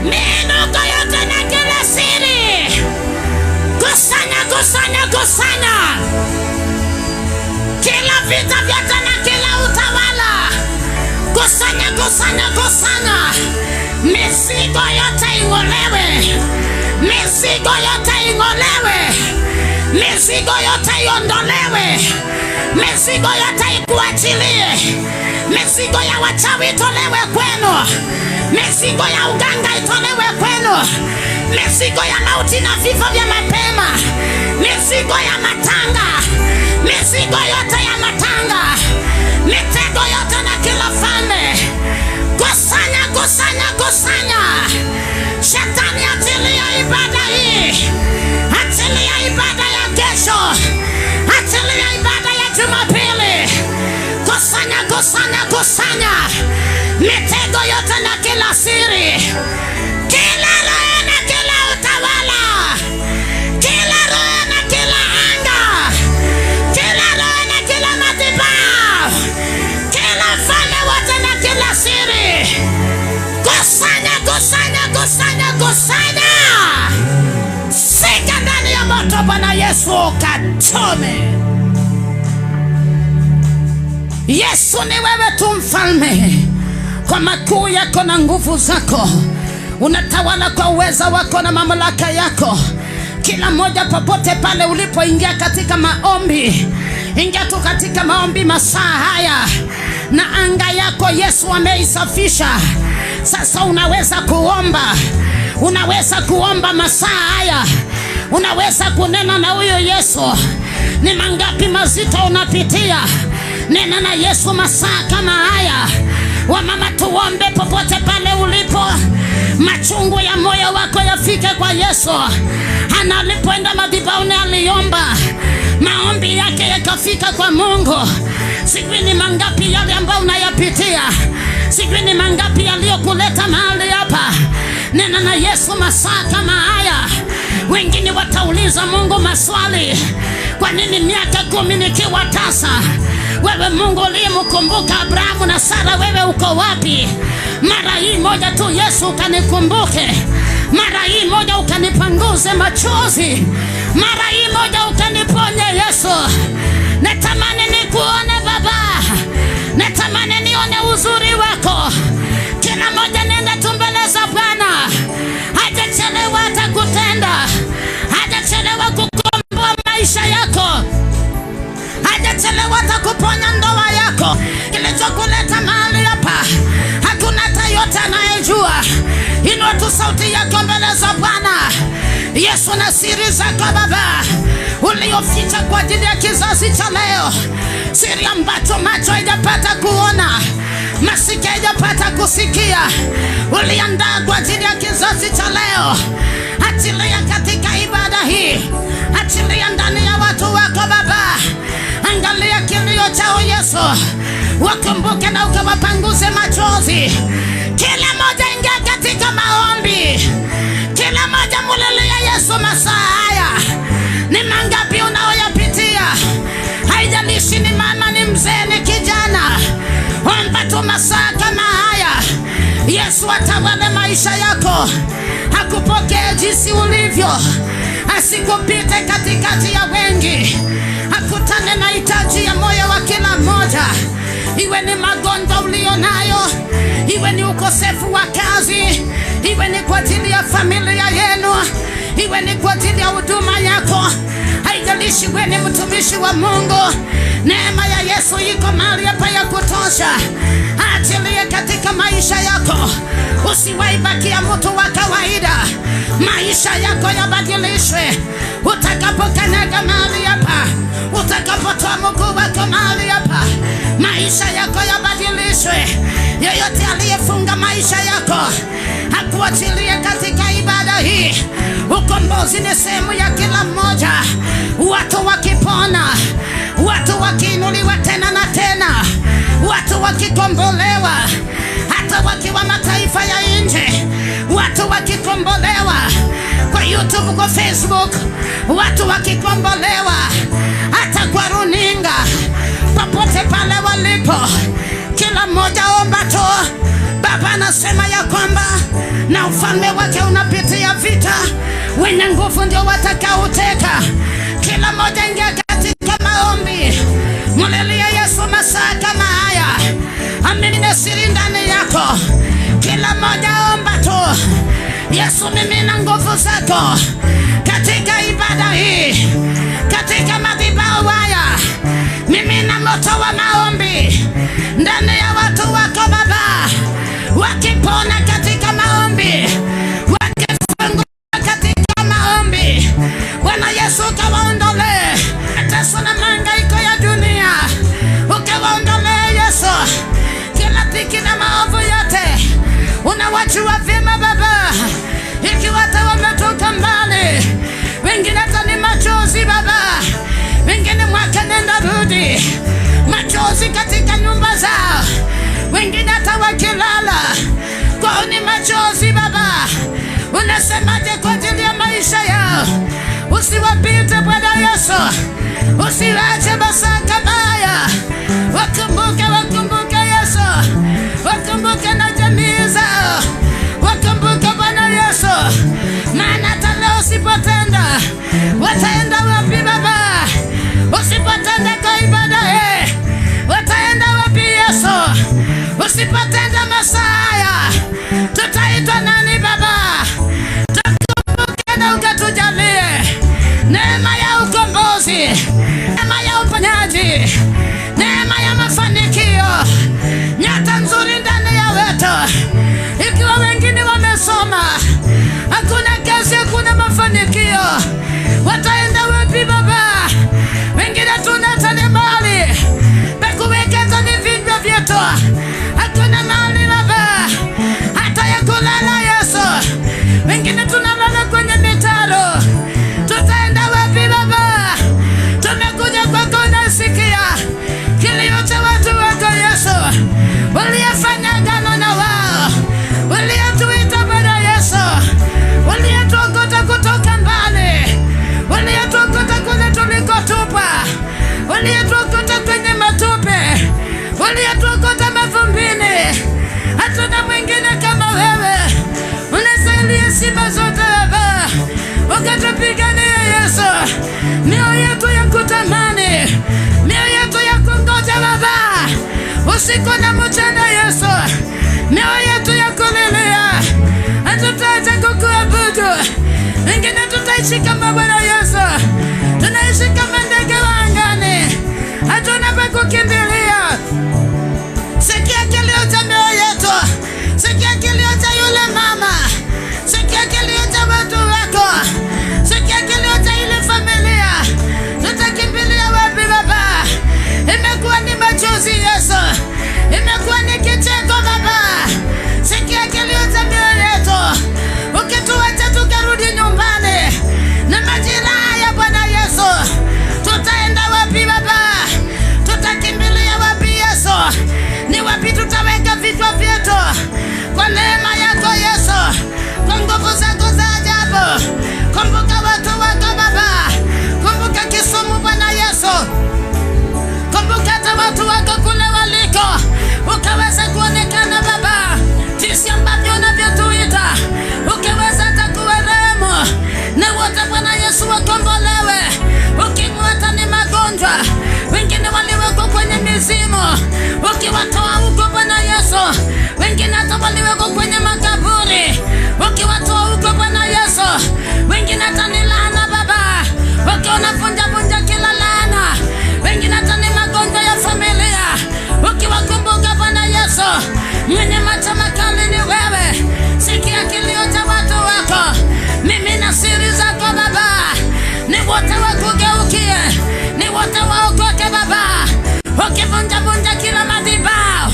minuko yote na kila siri. Kusanya, kusanya, kusanya. Kila vita vyote na kila utawala. Kusanya, kusanya, kusanya. Mizigo yote ing'olewe. Mizigo yote ing'olewe. Mizigo yote iondolewe. Mizigo yote ikuachilie. Mizigo ya wachawi itolewe kwenu. Mizigo ya uganga itolewe kwenu. Mizigo ya mauti na vifo vya mapema. Mizigo ya matanga. Mizigo yote ya matanga. Mitego yote na kila falme. Kusanya, kusanya, kusanya. Shetani achilia ibada hii. Achilia ibada ya kesho. Achilia ibada ya Jumapili. Kusanya, kusanya, kusanya. Mitego yote na kila siri. Kila roho na kila utawala. Kila roho na kila anga. Kila roho na kila madhabahu. Kila falme wote na kila siri. Kusanya, kusanya, kusanya, kusanya. Sika ndani ya moto Bwana Yesu kachome. Yesu ni wewe tu mfalme. Kwa makuu yako na nguvu zako unatawala kwa uweza wako na mamlaka yako. Kila mmoja popote pale ulipoingia katika maombi, ingia tu katika maombi masaa haya, na anga yako Yesu ameisafisha. Sasa unaweza kuomba, unaweza kuomba masaa haya, unaweza kunena na huyo Yesu. Ni mangapi mazito unapitia? Nena na Yesu masaa kama haya. Wamama tuombe popote pale ulipo. Machungu ya moyo wako yafike kwa Yesu. Analipoenda madhabahuni aliomba, maombi yake yakafika kwa Mungu. Sijui ni mangapi yale ambayo unayapitia. Sijui ni mangapi yaliyokuleta mahali hapa. Nena na Yesu masaa kama haya. Wengine watauliza Mungu maswali. Kwa nini miaka 10 nikiwa tasa? Wewe Mungu uliyemkumbuka Abrahamu na Sara, wewe uko wapi? Mara hii moja tu Yesu ukanikumbuke. Mara hii moja ukanipanguze machozi. Mara hii moja ukaniponye Yesu. Natamani nikuone Baba. Natamani nione uzuri wako. Kila moja nenda tumbele za Bwana. Hajachelewa atakutenda. Hajachelewa kukomboa maisha yako. Hajachelewa atakuponya ndoa yako. Kilichokuleta mahali hapa hakuna hata yote anayejua. Inua tu sauti yako mbele za Bwana. Yesu, na siri zako Baba ulioficha kwa ajili ya kizazi cha leo, siri ambacho macho haijapata kuona, masikio haijapata kusikia, uliandaa kwa ajili ya kizazi cha leo. Achilia katika ibada hii, achilia ndani ya watu wako Baba. Angalia kilio chao Yesu, wakumbuke na ukawapanguze machozi. Kila moja ingia katika maombi. Kila moja mulilia Yesu masaa haya. Ni mangapi unaoyapitia? Haijalishi ni mama, ni mzee, ni kijana. Omba tu masaa kama haya. Yesu atawale maisha yako. Hakupokea jinsi ulivyo. Asikupite katikati ya wengi. Akutane na hitaji ya moyo wa kila mmoja. Iwe ni magonjwa ulionayo, iwe ni ukosefu wa kazi, iwe ni kwa ajili ya familia yenu, iwe ni kwa ajili ya huduma yako. Haijalishi wewe ni mtumishi wa Mungu, neema ya Yesu iko mahali hapa ya kutosha. Achilie katika maisha yako. Usiwahi bakia mtu wa kawaida. Maisha yako yabadilishwe utakapokanyaga mahali hapa, utakapotoa mguu wako mahali hapa. Maisha yako yabadilishwe. Yeyote aliyefunga maisha yako akuachilie katika ibada hii. Ukombozi ni sehemu ya kila mmoja. Watu wakipona, watu wakiinuliwa tena na tena, watu wakikombolewa, hata wakiwa mataifa ya nje, watu wakikombolewa kwa YouTube, kwa Facebook, watu wakikombolewa hata kwa runinga, popote pale walipo, kila mmoja omba tu. Baba anasema ya kwamba na ufalme wake unapitia vita, wenye nguvu ndio watakaoteka. Kila mmoja ingia katika maombi, mulilie Yesu masaa kama haya. Amini na siri ndani yako. Kila mmoja omba tu. Yesu, mimina nguvu zako katika ibada hii, katika madhabahu haya. Mimina moto wa maombi ndani ya watu wako Baba, wakipona katika maombi, wakifungua katika maombi. Bwana Yesu, ukawaondolee mateso na mahangaiko ya dunia, ukawaondolee Yesu kila dhiki na maovu yote. Unawajua vyema Baba, ikiwa hata wametoka mbali, wengine hata ni machozi Baba, wengine mwaka nenda rudi, machozi katika nyumba zao, wengine hata wakilala kwao ni machozi Baba. Unasemaje kwa ajili ya maisha yao? Usiwapite Bwana Yesu, usiwache masaa kabaya. Wakumbuke, wakumbuke Yesu, wakumbuke na jamii zao, wakumbuke Bwana Yesu. Maana hata leo usipotenda, wataenda wapi Baba? Usipotenda kwa ibada hii, wataenda wapi Yesu? Usipotenda masaa haya, tutaitwa nani Baba? Tukumbuke na ukatujalie neema ya ukombozi, neema ya uponyaji, neema ya mafanikio, nyota nzuri ndani ya wetu. Ikiwa wengine wamesoma, hakuna kazi, hakuna mafanikio, wataenda wapi Baba? Wengine tunatani mali pekuwekeza ni vinyo vyetu, hakuna mali Baba hata ya kulala Yesu. Wengine tunalala kwenye mitaro, tutaenda wapi Baba? Tumekuja kwako, nasikia kilio cha watu wako Yesu, waliyefanya agano na wao, waliyetuita Bwana Yesu, waliyetuokota kutoka mbali, waliyetuokota kule tulikotupa, waliyetuokota kwenye matope, waliyetuokota mavumbini. Hatuna mwingine kama wewe, unastahili sifa zote Baba, ukatupigania Yesu. Mioyo yetu ya kutamani, mioyo yetu ya kungoja Baba usiku na mchana Yesu, mioyo yetu ya kulilia. Hatutaacha kukuabudu, wengine tutaishi kama Bwana Yesu, tunaishi kama ndege wa angani, hatuna pa kukimbilia. Sikia kilio cha mioyo yetu, sikia kilio cha yule mama, sikia kilio cha watu wako, sikia kilio cha ile familia. Tutakimbilia wapi Baba? Imekuwa ni machozi Yesu, imekuwa ni kicheko Baba. Sikia kilio cha mioyo yetu, ukituacha tukarudi nyumbani na majira ya Bwana Yesu, tutaenda wapi Baba? Tutakimbilia wapi Yesu? Ni wapi tutaweka vichwa vyetu? Kwa neema yako Yesu, kwa nguvu zako za ajabu, kumbuka watu wako Baba, kumbuka Kisumu Bwana Yesu, kumbuka hata watu wako kule waliko, ukaweza kuonekana Baba, jinsi ambavyo unavyotuita, ukaweza hata kuwarehemu na wote Bwana Yesu wakombolewe. Ukimwata ni magonjwa, wengine waliwekwa kwenye mizimu, ukiwatoa huko Bwana Yesu, wengine hata waliwekwa kwenye makaburi, ukiwatoa huko Bwana Yesu, wengine mwenye macho makali ni wewe. Sikia kilio cha watu wako, mimi na siri zako Baba. Ni wote wakugeukie, ni wote waokoke Baba. Ukivunja kila madhabahu,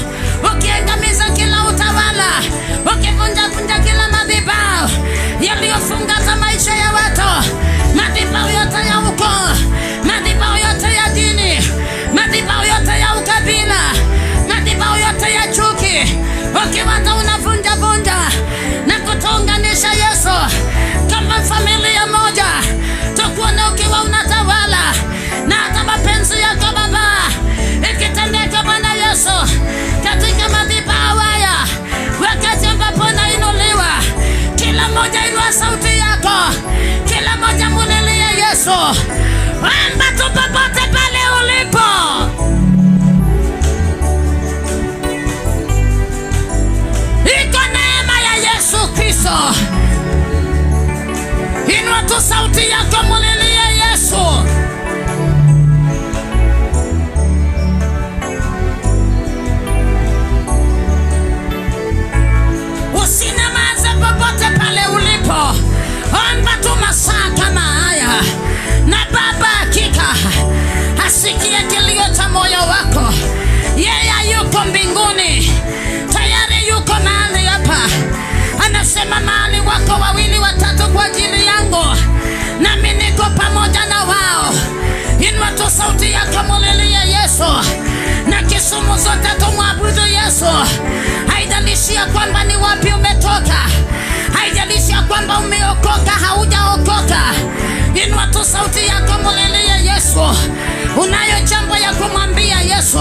ukiangamiza kila utawala, ukivunja kila madhabahu yaliyofunga maisha ya watu, madhabahu yote ya ukoo, madhabahu yote ya dini, madhabahu yote ya ukabila, madhabahu yote ya chuki, ukiwata unavunja na kutuunganisha Yesu kama familia moja, tukuone ukiwa unatawala na hata mapenzi yako Baba ikitendeka Bwana Yesu katika madhabahu haya. Wakati ambapo nainuliwa, kila moja inua sauti yako, kila moja mulilie Yesu. Omba tu popote pale ulipo. Iko neema ya Yesu Kristo. Inua tu sauti yako, mulilie Yesu. Usinyamaze popote pale ulipo. Omba tu masaa kama haya, na Baba hakika asikie kilio cha moyo wako. Yeye yuko mbinguni, tayari yuko mahali hapa. Anasema mahali wako wawili watatu kwa ajili yangu, nami niko pamoja na wao. Inua tu sauti yako, mulilie Yesu. Na Kisumu zote tumwabudu Yesu. Haijalishi ya kwamba ni wapi umetoka, haijalishi ya kwamba umeokoka haujaokoka. Inua tu sauti yako, mulilie Yesu. Unayo jambo ya kumwambia Yesu,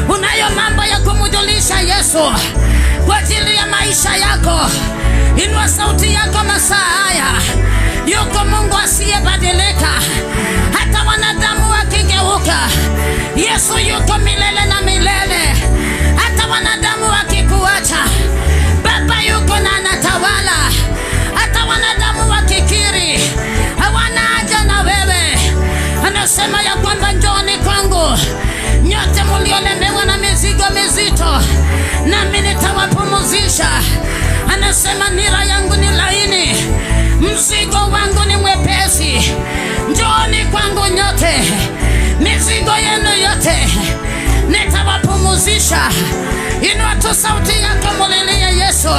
unayo mambo ya kumjulisha Yesu kwa ajili ya maisha yako. Inua sauti yako masaa haya. Yuko Mungu asiyebadilika, hata wanadamu wakigeuka. Yesu yuko milele na milele, hata wanadamu wakikuacha. Baba yuko na anatawala, hata wanadamu wakikiri hawana haja na wewe. Anasema ya kwamba njooni kwangu nyote mliolemewa na mizigo mizito, nami nitawapumzisha. Anasema nira yangu ni laini, mzigo wangu ni mwepesi. Njooni kwangu nyote, mizigo yenu yote nitawapumzisha. Inua tu sauti yako, mulilie Yesu.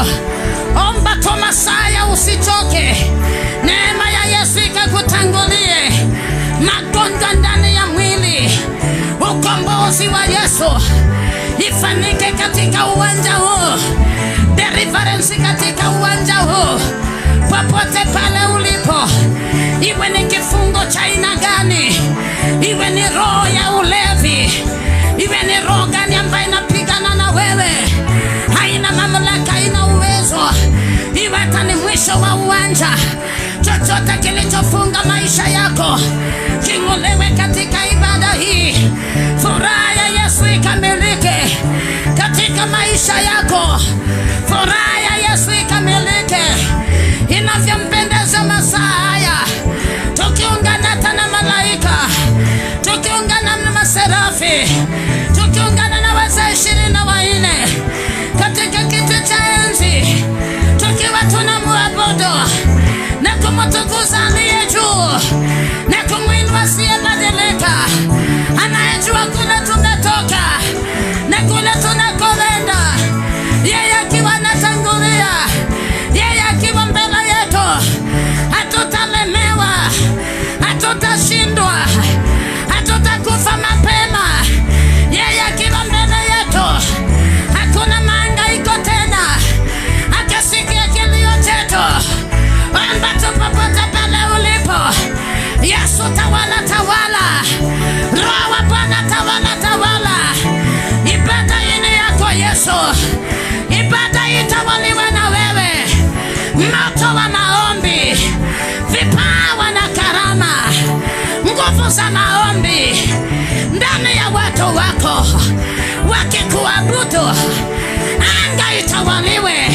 Omba tu masaa, usichoke. Neema ya Yesu ikakutangulie. Magonjwa ndani ya mwili, ukombozi wa Yesu ifanyike katika uwanja huu. Deliverance katika uwanja huu. Popote pale ulipo, iwe ni kifungo cha aina gani, iwe ni roho ya ulevi, iwe ni roho gani ambayo inapigana na wewe, haina mamlaka, haina uwezo, iwe hata ni mwisho wa uwanja, chochote kilichofunga maisha yako king'olewe katika ibada hii. Furaha ya Yesu ikamilike katika maisha yako. Furaha ya Yesu ikamilike inavyompendeza masaa haya, tukiungana hata na malaika, tukiungana na maserafi, tukiungana na wazee 24 katika kiti cha enzi, tukiwa tunamwabudu na kumtukuza aliye juu na kumwinua asiyebadilika, anayejua kule tumetoka na kule tunakoenda. Yeye akiwa anatangulia, yeye akiwa mbele yetu, hatutalemewa, hatutashindwa, hatutakufa mapema. Yeye akiwa mbele yetu, hakuna mahangaiko tena. Akasikia kilio chetu. Omba tu popote pale ulipo. Yesu tawala, tawala. Roho wa Bwana tawala, tawala. Ibada hii ni yako Yesu. Ibada hii itawaliwe na wewe. Moto wa maombi, vipawa na karama, nguvu za maombi ndani ya watu wako wakikuabudu. Anga itawaliwe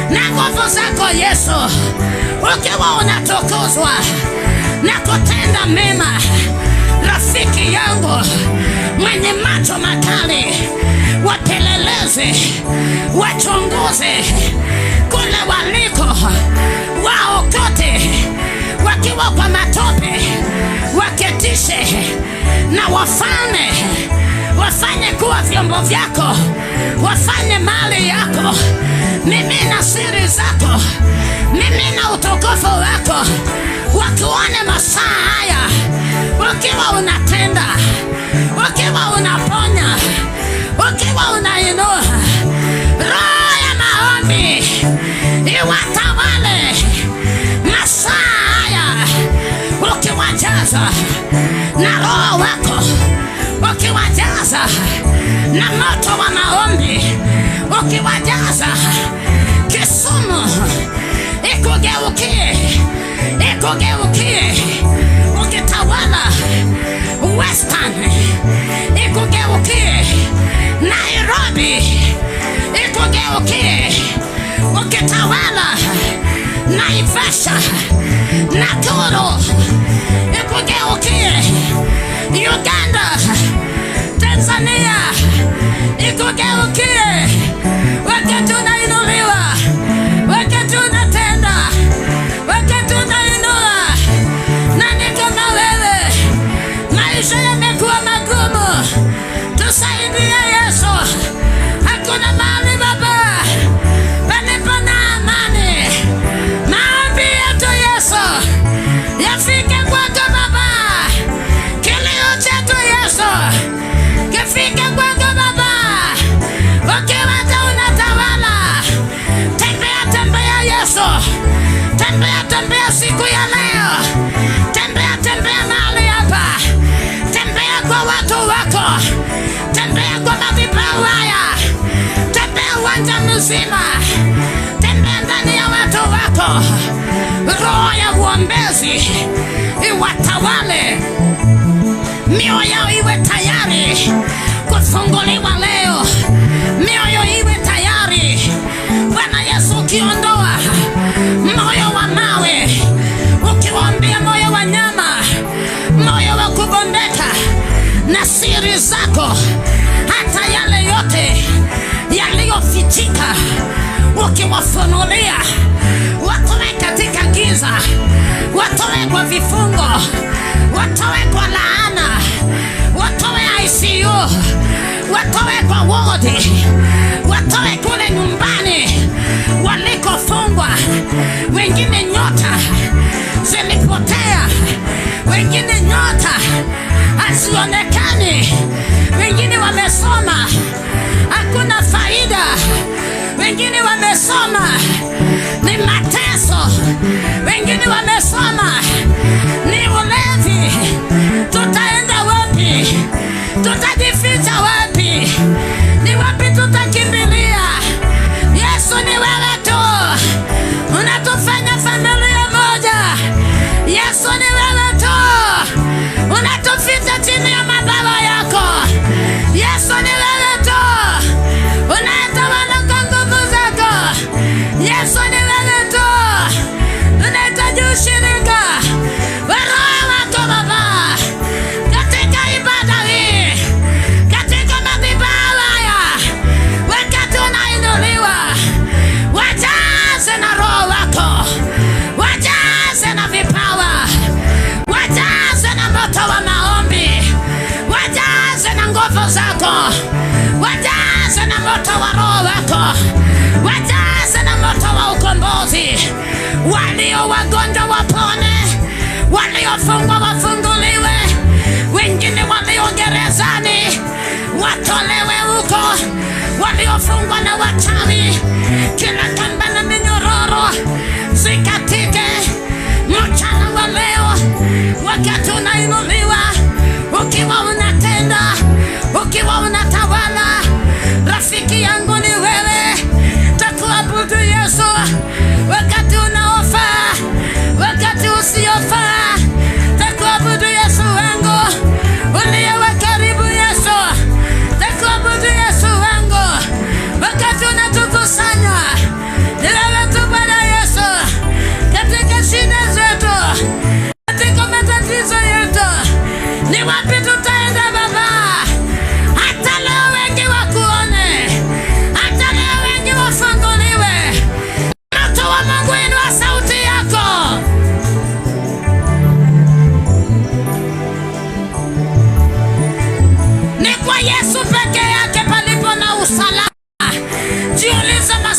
na nguvu zako Yesu, ukiwa unatukuzwa na kutenda mema. Rafiki yangu mwenye macho makali, wapelelezi wapelelezi, wachunguzi kule waliko, waokote wakiwa kwa matope, waketishe na wafanye kuwa vyombo vyako, wafanye mali yako. Mimina siri zako, mimina utukufu wako, wakuone masaa haya ukiwa unatenda, ukiwa unaponya, ukiwa unainua. Roho ya maombi iwatawale masaa haya, ukiwajaza na Roho wako, ukiwajaza na moto wa maombi, ukiwajaza. Kisumu ikugeukie, ukitawala. Western ikugeukie, Nairobi ikugeukie, ukitawala. Naivasha, Nakuru ikugeukie, Uganda, Tanzania ikugeukie. Wakati unainuliwa, wakati unatenda, wakati unainua. Nani kama wewe? Maisha yamekuwa magumu, tusaidie Yesu. Hakuna mahali Baba palipo na amani. Maombi yetu Yesu yafike kwako Baba, kilio chetu Yesu kifike kwako Baba. Ukiwa unatawala, tembea Yesu, tembea siku ya leo, tembea mahali hapa, tembea kwa watu wako, tembea kwa madhabahu haya, tembea uwanja mzima, tembea ndani ya watu wako. Roho ya uombezi iwatawale, mioyo yao iwe tayari kufunguliwa leo, mioyo iwe tayari. Bwana Yesu, ukiondoa moyo wa mawe, ukiwaambia moyo wa nyama, moyo wa kubondeka na siri zako, hata yale yote yaliyofichika ukiwafunulia, watoe katika giza, watoe kwa vifungo, watoe kwa laana, watoe ICU, watoe kwa wodi, watoe kule nyumbani walikofungwa. Wengine nyota zilipotea, wengine nyota hazionekani, wengine wamesoma hakuna faida, wengine wamesoma ni mateso, wengine wamesoma ni ulevi. Tutaenda wapi? Tutajificha wapi? Ni wapi tutakimbilia? Yesu, ni wewe tu unatufanya familia moja. Yesu, ni wewe tu unatuficha chini ya mabawa yako. Yesu, ni wewe tu unatawala kwa nguvu zako. Yesu, ni wewe tu unahitaji ushirika wa Roho wako Baba, katika ibada hii, katika madhabahu haya, wakati unainuliwa. Wajaze na Roho wako, wajaze na vipawa, wajaze na moto wa maombi, wajaze na nguvu zako, wajaze na moto wa Roho wako, wajaze na moto wa ukombozi. Walio wagonjwa wapone, waliofungwa wafunguliwe, wengine walio gerezani watolewe huko, waliofungwa na wachawi, kila kamba na minyororo zikatike mchana wa leo. Wakati unainuliwa, ukiwa unatenda, ukiwa unatawala, rafiki yangu ni wewe. Takuabudu Yesu wakati unaofaa, wakati usiofaa. Takuabudu Yesu wangu uliyewa karibu. Yesu, takuabudu Yesu wangu wakati unatukusa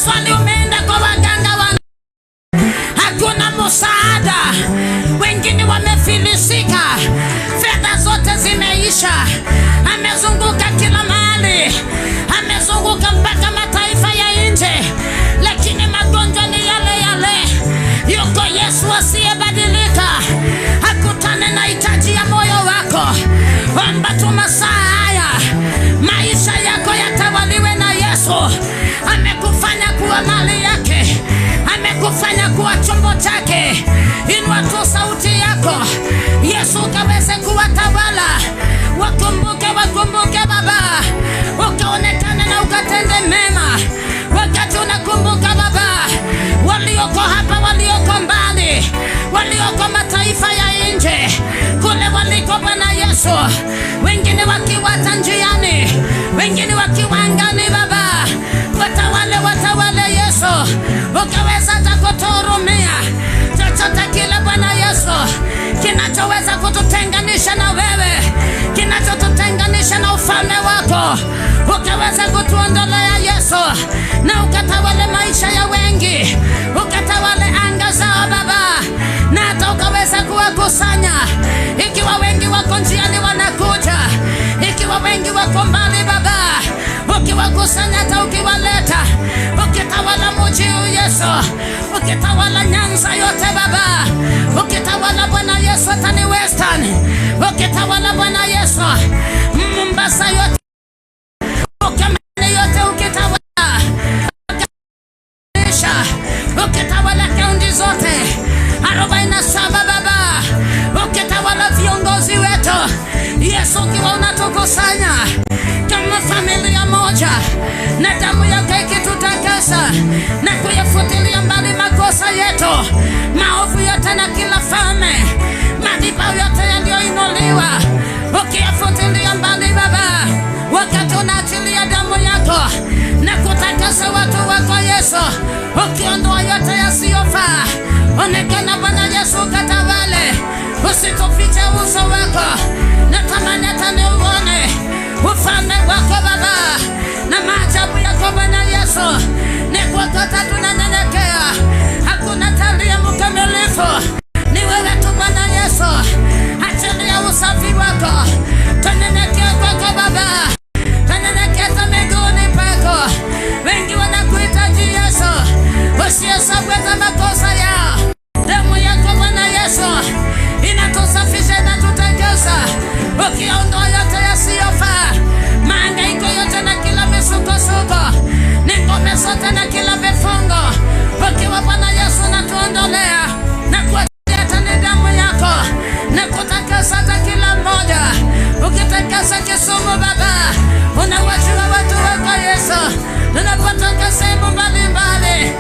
maswali, umeenda kwa waganga hakuna msaada, wengine wamefilisika, fedha zote zimeisha. Amezunguka kila mahali, amezunguka mpaka mataifa ya nje, lakini magonjwa ni yale yale. Yuko Yesu asiyebadilika, hakutane na hitaji ya moyo wako. Omba tu masaa haya, maisha yako yatawaliwe na Yesu. Amekufanya kuwa mali yake, amekufanya kuwa chombo chake. Inua tu sauti yako, Yesu kaweze kuwatawala. Wakumbuke Baba, ukaonekane na ukatende mema. Wakati unakumbuka Baba, walioko hapa, walioko mbali, walioko mataifa ya nje, kule waliko Bwana Yesu, wengine wakiwa njiani, wengine wakiwa angani Baba, watawale Yesu, ukaweza kutuhurumia. Chochote kile Bwana Yesu kinachoweza kututenganisha na wewe, kinachotutenganisha na ufalme wako, ukaweza kutuondolea Yesu, na ukatawale maisha ya wengi, ukatawale anga zao Baba, na hata ukaweza kuwakusanya. Ikiwa wengi wako njiani wanakuja, ikiwa wengi wako mbali Baba, ukiwakusanya hata ukiwaleta, ukitawala mji huu Yesu, ukitawala Nyanza yote Baba, ukitawala Bwana Yesu Tani Western, ukitawala Bwana Yesu Mombasa yote, Ukamene yote ukitawala, ukitawala kaunti zote 47 Baba, ukitawala viongozi wetu Yesu, ukiwa unatukusanya kama familia moja, na damu yako ikitutakasa na kuyafutilia mbali makosa yetu, maovu yote na kila falme, madhabahu yote yaliyoinuliwa, ukiyafutilia mbali Baba, wakati unaachilia damu yako na kutakasa watu wako Yesu, ukiondoa yote yasiyofaa. Onekana Bwana Yesu, katawale, usitufiche uso wako. Natamani hata niuone ufalme wako Baba na maajabu yako Bwana Yesu. Ni kwako tunanyenyekea, hakuna talia mkamilifu, ni wewe tu Bwana Yesu. Achilia usafi wako, tunyenyekea kwako Baba, tunyenyekea miguuni pako. Wengi wanakuhitaji Yesu, usihesabu hata makosa yao. Damu yako Bwana Yesu inatusafisha, inatutakasa, ukiondoa yote yasiyofaa, mahangaiko yote na kila misukosuko, ngome zote na kila vifungo, ukiwa Bwana Yesu natuondolea na kuachilia tena damu yako na kutakasa hata kila mmoja. Ukitakasa Kisumu Baba, unawajua watu wako Yesu, tunapotoka sehemu mbalimbali,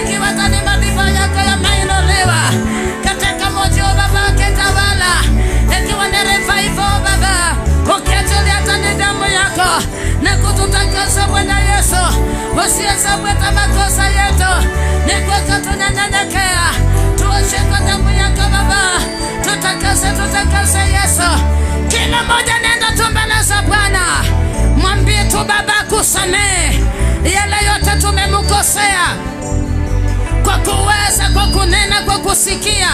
ikiwa tani madhabahu yako yameinuliwa katika mji wa Baba, ukitawala, ikiwa ni revival Baba, ukiachilia tena damu yako na kututakasa Bwana Yesu, usihesabu hata makosa yetu. Ni kwako tunanyenyekea, tuoshe kwa damu yako Baba, tutakase Yesu. Kila mmoja nenda tu mbele za Bwana, mwambie tu Baba kusamehe yale yote tumemkosea, kwa kuweza, kwa kunena, kwa kusikia,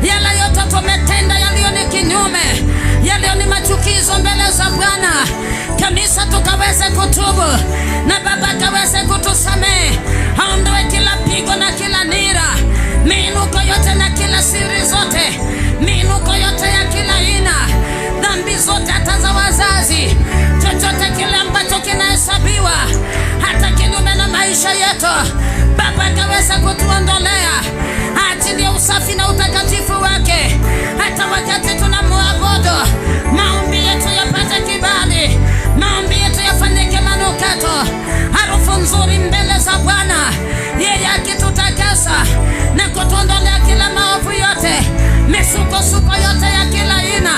yale yote tumetenda yaliyo ni kinyume, yaliyo ni machukizo mbele za Bwana. Kanisa tukaweze kutubu na Baba kaweze kutusamehe, aondoe kila pigo na kila nira, miinuko yote na kila siri zote, miinuko yote ya kila aina, dhambi zote hata za wazazi, chochote kile ambacho kinahesabiwa hata kinyume na maisha yetu, Baba kaweza kutuondolea, achilie usafi na utakatifu wake. Hata wakati tunamwabudu, maombi yetu yapate kibali, maombi yetu yafanyike manukato, harufu nzuri mbele za Bwana, yeye akitutakasa na kutuondolea kila maovu yote, misukosuko yote ya kila aina.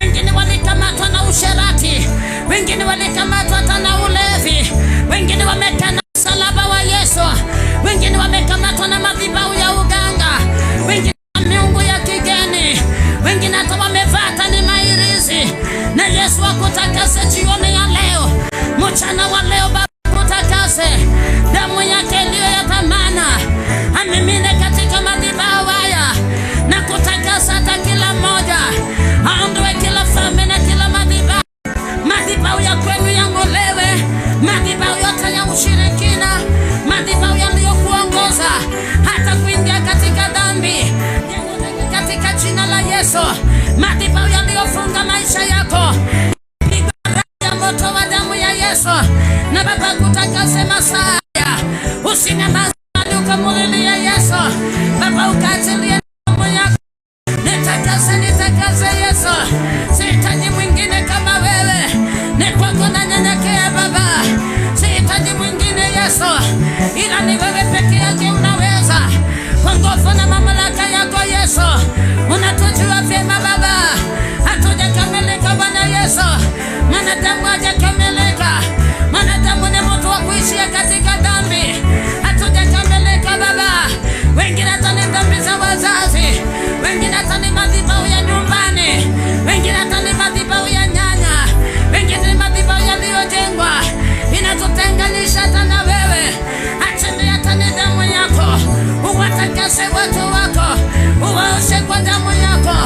Wengine walikamatwa na usherati, wengine walikamatwa hata na ulevi, wengine wamekana msalaba wa Yesu, wengine wamekamatwa na madhabahu Usinyamaze ukamulilia Yesu. Baba ukaachilie damu yako. Nitakase Yesu. Sihitaji mwingine kama wewe. Ni kwako nanyenyekea Baba. Sihitaji mwingine Yesu, ila ni wewe peke yake unaweza. Kwa nguvu na mamlaka yako Yesu, unatujua vyema Baba. Hatujakamilika Bwana Yesu, mwanadamu hajakamilika. Mwanadamu ni mtu wa kuishia katika dhambi. Hatujakamilika Baba. Wengine hata ni dhambi za wazazi, wengine hata ni madhabahu ya nyumbani, wengine hata ni madhabahu ya nyanya, wengine ni madhabahu yaliyojengwa inatutenganisha hata na wewe. Achilia hata ni damu yako, uwatakase watu wako, uwaoshe kwa damu yako,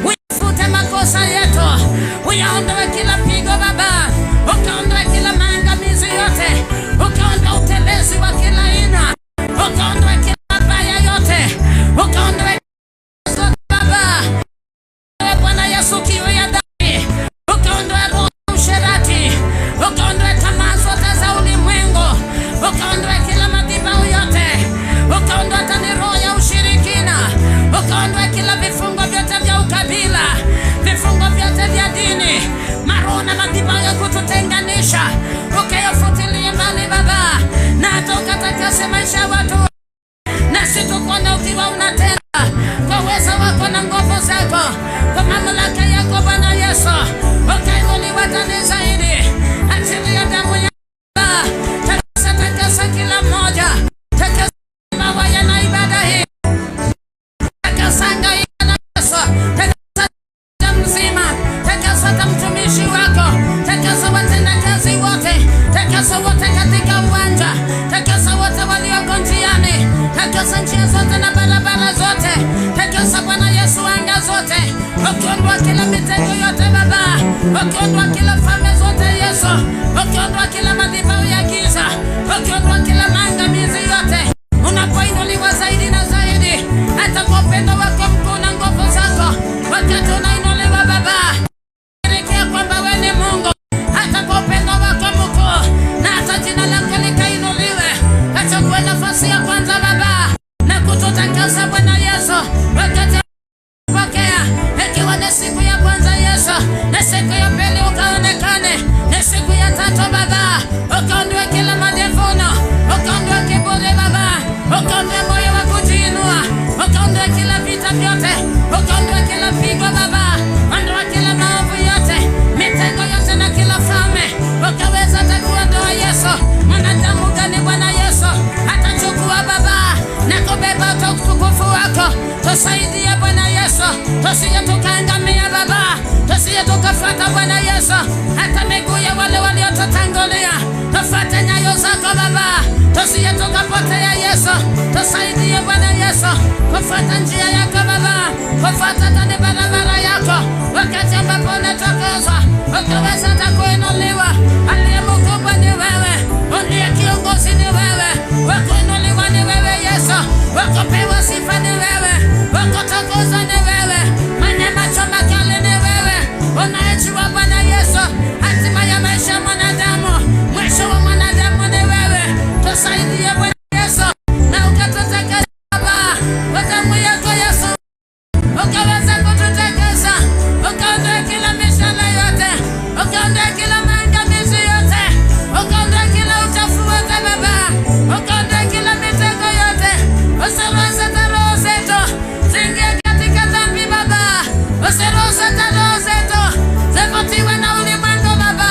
uyafute makosa yetu, uyaondoe kila pigo Baba, ukaondoe kila maangamizi yote, ukaondoe utelezi wa kila aina, ukaondoe kila mabaya yote, ukaondoe zote Baba. Bwana Yesu kiu ya dhambi, ukaondoe roho ya usherati, ukaondoe tamaa zote za ulimwengu, ukaondoe kila madhabahu yote, ukaondoe hata roho ya ushirikina, ukaondoe kila vifungo vyote vya ukabila, vifungo vyote vya dini, maroho na madhabahu ya kututenganisha, ukayafutilie mbali Baba, na hata ukatakase maisha ya watu, na situkuona ukiwa unatenda kwa uwezo wako na nguvu zako, kwa mamlaka yako Bwana Yesu, ukainuliwa tena zaidi. Achilia damu ya Baba, takasa kila mmoja, takasa mawaya na ibada hii, takasa ngaika na Yesu, takasa mzima, takasa mtumishi wako, takasa watendakazi wote, takasa wote katika uwanja, takasa wote walioko njiani, takasa njia zote na barabara zote, takasa Bwana Yesu anga zote, ukiondoa kila mitego yote Baba, ukiondoa kila falme zote Yesu, ukiondoa kila madhabahu ya giza, ukiondoa kila maangamizi yote, unapoinuliwa zaidi na zaidi, hata kwa upendo wako mkuu na nguvu zako, wakati unainuliwa Baba, elekea kwamba wewe ni Mungu, hata kwa upendo wako mkuu, na hata jina lako likainuliwe, kachukue nafasi ya kwanza Baba, na kututakasa Bwana Yesu, wakati pokea, ikiwa ni siku ya kwanza Yesu, na siku ya pili ukaonekane, na siku ya tatu Baba, ukaondoe kila majivuno, ukaondoe kiburi Baba, ukaondoe moyo wa kujiinua, ukaondoe kila vita vyote, ukaondoe kila pigo Baba, ondoa kila maovu yote, mitego yote na kila falme, ukaweza hata kuondoa Yesu. Mwanadamu gani Bwana Yesu atachukua Baba na kubeba utukufu wako? Tusaidie Bwana Yesu, tusije tukaangamia Baba, tusije tukafuata Bwana Yesu hata miguu ya wale waliotutangulia, tufuate nyayo zako Baba, tusije tukapotea Yesu. Tusaidie Bwana Yesu kufuata njia yako Baba, kufuata tani barabara yako, wakati ambapo unatokeza ukaweza hata kuinuliwa. Aliye mkubwa ni wewe, uliye kiongozi ni wewe, wakuinuliwa ni wewe Yesu, wakupewa sifa ni wewe, wakutukuza ni wewe, mwenye macho makali ni wewe, unayejua Bwana Yesu hatima ya maisha ya mwanadamu, mwisho wa mwanadamu ni wewe. Tusaidie Bwana Yesu, na ukatutakasa Baba, kwa damu yako Yesu, ukaweza kututakasa, ukaondoa kila mishale yote, ukaondoa kila maangamizi yote, ukaondoa kila uchafu wote Baba, ukaondoa kila mitego yote, usiruhusu hata roho zetu ziingie katika dhambi Baba, usiruhusu hata roho zetu zivutiwe na ulimwengu Baba.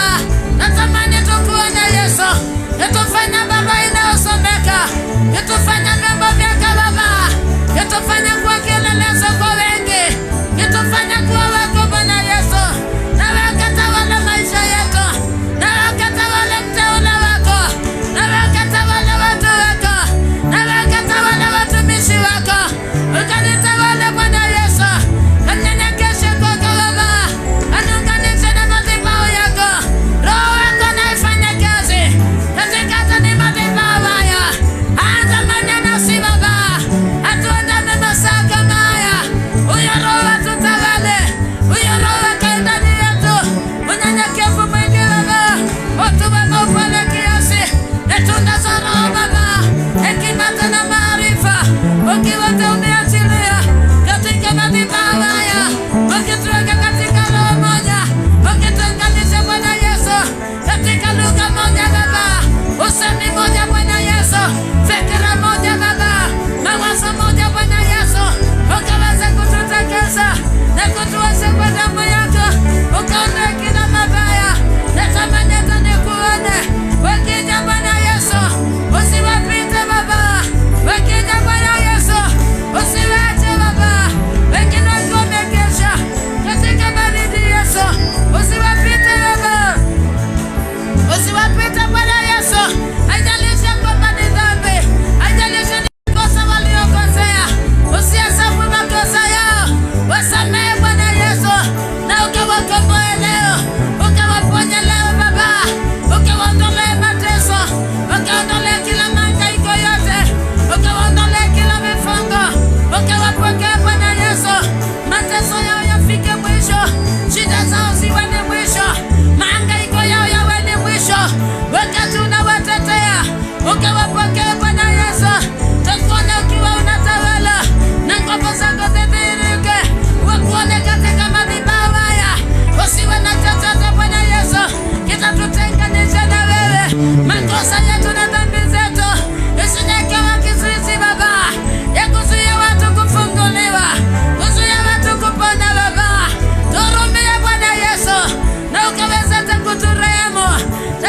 Natamani tukuone Yesu, yatufanya Baba inayosomeka, yatufanya vyombo vyako Baba, yatufanya kuwa kielelezo kwa wengi, yatufanya kuwa wako Bwana Yesu, na wakatawala maisha yetu, na wakatawala mteule wako, na wakatawala watu wako, na wakatawala watumishi wako, ukanitawala Bwana Yesu, kanyenyekeshe kwako Baba, aniunganishe na madhabahu yako, Roho wako na ifanye kazi katika tani madhabahu haya, hata maneno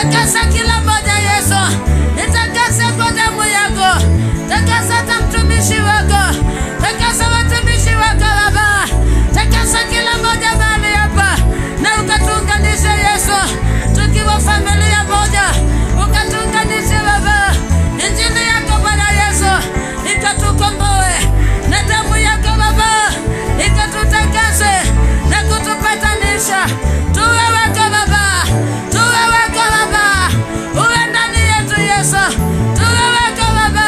Takasa kila mmoja Yesu. Nitakase kwa damu yako. Takasa hata mtumishi wako. Takasa watumishi wako Baba. Takasa kila mmoja mahali hapa. Na ukatuunganishe Yesu. Tukiwa familia moja. Ukatuunganishe Baba. Injili yako Bwana Yesu ikatukomboe. Na damu yako Baba ikatutakase na kutupatanisha. Tuwe wako Baba. Tuwe wako Baba. Uwe ndani yetu Yesu. Tuwe wako Baba.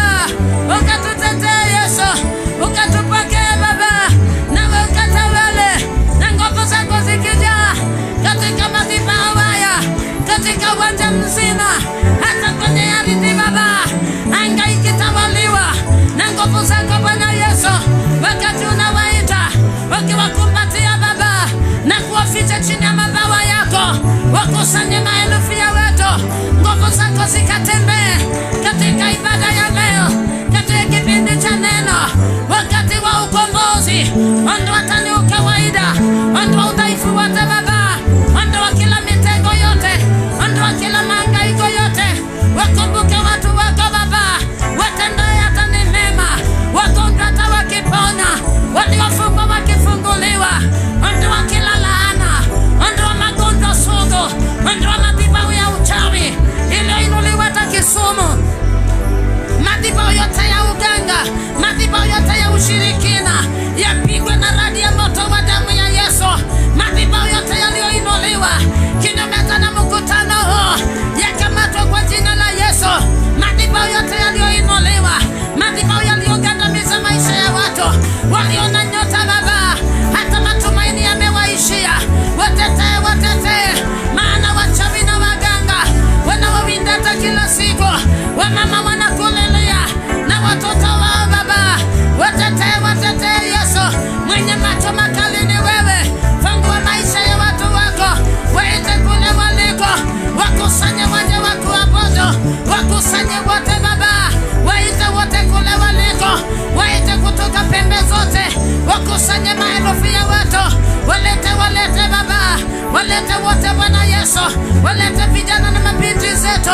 Ukatutetee Yesu. Ukatupokee Baba. Nawe ukatawale. Na nguvu zako zikijaa katika madhabahu haya, katika uwanja mzima, hata kwenye ardhi Baba, anga ikitawaliwa na nguvu zako Bwana Yesu. Wakati unawaita wakiwakumbatia Baba na kuwaficha chini ya mabawa yako, wakusanye maelfu ya watu, nguvu zako zikatembee katika ibada ya leo, katika kipindi cha neno, wakati wa ukombozi. Ondoa tani ukawaida, ondoa udhaifu wote Baba, ondoa kila mitego yote, ondoa kila mahangaiko yote. Wakumbuke watu wako Baba, watendee hata ni mema, wagonjwa hata wakipona, waliofungwa wakifunguliwa. Ondoa kila laana, ondoa magonjwa sugu, ondoa madhabahu ya uchawi iliyoinuliwa hata Kisumu, madhabahu yote ya uganga, madhabahu yote ya ushirikina yapigwe na radi ya moto wa damu ya Yesu. Madhabahu yote yaliyoinuliwa kinyume na mkutano huu yakamatwe kwa jina la Yesu. Madhabahu yote yaliyoinuliwa, madhabahu yaliyogandamiza maisha ya watu waliona nyota Baba, hata matumaini yamewaishia. Watetee, watetee, maana wachawi na waganga wanawawinda hata kila siku. Wamama wanakulilia na watoto wao Baba. Watetee, watetee Yesu. Mwenye macho makali ni wewe. Fungua maisha ya watu wako, waite kule waliko, wakusanye waje wakuabudu, wakusanye wote Baba, waite wote kule waliko, waite kutoka pembe zote, wakusanye maelfu ya watu, walete Baba, walete wote Bwana Yesu, walete vijana na mabinti zetu,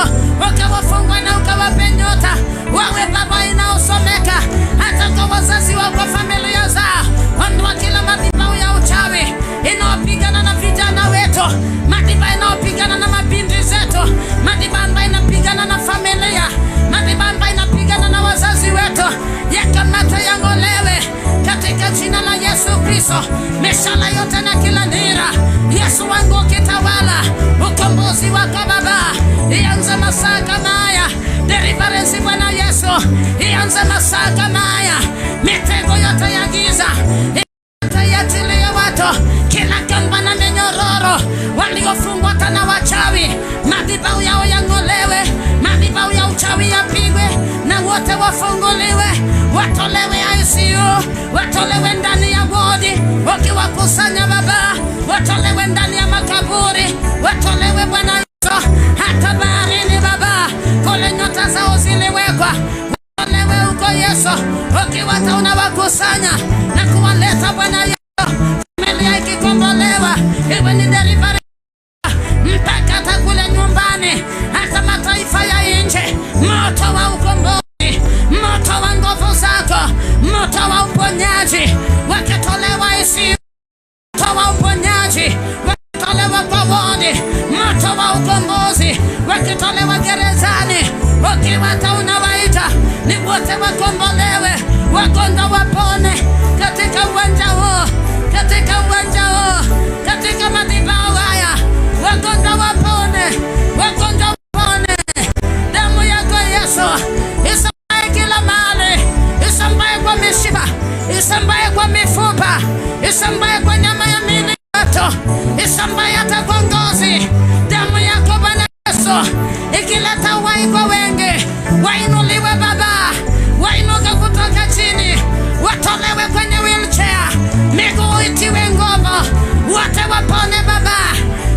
ukawafungwa na ukawape nyota, wawe Baba inaosomeka hata kwa wazazi wao, kwa familia zao. Ondoa kila madhabahu ya uchawi inaopigana na vijana wetu, madhabahu inaopigana na mabinti zetu, madhabahu inapigana na familia, madhabahu inapigana na wazazi wetu. Yakamata, yangolewe katika jina la Yesu Kristo. Mishala yote na kila nira, Yesu wangu kitawala, ukombozi wako Baba ianze masaa kama haya. Deliverance Bwana Yesu ianze masaa kama haya. Mitego yote ya giza iachilie watu, kila kamba na minyororo waliofungwa na wachawi, madhabahu yao yangolewe, madhabahu ya uchawi yapigwe na wote wafunguliwe, watolewe ICU, watolewe ndani ya wodi, wakiwakusanya Baba, watolewe ndani ya makaburi, watolewe Bwana Yesu hata baharini Baba, kule nyota zao ziliwekwa, watolewe huko Yesu, ukiwata unawakusanya na kuwaleta Bwana Yesu. Familia ikikombolewa, iwe ni delivery mpaka hata kule nyumbani, hata mataifa ya nje. Moto wa ukombozi, moto wa nguvu zako, moto wa uponyaji, wakitolewa ICU, moto wa uponyaji, wakitolewa kwa wodi, moto wa ukombozi, wakitolewa gerezani, ukiwata unawaita ni wote wakombolewe, wagonjwa wapone katika uwanja huu, katika uwanja huu, katika madhabahu haya, wagonjwa wapone, wagonjwa wapone. Damu yako Yesu isambaye kila mahali, isambaye kwa mishipa, isambaye kwa mifupa, isambaye kwa nyama ya miili yetu, isambaye hata kwa ngozi. Damu yako Bwana Yesu ikileta uhai kwa wengi, wainuliwe Baba, wainuke kutoka chini, watolewe kwenye wheelchair, miguu itiwe nguvu, wote wapone Baba.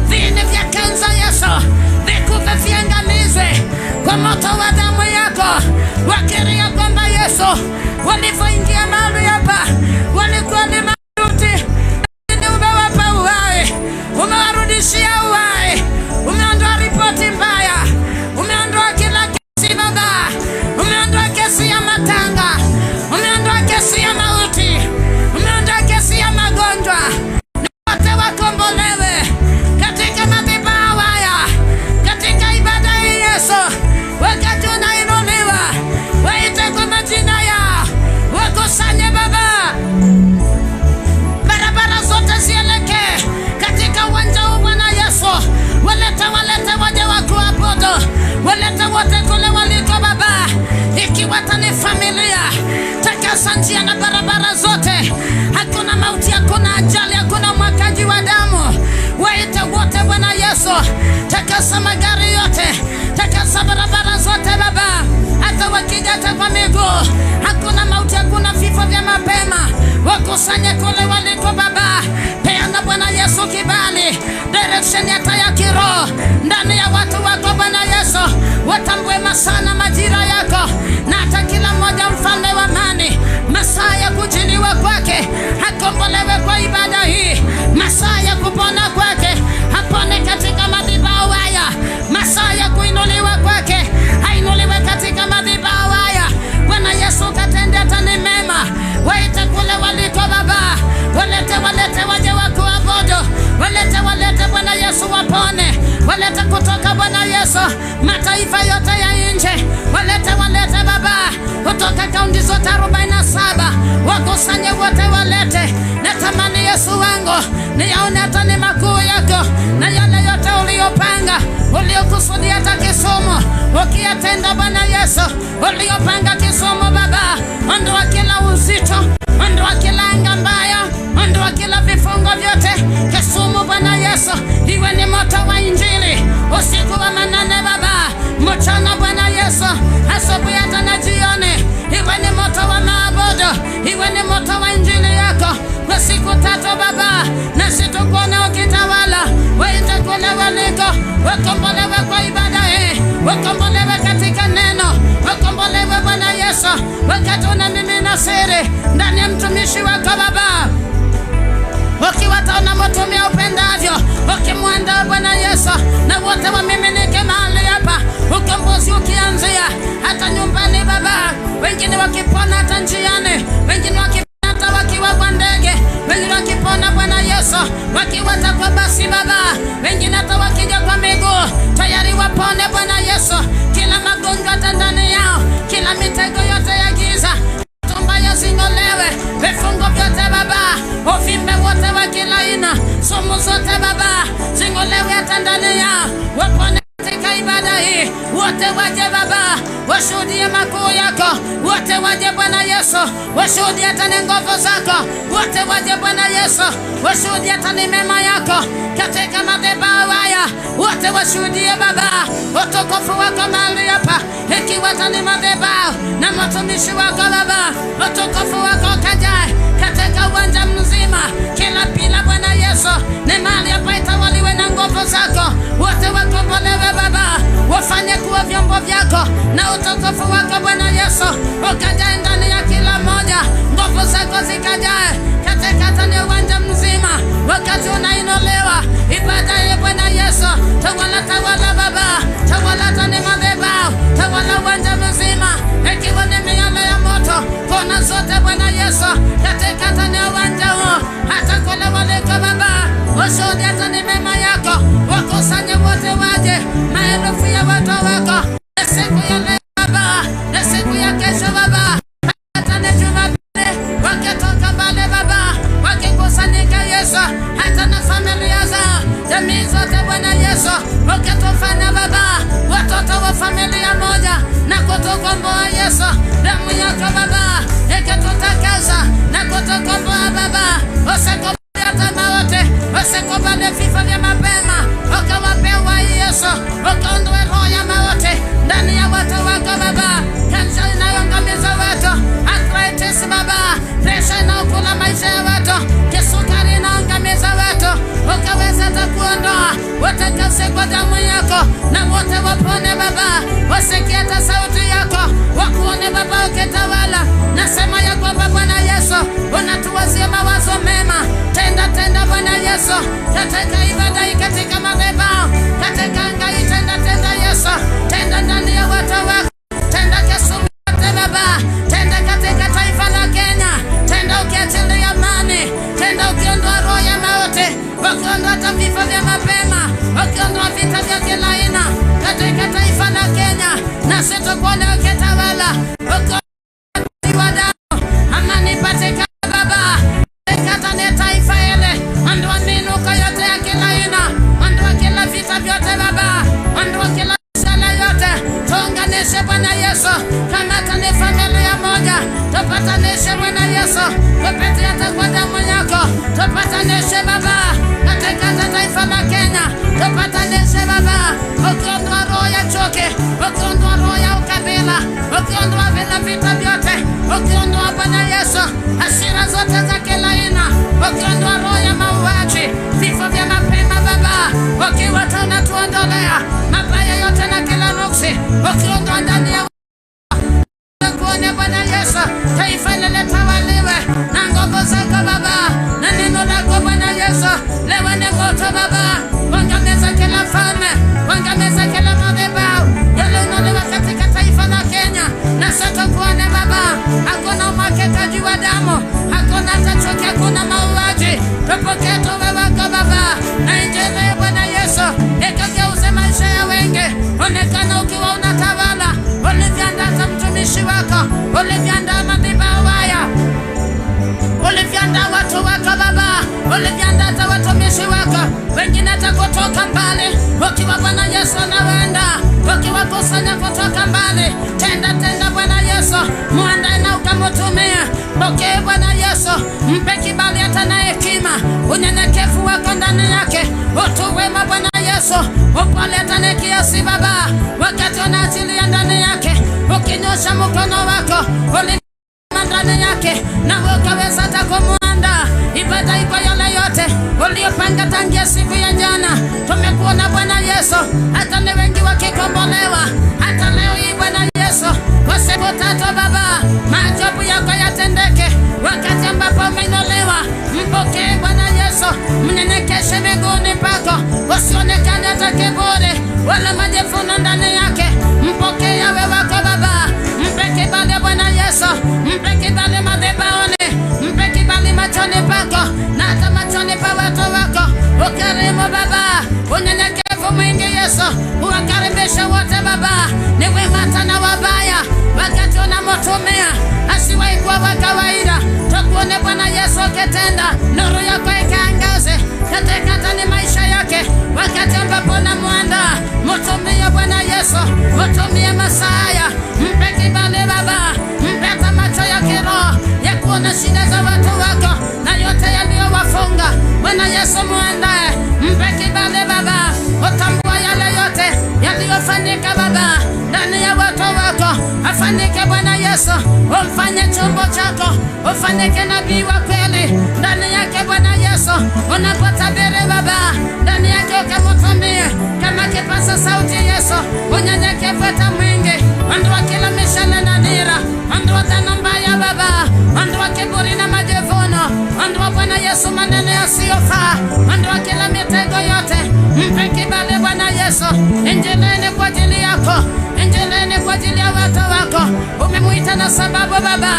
Viini vya kansa Yesu vikufe, viangalizwe kwa moto wa damu yako, wakiria kwamba Yesu walivyoingia mahali hapa walikuwa ni mauti, lakini umewapa uhai, umewarudishia uhai, umeondoa ripoti mbaya, familia, takasa njia na barabara zote. Hakuna mauti, hakuna ajali, hakuna mwakaji wa damu. Waite wote Bwana Yesu, takasa magari yote, takasa barabara zote Baba. Hata wakija hata kwa miguu, hakuna mauti, hakuna vifo vya mapema. Wakusanye kule waliko Baba. Peana Bwana Yesu kibali, direction hata ya kiroho ndani ya watu wako Bwana Yesu. Watambue masana majira yako, na hata kila mmoja mfalme wa amani, masaa ya kujiliwa kwake hakombolewe kwa ibada hii, masaa ya kupona kwake hapone katika madhabahu haya, masaa ya kuinuliwa kwake hainuliwe katika madhabahu haya. Bwana Yesu katende hata ni mema. Waite kule waliko Baba, walete waje wakuabudu, walete Bwana Yesu wapone, walete kutoka Bwana Yesu mataifa yote ya nje, walete Baba kutoka kaunti zote 47, wakusanye wote walete. Natamani Yesu wangu niyaone hata ni makuu yako, na yale yote uliopanga, uliokusudia hata Kisumu ukiyatenda Bwana Yesu, uliopanga Kisumu Baba. Ondoa kila uzito, ondoa kila anga mbaya, ondoa kila vifungo vyote Kisumu Bwana Yesu. Iwe ni moto wa injili usiku wa manane Baba, mchana Bwana Yesu, asubuhi hata na jioni. Iwe ni moto wa maabudu, iwe ni moto wa injili yako kwa siku 3 Baba, na situkuone ukitawala. Waite kule waliko, wakombolewe kwa ibada hii, wakombolewe katika neno, wakombolewe Bwana Yesu. Wakati unamimina siri ndani ya mtumishi wako Baba, ukiwataona motumia upendavyo, ukimwanda Bwana Yesu, na wote wamiminike mahali hapa, ukombozi ukianzia hata nyumbani Baba. Wengine wakipona hata njiani, wengine wakipona hata wakiwa kwa ndege, wengine wakipona Bwana Yesu wakiwa hata kwa basi Baba, wengine hata wakija kwa miguu tayari wapone Bwana Yesu. Kila magonjwa hata ndani yao, kila mitego yote ya giza tumbaya zingolewe, vifungo vyote Baba, uvimbe wote wa kila aina, sumu zote Baba zingolewe hata ndani yao, wapone katika ibada hii. Wote waje Baba, washuhudie makuu yako, wote waje Bwana Yesu, washuhudie hata ni nguvu zako, wote waje Bwana Yesu, washuhudie hata ni mema yako katika madhabahu haya, wote washuhudie Baba utukufu wako mahali hapa, ikiwa hata ni madhabahu na mtumishi wako Baba, utukufu wako kajae katika uwanja mzima. Kila pila Bwana Yesu ni mahali hapa itawaliwe na nguvu zako, wote wakombolewe Baba, wafanye kuwa vyombo vyako, na utukufu wako Bwana Yesu ukajae ndani ya kila mmoja, nguvu zako zikajae katika hata ni uwanja mzima. Wakati unainuliwa ibada ya Bwana Yesu, tawala Baba, tawala hata ni madhabahu, tawala uwanja mzima, ikiwa ni miale ya moto kona zote Bwana Yesu katika hata ni uwanja huo, hata kule waliko Baba, washuhudie hata ni mema yako, wakusanye wote waje, maelfu ya watu wako, na siku ya leo Baba, na siku ya kesho Baba, hata ni Jumapili wakitoka mbali Baba, wakikusanyika Yesu, hata na familia zao, jamii zote Bwana Yesu, wakitufanya Baba watoto wa familia moja, na kutukomboa Yesu. Damu yako Baba ikitutakasa na kutukomboa Baba, usikubali hata mauti, usikubali vifo vya mapema, ukawapewa Yesu, ukaondoe roho ya mauti ndani ya watu wako Baba. Kansa inayoangamiza watu, arthritis Baba, presha inaokula maisha ya watu, kisukari inaangamiza watu, ukaweza hata kuondoa, watakase kwa damu yako, na wote wapone Baba, wasikie hata sauti yako, wakuone Baba ukitawala. Nasema ya kwamba Bwana Yesu unatuwazia mawazo mema, tenda Bwana Yesu katika ibada hii, katika madhabahu, katika anga hii, tenda Yesu, tenda ndani ya watu wako, tenda Kisumu yote Baba, tenda katika taifa la Kenya, tenda ukiachilia amani, tenda ukiondoa roho ya mauti, ukiondoa hata vifo vya mapema, ukiondoa vita vya kila aina katika taifa la Kenya, na situkuone ukitawala, amani patika Baba, katika ni taifa ile, ondoa minuko yote ya kila aina, ondoa kila vita vyote Baba, ondoa kila sala yote, tuunganishe Bwana Yesu kama hata ni familia moja. tupatanishe Baba katika taifa la Kenya, tupatanishe Baba, ukiondoa roho ya chuki, ukiondoa roho ya ukabila, ukiondoa vita vyote, ukiondoa Bwana Yesu hasira zote za kila aina, ukiondoa roho ya mauaji, vifo vya mapema Baba, ukiwa tunatuondolea mabaya yote na kila nuksi, ukiondoa ndani ya kuone Bwana Yesu taifa lile tawaliwe na nguvu zako Baba, na neno lako Bwana Yesu lewe ni moto Baba, wangameza kila falme, wangameza kila madhabahu yaliyoinuliwa katika taifa la Kenya, na sasa kuone Baba, hakuna umwagikaji wa damu, hakuna tachuki, hakuna mauaji, tupokee tuwe wako Baba, na injili Bwana Yesu ikageuze maisha ya wengi, onekana ukiwa unatawala, ulivyoandaa mtumishi wako, ulivyoandaa madhabahu haya, ulivyoandaa watu wako Baba, ulivyoandaa watumishi wako, wengine atakutoka mbali, ukiwa Bwana Yesu anawaenda, ukiwa kusanya kutoka mbali, tenda Bwana Yesu, muandae na ukamutumie, pokee Bwana Yesu, mpe kibali hata na hekima, unyenyekevu wako ndani yake, utu wema Bwana Yesu, upole hata na kiasi Baba, wakati unaachilia ndani yake, ukinyosha mkono wako, ndani yake, na ukaweza hata kumuandaa ibada iko yale yote uliyopanga tangia siku ya jana. Tumekuona Bwana Yesu, hata ni wengi wakikombolewa, hata leo hii Bwana Yesu, kwa siku tatu Baba, maajabu yako yatendeke, wakati ambapo umeinuliwa, mpokee Bwana Yesu, mnyenyekeshe miguuni pako, usionekane hata kiburi wala majivuno ndani yake, mpokee yawe wako Baba, mpe kibali Bwana Yesu, mpe kibali madhabahuni, mpe kibali machoni pako, na hata machoni pa watu wako, ukarimu Baba, unyenyekevu mwingi Yesu, uwakaribisha wote Baba, ni wema hata na wabaya, wakati unamutumia asiwahi kuwa wa kawaida, tukuone Bwana Yesu ukitenda, nuru yako ikaangaze katika tani maisha yake, wakati ambapo unamuandaa, mutumie Bwana Yesu, mutumie Masaya, mpe kibali Baba, mpe hata macho ya kiroho ya kuona shida za watu wako na yote yaliyowafunga. Bwana Yesu muandae, mpe kibali Baba, utambua yale yote yaliyofanyika Baba ndani ya watu wako, afanyike Bwana Yesu, umfanye chombo chako, ufanyike nabii wa kweli ndani yake Bwana Yesu, unapotabiri Baba ndani yake ukamutumie kama kipaza sauti Yesu, unyenyekevu hata mwingi, ondoa kila mishale na nira, ondoa dhana mbaya Baba, ondoa kiburi na majivuno, ondoa Bwana Yesu maneno yasiyofaa, ondoa kila mitego yote, mpe kibali Bwana Yesu, injilini kwa ajili yako, injilini kwa ajili ya watu wako, umemuita na sababu Baba,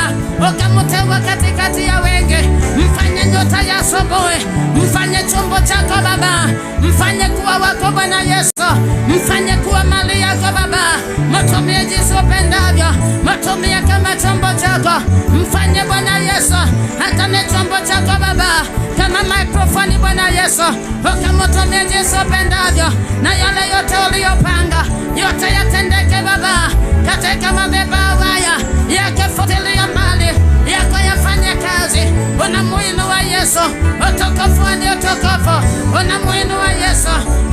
ukamuteua katikati ya wengi, mfanye nyota ya asubuhi, mfanye chombo chako Baba, mfanye kuwa wako Bwana Yesu, mfanye kuwa mali yako Baba, mtumie jinsi upendavyo, mtumie kama chombo chako, mfanye Bwana Yesu hata ni chombo chako Baba, kama microphone Bwana Yesu, ukamutumie jinsi upendavyo, na yale yote uliyopanga yote yatendeke Baba, katika madhabahu haya yakifutilia mbali, yako yafanye kazi, unamuinua Yesu, utukufu hadi utukufu, unamuinua Yesu,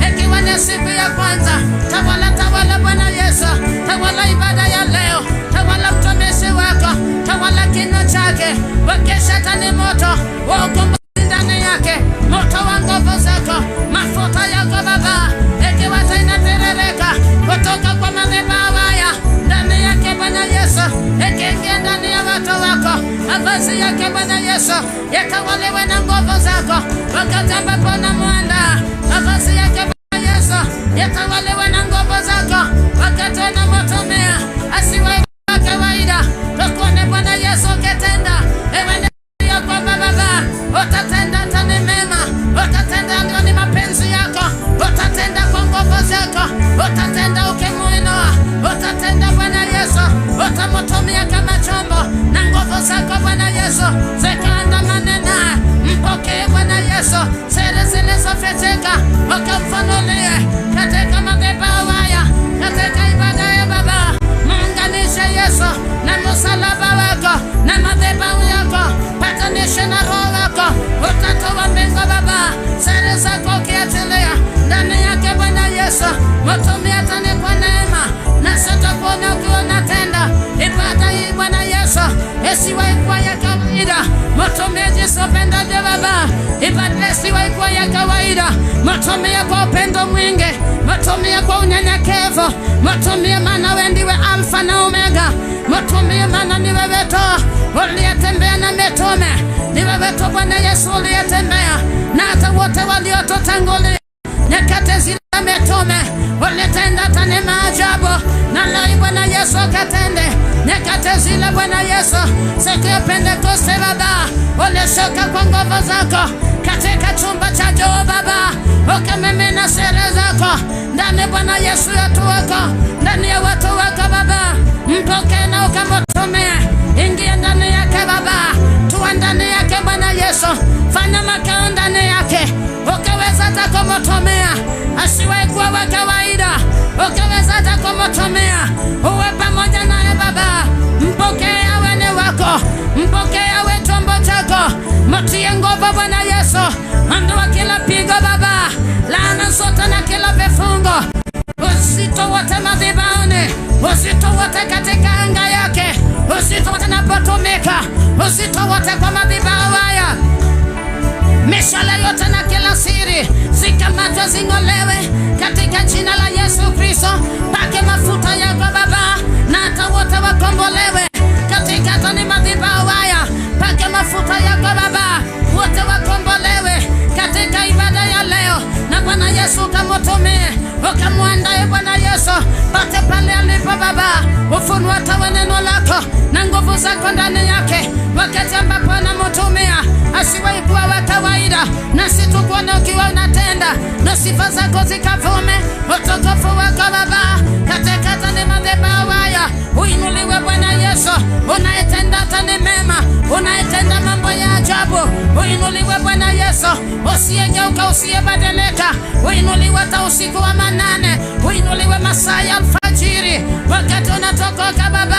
ikiwa ni siku ya kwanza, tawala Bwana Yesu, tawala ibada ya leo, tawala mtumishi wako, tawala kinywa chake, wakesha tani moto wa ukombozi ndani yake, moto wa nguvu zako, mafuta yako Baba, ikiwa inaterereka kutoka kwa madhabahu haya ndani yake Bwana Yesu, ikiingia ndani ya watu wako, mavazi yake Bwana Yesu yatawaliwe na nguvu zako, wakati ambapo unamuandaa, mavazi yake Bwana Yesu yatawaliwe na nguvu zako, wakati unamutumia asiwe wa kawaida, tukuone Bwana Yesu ukitenda, ewe yako Baba, utatenda tani mema, utatenda ndio ni mapenzi yako, utatenda kwa nguvu zako, utatenda ukimuinua, utatenda Bwana Yesu, utamutumia kama chombo, na nguvu zako Bwana Yesu zikaandamane naye, mpokee Bwana Yesu, siri zilizofichika ukamfunulie katika madhabahu haya, isiwe kwa ya kawaida. Mtumie jinsi upendavyo Baba. Ibada isiwe kwa ya kawaida. Mtumie kwa upendo mwingi. Mtumie kwa unyenyekevu. Mtumie maana wewe ndiwe Alfa na Omega. Mtumie maana ni wewe tu uliyetembea na mitume. Ni wewe tu Bwana Yesu uliyetembea na hata wote waliotutangulia. Nyakati zile mitume ulitenda hata ni maajabu, na leo Bwana Yesu katende. Nyakati zile Bwana Yesu, siku ya Pentekoste Baba, ulishuka kwa nguvu zako katika chumba cha juu Baba, ukamimina siri zako ndani Bwana Yesu yetu wako, ndani ya watu wako Baba. Mpokee na ukamtumie, ingia ndani yake Baba, tuwa ndani yake Bwana Yesu, fanya makao ndani yake, ukaweza hata kumtumia asiwe kuwa wa kawaida, ukaweza hata kumtumia uwe pamoja naye Baba. Mpokee awe ni wako, mpokee awe chombo chako, mtie nguvu Bwana Yesu, ondoa kila pigo Baba, laana zote na kila vifungo, uzito wote madhabahuni, uzito wote katika anga yake, uzito wote napotumika, uzito wote kwa madhabahu haya, mishale yote na kila siri zikamatwe, zing'olewe katika jina la Yesu Kristo. Pake mafuta yako Baba, na hata wote wakombolewe katika tani madhabahu haya. Pake mafuta yako Baba, wote wakombolewe katika ibada ya leo, na Bwana Yesu ukamtumie, ukamwandae Bwana Yesu pate pale alipo Baba, ufunua tawe neno lako na nguvu zako ndani yake, wakati ambapo anamtumia asiwe kuwa wa kawaida, na situkuone ukiwa unatenda na sifa zako zikavume, utukufu wako Baba katika tani madhabahu haya. Uinuliwe Bwana Yesu, unayetenda tani mema, unayetenda mambo ya ajabu. Uinuliwe Bwana Yesu, usiyegeuka, usiyebadilika. Uinuliwe hata usiku wa manane, uinuliwe masaa ya alfajiri, wakati unatokoka Baba,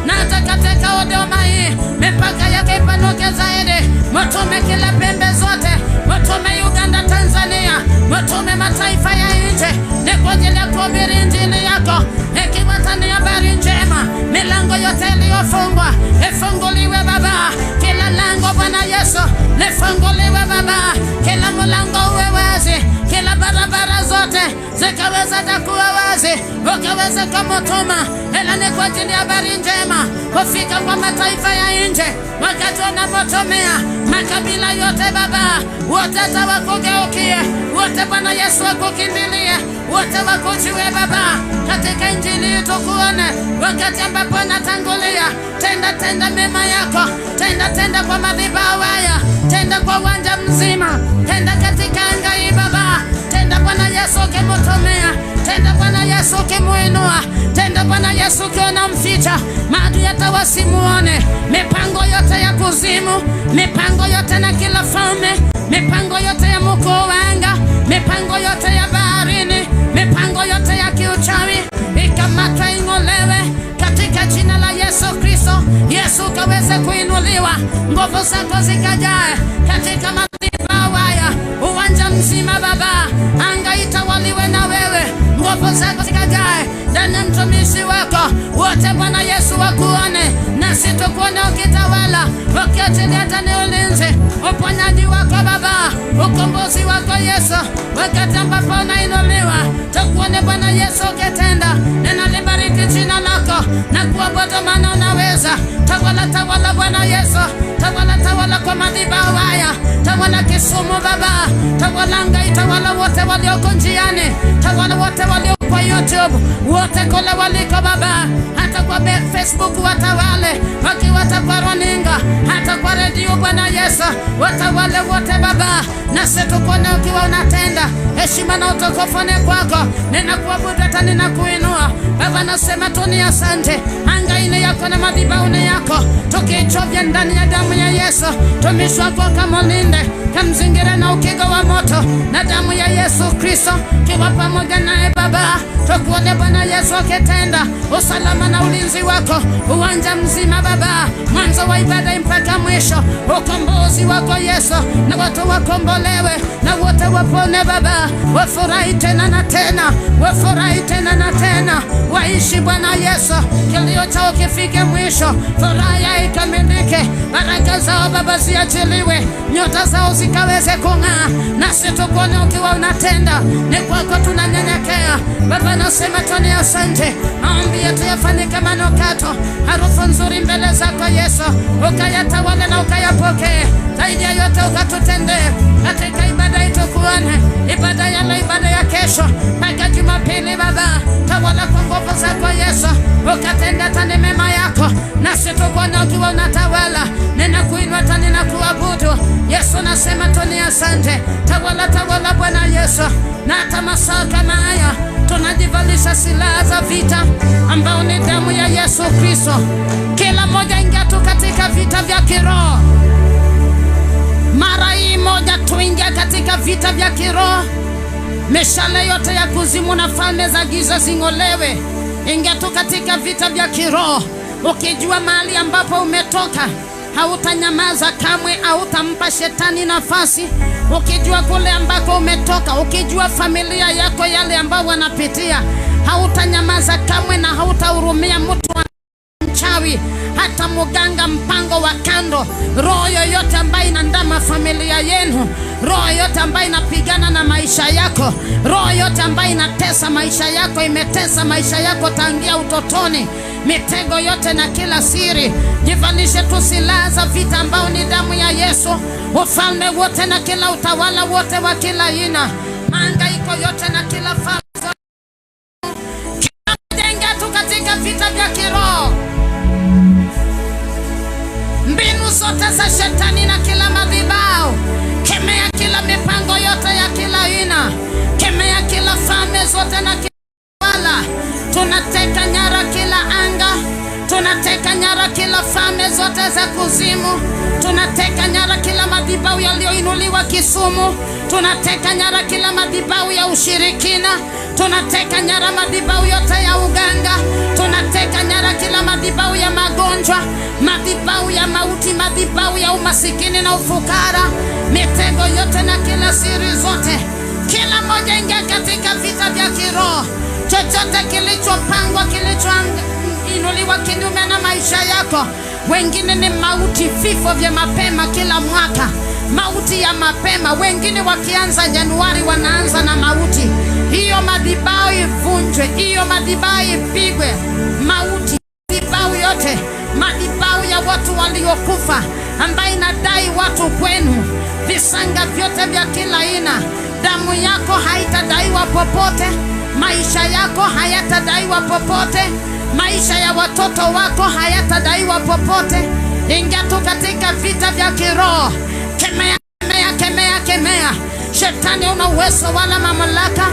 na hata katika huduma hii mipaka yake ipanuke zaidi. Mtume kila pembe zote, mtume Uganda, Tanzania, mtume mataifa ya nje, ni kwa ajili ya kuhubiri injili yako, ikiwa tani habari njema. Milango yote iliyofungwa ifunguliwe Baba, kila lango Bwana Yesu lifunguliwe Baba, kila mlango uwe wazi, kila barabara zote zikaweza kuwa wazi, ukaweza kumtuma. Ila ni kwa ajili ya habari njema kufika kwa mataifa ya nje, wakati unapotumia makabila yote Baba, wote wakugeukie, wote Bwana Yesu wakukimbilie, wote wakujue Baba, katika injili tukuone, wakati ambapo natangulia. Tenda mema yako, tenda kwa madhabahu haya, tenda kwa uwanja mzima, tenda katika anga hii Baba, tenda Bwana Yesu ukimtumia, tenda Bwana Yesu ukimuinua, tenda Bwana Yesu ukiona mficha, maadui hata wasimuone. Mipango yote ya kuzimu, mipango yote na kila falme, mipango yote ya mkuu wa anga, mipango yote ya baharini, mipango yote ya kiuchawi ikamatwe, ing'olewe katika jina la Yesu Kristo. Yesu kaweze kuinuliwa, nguvu zako zikajae katika madhabahu haya, uwanja mzima Baba, anga itawaliwe na wewe, nguvu zako zikajae ndani ya mtumishi wako, wote Bwana Yesu wakuone, nasi tukuone ukitawala, ukiachilia ndani ulinzi, uponyaji wako Baba, ukombozi wako Yesu, wakati ambapo unainuliwa, tukuone Bwana Yesu ukitenda. Ninalibariki jina lako na kuabudu, maana unaweza. Tawala Bwana Yesu, tawala kwa madhabahu haya, tawala Kisumu Baba, tawala Ngai, tawala wote walioko njiani, tawala wote walioko kwa YouTube, wote kule waliko Baba, hata kwa Facebook watawale, wakiwata kwa runinga, hata kwa redio Bwana Yesu, watawale wote Baba, na situkuone ukiwa unatenda. Heshima na utukufu ni kwako, ninakuabudu hata ninakuinua Baba, nasema tu ni asante. Anga ini yako na madhabahu yako, tukichovya ndani ya damu ya Yesu, tumishi wako kamlinde, kamzingira na ukigo wa moto, na damu ya Yesu Kristo kiwa pamoja naye Baba. Tukuone Bwana Yesu akitenda, usalama na ulinzi wako uwanja mzima Baba, mwanzo wa wa ibada mpaka mwisho. Ukombozi wako Yesu, na watu wakombolewe, na wote wapone Baba, wafurahi tena na tena, wafurahi tena na tena, waishi Bwana Yesu, kilio chao kifike mwisho, furaha ikamilike, baraka zao Baba ziachiliwe, nyota zao zikaweze kung'aa, nasi tukuone ukiwa unatenda. Ni kwako tunanyenyekea Baba, nasema tuni asante. Maombi yetu yafanyike manukato, harufu nzuri mbele zako Yesu, ukayatawale na ukayapokee, zaidi ya yote ukatutendee katika ibada itukuone, ibada ya leo, ibada ya kesho mpaka Jumapili Baba, tawala kwa nguvu zako Yesu, ukatenda tani mema yako, nasi tukuone ukiwa unatawala. Ninakuinua tani na kuabudu Yesu, nasema tuni asante. Tawala, tawala Bwana Yesu, na hata masaa kama haya tunajivalisha silaha za vita ambao ni damu ya Yesu Kristo. Kila moja ingia tu katika vita vya kiroho. Mara hii moja tuingia katika vita vya kiroho. Mishale yote ya kuzimu na falme za giza zing'olewe. Ingia tu katika vita vya kiroho. Ukijua mahali ambapo umetoka, hautanyamaza kamwe, hautampa shetani nafasi. Ukijua kule ambako umetoka, ukijua familia yako yale ambao wanapitia, hautanyamaza kamwe na hautahurumia mtu mchawi, hata muganga mpango wa kando. Roho yoyote ambayo inandama familia yenu, roho yote ambayo inapigana na maisha yako, roho yote ambayo inatesa maisha yako, imetesa maisha yako tangia utotoni, mitego yote na kila siri, jivalishe tu silaha za vita ambao ni damu ya Yesu. Ufalme wote na kila utawala wote wa kila aina, mahangaiko yote na kila falme, jenga tu katika vita vya kiroho. Mbinu zote za shetani na kila madhabahu, kemea kila mipango yote ya kila aina, kemea kila falme zote na kila utawala. Tunateka nyara kila anga, tunateka nyara kila falme zote za kuzimu, tunateka nyara kila madhabahu yaliyoinuliwa Kisumu, tunateka nyara kila madhabahu ya ushirikina, tunateka nyara madhabahu yote ya uganga, tunateka nyara kila madhabahu ya magonjwa, madhabahu ya mauti, madhabahu ya umasikini na ufukara, mitego yote na kila siri zote. Kila moja ingia katika vita vya kiroho. Chochote kilichopangwa, kilichoinuliwa kinyume na maisha yako, wengine ni mauti, vifo vya mapema kila mwaka, mauti ya mapema. Wengine wakianza Januari wanaanza na mauti. Hiyo madhabahu ivunjwe, hiyo madhabahu ipigwe mauti, madhabahu yote, madhabahu ya watu waliokufa ambaye inadai watu kwenu, visanga vyote vya kila aina. Damu yako haitadaiwa popote, maisha yako hayatadaiwa popote, maisha ya watoto wako hayatadaiwa popote. Ingia tu katika vita vya kiroho. Kemea, kemea, kemea, kemea. Shetani una uwezo wala mamlaka,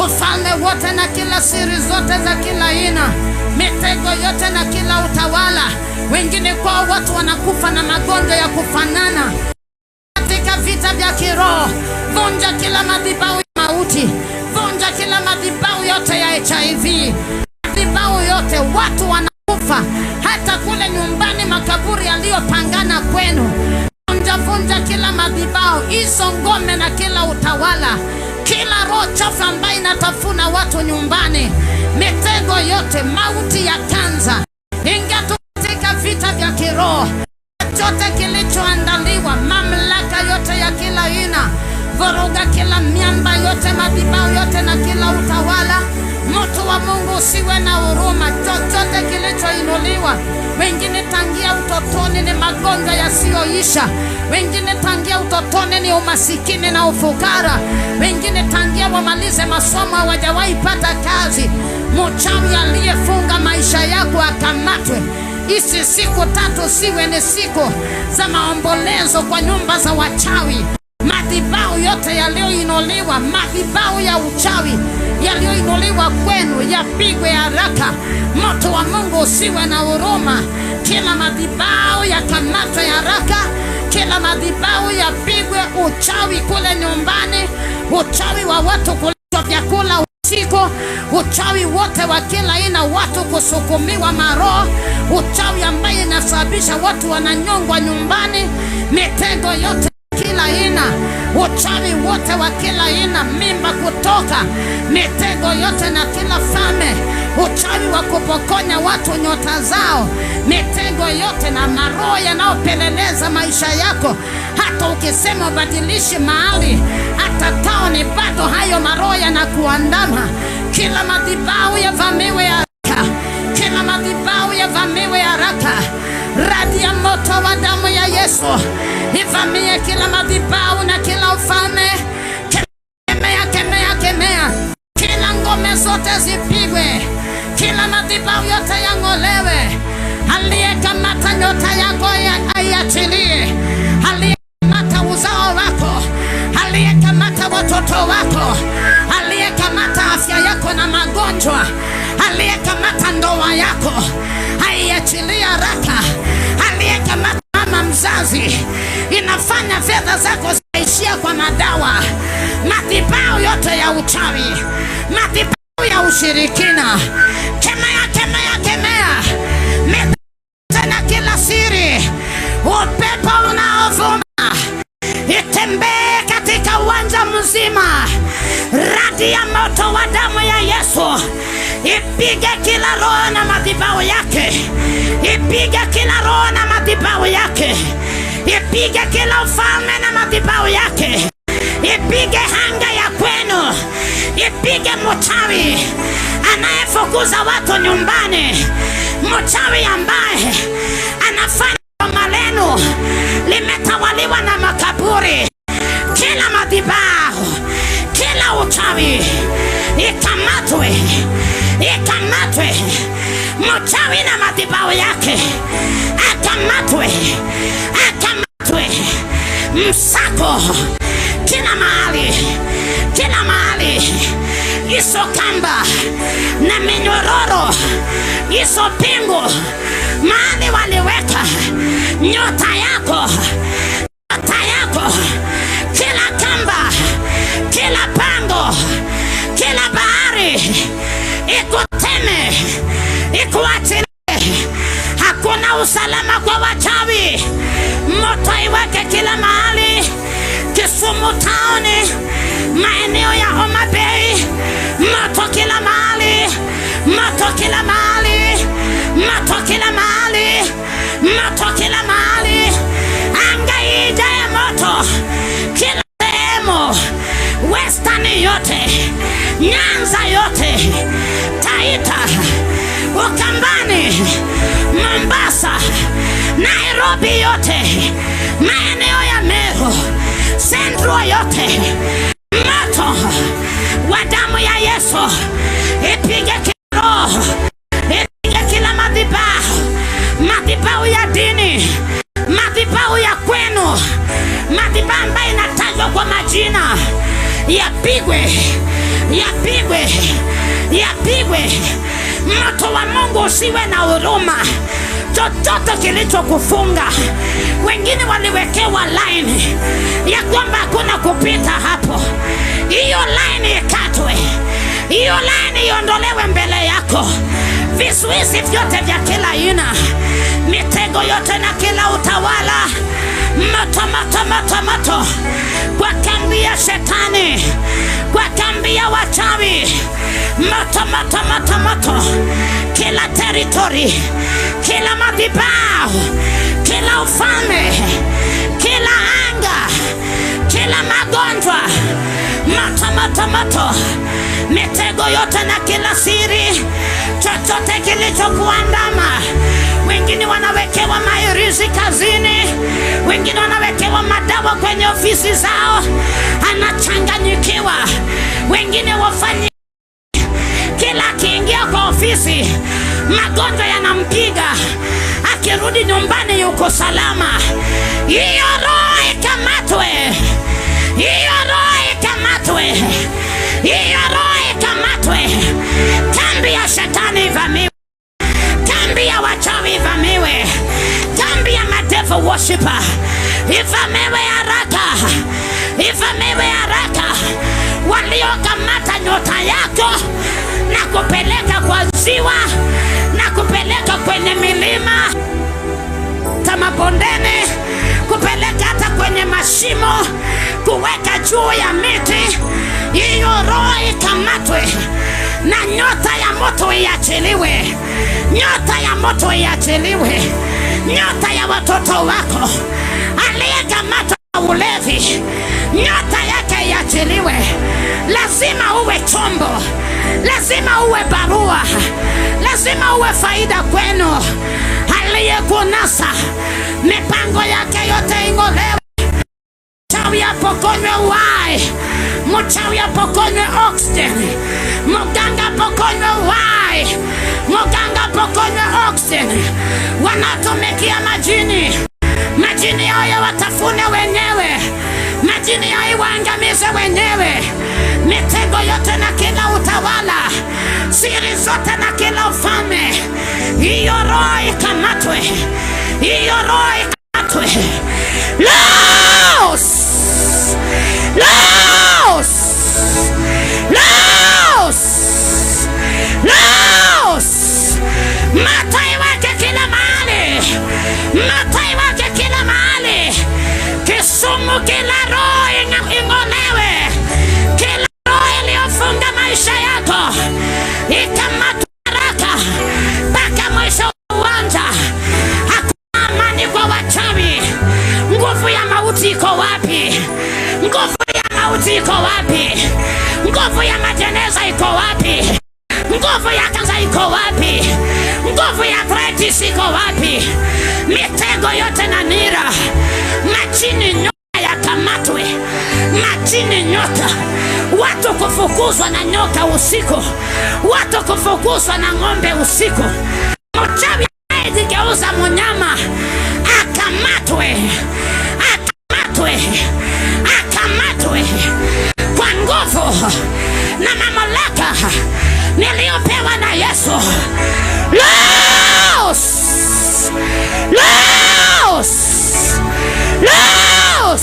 ufalme wote na kila siri zote za kila aina, mitego yote na kila utawala. Wengine kwa watu wanakufa na magonjwa ya kufanana. Katika vita vya kiroho, vunja kila madhabahu ya mauti, vunja kila madhabahu yote ya HIV, madhabahu yote. Watu wanakufa hata kule nyumbani, makaburi yaliyopangana kwenu. Vunja kila madhabahu, hizo ngome na kila utawala, kila roho chafu ambayo inatafuna watu nyumbani, mitego yote, mauti ya kanza. Ingia katika vita vya kiroho. Chochote kilichoandaliwa, mamlaka yote ya kila aina, vuruga kila miamba yote, madhabahu yote na kila utawala. Mtu wa Mungu usiwe na huruma. Chochote kilichoinuliwa, wengine tangia utotoni ni magonjwa yasiyoisha, wengine tangia utotoni ni umasikini na ufukara, wengine tangia wamalize masomo hawajawahi pata kazi. Mchawi aliyefunga maisha yako akamatwe. Hizi siku 3 siwe ni siku za maombolezo kwa nyumba za wachawi. Madhabahu yote yaliyoinuliwa, madhabahu ya uchawi yaliyoinuliwa kwenu, yapigwe haraka. Moto wa Mungu usiwe na huruma. Kila madhabahu yakamatwe haraka, kila madhabahu yapigwe. Uchawi kule nyumbani, uchawi wa watu kulishwa vyakula usiku, uchawi wote wa kila aina, watu kusukumiwa maroho, uchawi ambaye inasababisha watu wananyongwa nyumbani, mitego yote kila aina, uchawi wote wa kila aina, mimba kutoka, mitego yote na kila fame, uchawi wa kupokonya watu nyota zao, mitego yote na maroho yanayopeleleza maisha yako. Hata ukisema ubadilishi mahali, hata taoni, bado hayo maroho yanakuandama. Kila madhabahu yavamiwe haraka, kila madhabahu yavamiwe haraka. Radi ya moto wa damu ya Yesu ivamie kila madhabahu na kila ufalme. Kemea, kemea, kemea. Kila ngome zote zipigwe, kila madhabahu yote yang'olewe. Aliyekamata nyota yako aiachilie, aliyekamata uzao wako, aliyekamata watoto wako, aliyekamata afya yako na magonjwa, aliyekamata ndoa yako aiachilie haraka. Aliyekamata mama mzazi inafanya fedha zako zaishia kwa madawa. Madhabahu yote ya uchawi, madhabahu ya ushirikina, kemea, kemea, kemea. Tena kila siri, upepo unaovuma itembee katika uwanja mzima. Radi ya moto wa damu ya Yesu ipige kila roho na madhabahu yake, ipige kila roho na madhabahu yake, ipige kila ufalme na madhabahu yake, ipige hanga ya kwenu, ipige mchawi anayefukuza watu nyumbani, mchawi ambaye anafanya boma lenu limetawaliwa na makaburi. Kila madhabahu, kila uchawi ikamatwe, ikamatwe. Mchawi na madhabahu yake akamatwe, akamatwe. Msako kila mahali, kila mahali. Iso kamba na minyororo, iso pingu mahali waliweka nyota yako, nyota yako. Kila kamba, kila pango, kila bahari ikuteme, ikuachilie. Hakuna usalama kwa wachawi. Moto iweke kila mahali. Kisumu taoni, maeneo ya Homa Bay, moto kila mahali, moto kila mahali, moto kila mahali, moto kila mahali. Anga ijae moto kila sehemu, Western yote, Nyanza yote, Taita, Ukambani, Mombasa, Nairobi yote, maeneo ya Meru, Central yote. Moto wa damu ya Yesu ipige kila roho, ipige kila madhabahu, madhabahu ya dini, madhabahu ya kwenu, madhabahu ambayo inatajwa kwa majina, yapigwe, yapigwe, yapigwe. Moto wa Mungu usiwe na huruma. Chochote kilichokufunga, wengine waliwekewa line ya kwamba hakuna kupita hapo, hiyo line ikatwe, hiyo line iondolewe mbele yako. Vizuizi vyote vya kila aina, mitego yote na kila utawala, moto, moto, moto, moto kwa kambi ya shetani, kwa kambi ya wachawi. Moto, moto, moto, moto kila territory, kila madhabahu, kila ufalme, kila anga, kila magonjwa. Moto, moto, moto. Mitego yote na kila siri, chochote kilichokuandama. Wengine wanawekewa mairizi kazini, wengine wanawekewa madawa kwenye ofisi zao, anachanganyikiwa. Wengine wafanye kila akiingia kwa ofisi magonjwa yanampiga, akirudi nyumbani yuko salama. Hiyo roho ikamatwe, hiyo roho ikamatwe, hiyo roho ikamatwe. Kambi ya shetani ivamiwe, kambi ya wachawi ivamiwe, kambi ya devil worshiper ivamiwe haraka, ivamiwe haraka. waliokamata nyota yako na kupeleka kwa ziwa na kupeleka kwenye milima tamabondeni, kupeleka hata kwenye mashimo, kuweka juu ya miti, hiyo roho ikamatwe na nyota ya moto iachiliwe. Nyota ya moto iachiliwe. Nyota ya watoto wako aliyekamatwa na ulevi, nyota yake iachiliwe. Lazima uwe chombo, lazima uwe barua, lazima uwe faida kwenu. Aliyekunasa mipango yake yote ing'olewe. Mchawi apokonywe uhai, mchawi apokonywe oxygen, mganga apokonywe uhai, mganga apokonywe oxygen. Wanatumikia majini, majini hao watafune wenyewe, majini hao waangamize wenyewe. Mitego yote na kila utawala, siri zote na kila ufalme, hiyo roho ikamatwe, hiyo roho ikamatwe. Los! Los! Los! Los! Matai wake kila mahali, matai wake kila mahali. Kisumu kila roho ing'olewe, kila roho iliyofunga maisha yako ikamatwe haraka mpaka mwisho wa uwanja. Hakuna amani kwa wachawi. Nguvu ya mauti iko wapi? Nguvu ya mauti iko wapi? Nguvu ya majeneza iko wapi? Nguvu ya kanza iko wapi? Nguvu ya arthritis iko wapi? Mitego yote na nira, majini nyota yakamatwe, majini nyota. Watu kufukuzwa na nyoka usiku, watu kufukuzwa na ng'ombe usiku. Mchawi anayejigeuza mnyama akamatwe, akamatwe, akamatwe kwa nguvu na mamlaka niliyopewa na Yesu. Los! Los! Los!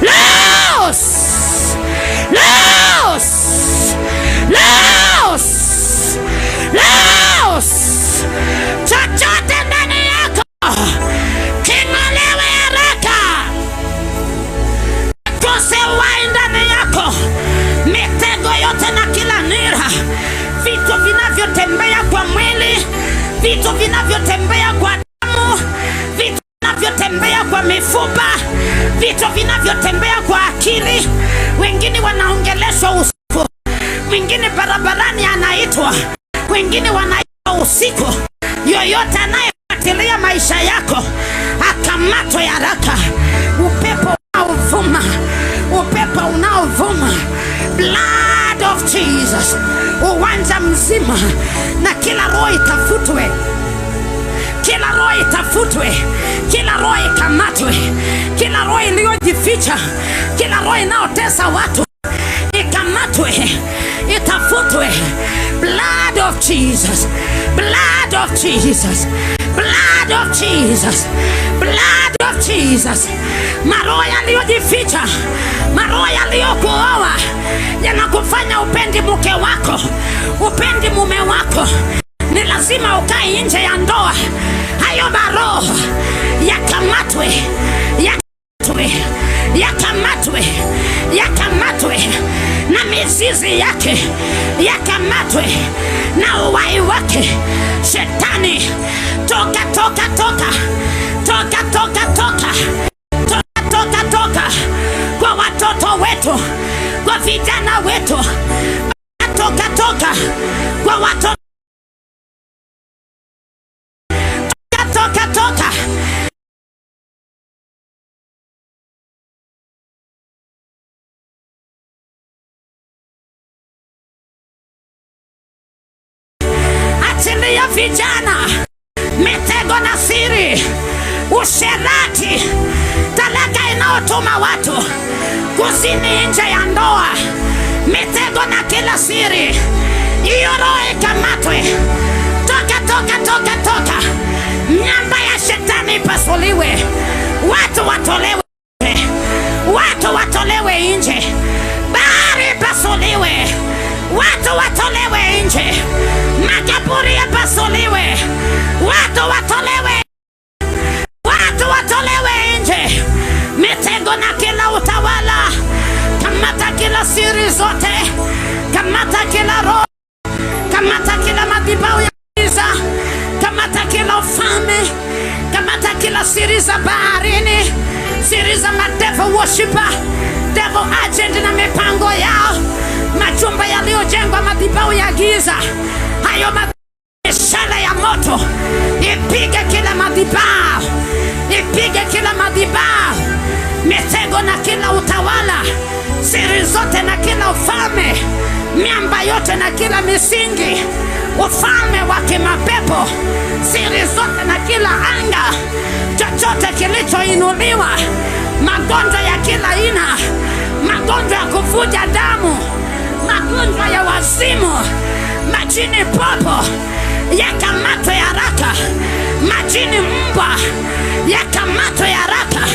Los! Los! Los! Los! Chochote ndani yako king'olewe haraka. Tusiwahi ndani yako mitego yote na kila nira, vitu vinavyotembea kwa mwili, vitu vinavyotembea kwa damu, vitu vinavyotembea kwa mifupa, vitu vinavyotembea kwa akili. Wengine wanaongeleshwa usiku, wengine barabarani anaitwa, wengine wanaitwa usiku. Yoyote anayefuatilia maisha yako akamatwe haraka. Upepo unaovuma, upepo unaovuma, blood of Jesus, uwanja mzima, na kila roho itafutwe, kila roho itafutwe, kila roho ikamatwe, kila roho iliyojificha, kila roho inaotesa watu ikamatwe, itafutwe. Blood of Jesus, blood of Jesus, blood of Jesus, blood of Jesus. Maroho yaliyojificha, maroho yaliyokuoa yanakufanya upendi mke wako, upendi mume wako, ni lazima ukae nje ya ndoa. Hayo maroho yakamatwe, yakamatwe, yakamatwe, yakamatwe na mizizi yake, yakamatwe na uhai wake. Shetani, toka, toka, toka, toka, toka, toka, toka, toka, toka kwa watoto wetu, kwa vijana wetu, toka, toka kwa watoto, toka, toka, toka. Achilia vijana mitego na siri, usherati, talaka inaotuma watu kuzini nje ya ndoa, mitego na kila siri, hiyo roho ikamatwe. Toka, toka, toka, toka. Nyamba ya shetani ipasuliwe, watu watolewe, watu watolewe nje. nje, makaburi yapasuliwe, watu watolewe, watu watolewe nje, mitego na kila utawala. Kamata kila siri zote, kamata kila roho, kamata kila madhabahu ya giza, kamata kila ufalme, kamata kila siri za baharini, siri za devil worshiper, devil agent na mipango yao, majumba yaliyojengwa madhabahu ya giza, hayo mishale ya moto ipige kila madhabahu, ipige kila madhabahu, mitego na kila utawala, siri zote na kila ufalme, miamba yote na kila misingi, ufalme wa kimapepo, siri zote na kila anga, chochote kilichoinuliwa, magonjwa ya kila aina, magonjwa ya kuvuja damu, magonjwa ya wazimu, majini popo yakamatwe haraka, majini mbwa yakamatwe haraka,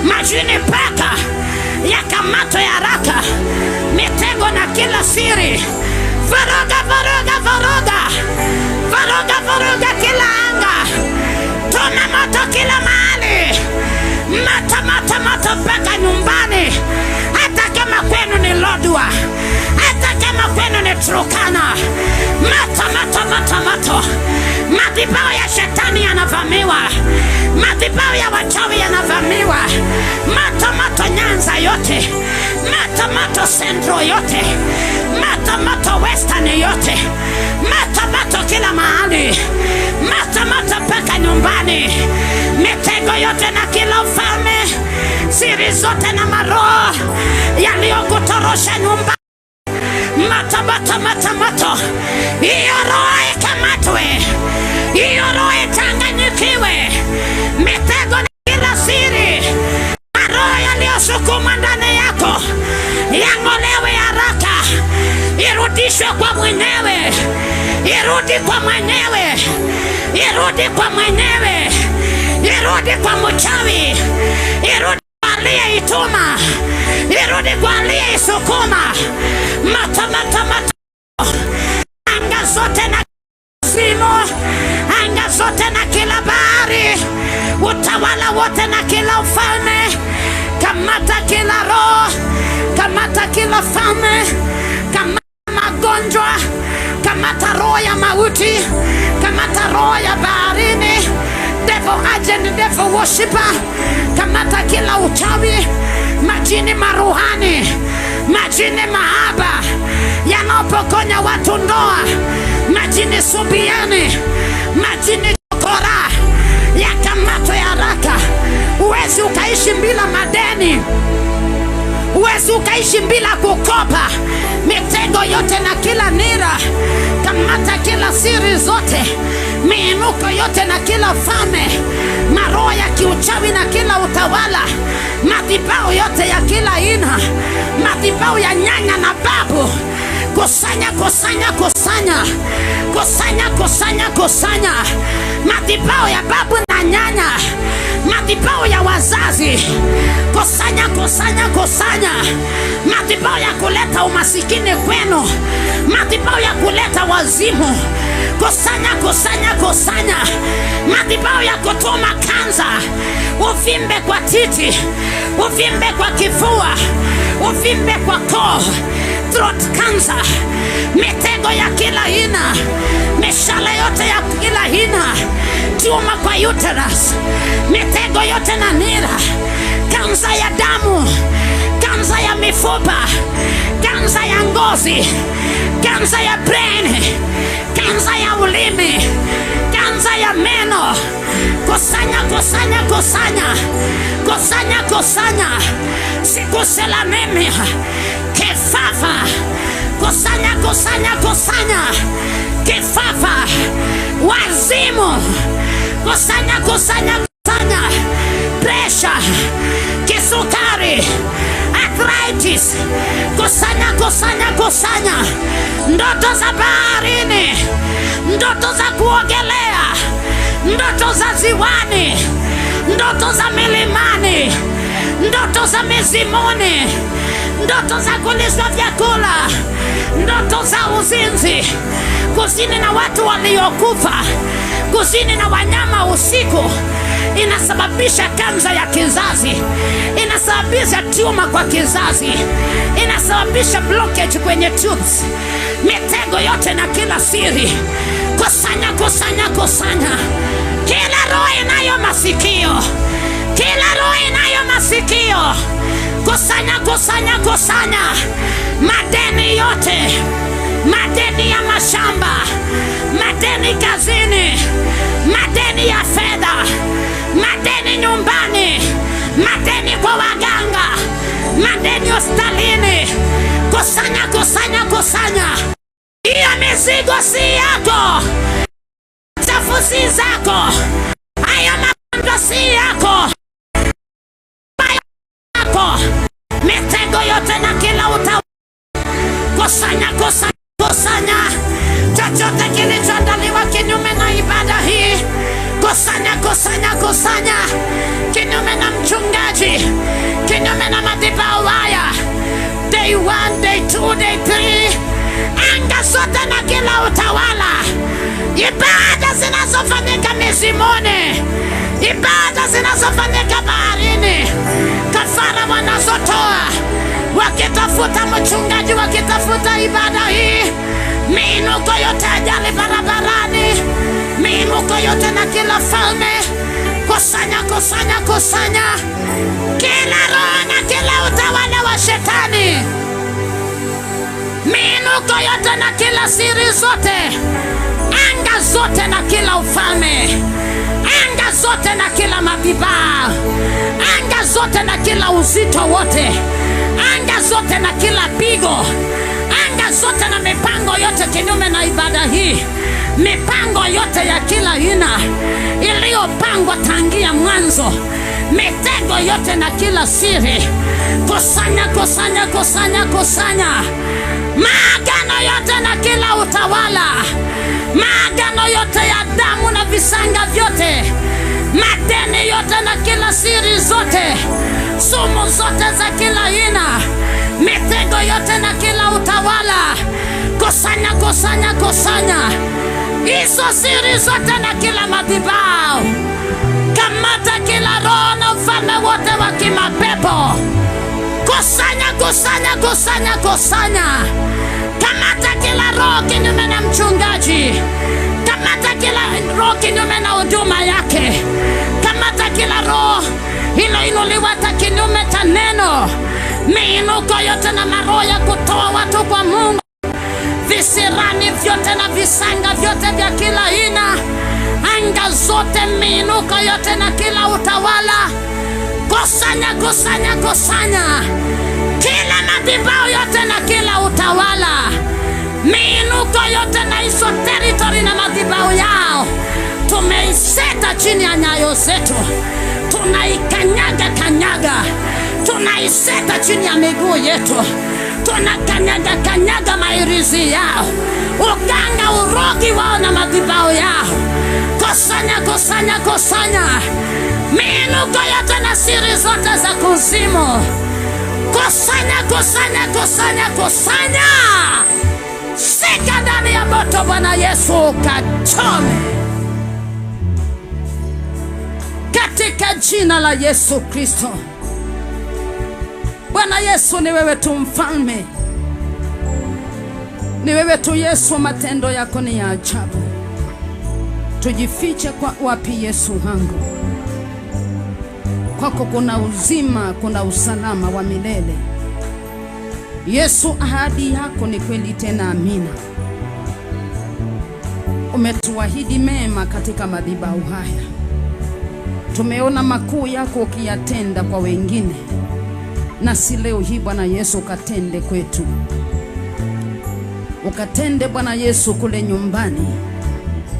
majini paka yakamatwe haraka, mitego na kila siri, vuruga vuruga vuruga, vuruga vuruga kila anga, tuna moto kila mahali, moto moto moto mpaka nyumbani, hata kama kwenu ni Lodwar, hata kama kwenu ni Turkana, moto moto moto moto. Madhabahu ya shetani yanavamiwa, madhabahu ya wachawi yanavamiwa, moto moto Nyanza yote, moto moto Central yote, moto moto Western yote, moto moto kila mahali, moto moto mpaka nyumbani, mitego yote na kila ufalme, siri zote na maroho yaliyokutorosha nyumba, moto moto moto moto. Hiyo roho ikamatwe, hiyo roho itanganyikiwe, mitego na kila siri, maroho yaliyosukuma ndani yako yang'olewe haraka, irudishwe kwa mwenyewe, irudi kwa mwenyewe, irudi kwa mwenyewe, irudi kwa mchawi, irudi kwa aliyeituma, irudi kwa aliyeisukuma, moto moto moto. Anga zote na simu, anga zote na kila bahari, utawala wote na kila ufalme, kamata kila roho, kamata kila falme, kamata magonjwa, kamata roho ya mauti, kamata roho ya baharini, devil agent, devil worshiper, kamata kila uchawi, majini maruhani, majini mahaba yanaopokonya watu ndoa, majini subiani, majini chokora, yakamatwe haraka. Uwezi ukaishi bila madeni, uwezi ukaishi bila kukopa, mitego yote na kila nira, kamata kila siri zote, miinuko yote na kila fame, maroho ya kiuchawi na kila utawala, madhabahu yote ya kila aina, madhabahu ya nyanya na babu, kusanya kusanya kusanya, kusanya kusanya kusanya, madhabahu ya babu na nyanya, madhabahu ya wazazi, kusanya kusanya kusanya, madhabahu ya kuleta umasikini kwenu, madhabahu ya kuleta wazimu, kusanya kusanya kusanya, madhabahu ya kutuma kanza, uvimbe kwa titi, uvimbe kwa kifua, uvimbe kwa koo, throat cancer, mitego ya kila aina, mishale yote ya kila aina, tuma kwa uterus, mitego yote na nira, kanza ya damu, kanza ya mifupa, kanza ya ngozi, kanza ya brain, kanza ya ulimi, kanza ya meno, kusanya kusanya kusanya, kusanya kusanya, sikusela mimi, kifafa, kusanya kusanya kusanya, kifafa, wazimu, kusanya kusanya kusanya, pressure, kisukari, arthritis, kusanya kusanya kusanya, ndoto za baharini, ndoto za kuogelea, ndoto za ziwani, ndoto za milimani, ndoto za mizimuni, ndoto za kulishwa vyakula, ndoto za uzinzi, kuzini na watu waliokufa, kuzini na wanyama usiku, inasababisha kansa ya kizazi, inasababisha tumor kwa kizazi, inasababisha blockage kwenye tubes. Mitego yote na kila siri, kusanya, kusanya, kusanya. Kila roho inayo masikio, kila roho inayo masikio, kusanya, kusanya, kusanya. Madeni yote, madeni ya mashamba, madeni kazini, madeni ya fedha, madeni nyumbani, madeni kwa waganga, madeni hospitalini, kusanya, kusanya, kusanya. Hiyo mizigo si yako, chafu si zako, hayo magonjwa si yako, mitego yote na kila utawa, kusanya, kusanya, kusanya. Chochote kilichoandaliwa kinyume na ibada hii, kusanya, kusanya, kusanya. Kinyume na mchungaji, kinyume na madhabahu haya, day 1, day 2, day 3, anga zote na kila utawala, ibada zinazofanyika mizimuni, ibada zinazofanyika baharini, kafara wanazotoa wakitafuta mchungaji, wakitafuta ibada hii, miinuko yote ajali barabarani, miinuko yote na kila falme, kusanya, kusanya, kusanya. Kila roho na kila utawala wa shetani, miinuko yote na kila siri zote, anga zote na kila ufalme, anga zote na kila madhabahu, anga zote na kila uzito wote, anga zote na kila pigo, anga zote na mipango yote kinyume na ibada hii, mipango yote ya kila aina iliyopangwa tangia mwanzo, mitego yote na kila siri, kusanya, kusanya, kusanya, kusanya. Maagano yote na kila utawala, maagano yote ya damu na visanga vyote, madeni yote na kila siri zote, sumu zote za kila aina, mitego yote na kila utawala, kusanya, kusanya, kusanya. Hizo siri zote na kila madhabahu, kamata kila roho na ufalme wote wa kimapepo, kusanya, kusanya, kusanya, kusanya. Kamata kila roho kinyume na mchungaji, kamata kila roho kinyume na huduma yake, kamata kila roho hilo inuliwa kinyume cha neno, miinuko yote na maroho ya kutoa watu kwa Mungu, visirani vyote na visanga vyote vya kila aina, anga zote, miinuko yote na kila utawala, kusanya, kusanya, kusanya. Kila madhabahu yote na kila utawala, miinuko yote na hizo territory na madhabahu yao, tumeiseta chini ya nyayo zetu, tunaikanyaga kanyaga, tunaiseta chini ya miguu yetu, tunakanyaga kanyaga mairizi yao, uganga, urogi wao na madhabahu yao, kusanya, kusanya, kusanya. Miinuko yote na siri zote za kuzimu, kusanya, kusanya, kusanya, kusanya. Sika ndani ya moto, Bwana Yesu kachome, katika jina la Yesu Kristo. Bwana Yesu, ni wewe tu mfalme, ni wewe tu Yesu, matendo yako ni ya ajabu. Tujifiche kwa wapi Yesu wangu? Kwako kuna uzima, kuna usalama wa milele. Yesu, ahadi yako ni kweli tena amina. Umetuahidi mema katika madhabahu haya, tumeona makuu yako ukiyatenda kwa wengine, na si leo hii Bwana Yesu ukatende kwetu, ukatende Bwana Yesu kule nyumbani,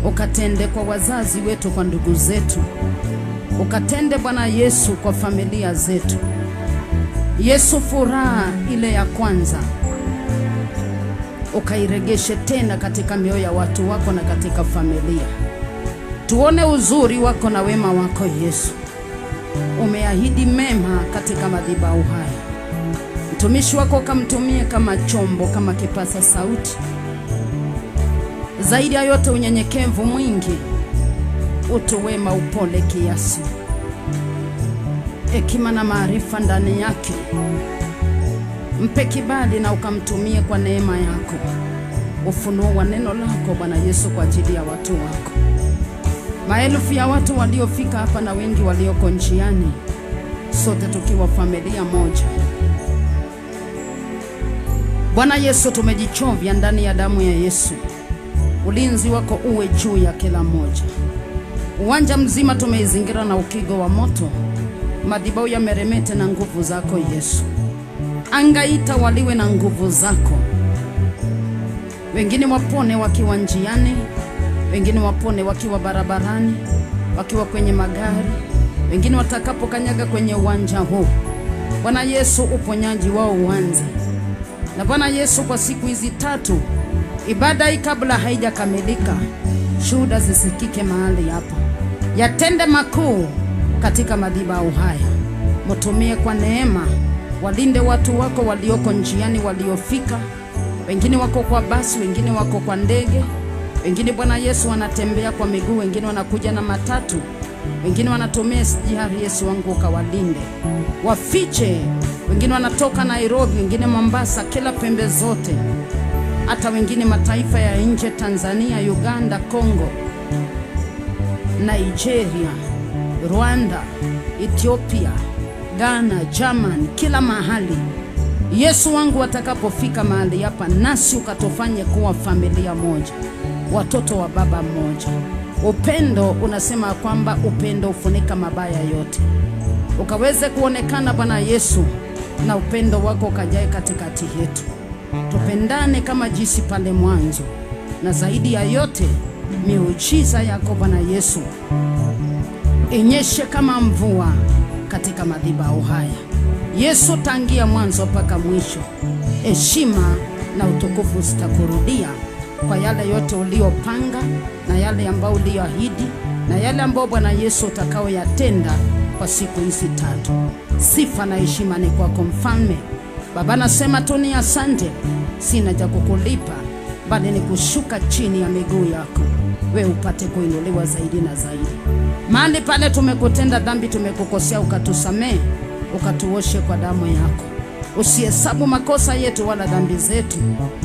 ukatende kwa wazazi wetu, kwa ndugu zetu, ukatende Bwana Yesu kwa familia zetu. Yesu, furaha ile ya kwanza ukairegeshe tena katika mioyo ya watu wako na katika familia. Tuone uzuri wako na wema wako Yesu. Umeahidi mema katika madhabahu haya. mtumishi wako kamtumie kama chombo, kama kipasa sauti. Zaidi ya yote unyenyekevu mwingi, utu wema, upole kiasi, hekima na maarifa ndani yake. Mpe kibali na ukamtumie kwa neema yako, ufunuo wa neno lako Bwana Yesu kwa ajili ya watu wako. Maelfu ya watu waliofika hapa na wengi walioko njiani, sote tukiwa familia moja. Bwana Yesu, tumejichovya ndani ya damu ya Yesu. Ulinzi wako uwe juu ya kila mmoja. Uwanja mzima tumeizingira na ukigo wa moto. Madhabahu yameremete na nguvu zako Yesu. Anga itawaliwe na nguvu zako. Wengine wapone wakiwa njiani, wengine wapone wakiwa barabarani, wakiwa kwenye magari, wengine watakapo kanyaga kwenye uwanja huu. Bwana Yesu, uponyaji wao uanze. Na Bwana Yesu, kwa siku hizi 3 ibada hii kabla haijakamilika, shuhuda zisikike mahali hapa. Yatende makuu katika madhabahu haya. Mtumie kwa neema, walinde watu wako walioko njiani, waliofika. Wengine wako kwa basi, wengine wako kwa ndege, wengine Bwana Yesu wanatembea kwa miguu, wengine wanakuja na matatu, wengine wanatumia SGR. Yesu wangu ukawalinde, wafiche. Wengine wanatoka Nairobi, wengine Mombasa, kila pembe zote, hata wengine mataifa ya nje, Tanzania, Uganda, Kongo, Nigeria, Rwanda, Ethiopia, Ghana, Germany, kila mahali. Yesu wangu, watakapofika mahali hapa, nasi ukatufanye kuwa familia moja, watoto wa baba mmoja. Upendo unasema kwamba upendo ufunika mabaya yote. Ukaweze kuonekana Bwana Yesu, na upendo wako ukajae katikati yetu. Tupendane kama jinsi pale mwanzo, na zaidi ya yote miujiza yako Bwana Yesu inyeshe kama mvua katika madhabahu haya. Yesu, tangia mwanzo mpaka mwisho, heshima na utukufu zitakurudia kwa yale yote uliopanga, na yale ambao ulioahidi, na yale ambao Bwana Yesu utakao yatenda kwa siku hizi 3. Sifa na heshima ni kwako Mfalme. Baba, nasema tu ni asante. Sina cha kukulipa, bali ni kushuka chini ya miguu yako, wewe upate kuinuliwa zaidi na zaidi. Mahali pale tumekutenda dhambi, tumekukosea, ukatusamee, ukatuoshe kwa damu yako. Usihesabu makosa yetu wala dhambi zetu.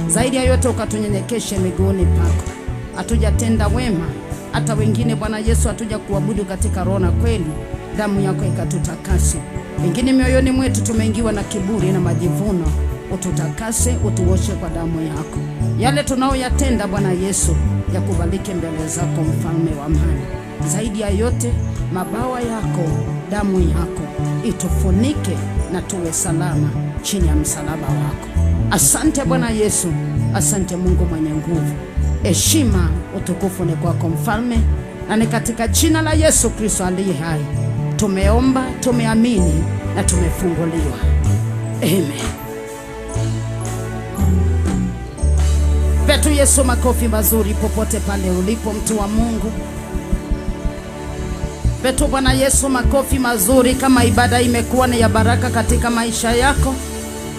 Zaidi ya yote ukatunyenyekeshe miguuni pako. Hatujatenda wema, hata wengine Bwana Yesu hatuja kuabudu katika roho na kweli. Damu yako ikatutakase. Wengine mioyoni mwetu tumeingiwa na kiburi na majivuno. Ututakase, utuoshe kwa damu yako. Yale tunaoyatenda Bwana Yesu yakubalike mbele zako, Mfalme wa amani. Zaidi ya yote mabawa yako, damu yako itufunike na tuwe salama chini ya msalaba wako. Asante Bwana Yesu, asante Mungu mwenye nguvu. Heshima, utukufu ni kwako Mfalme, na ni katika jina la Yesu Kristo aliye hai tumeomba, tumeamini na tumefunguliwa. Amen. Petu Yesu makofi mazuri popote pale ulipo, mtu wa Mungu. Petu Bwana Yesu makofi mazuri. Kama ibada imekuwa ni ya baraka katika maisha yako,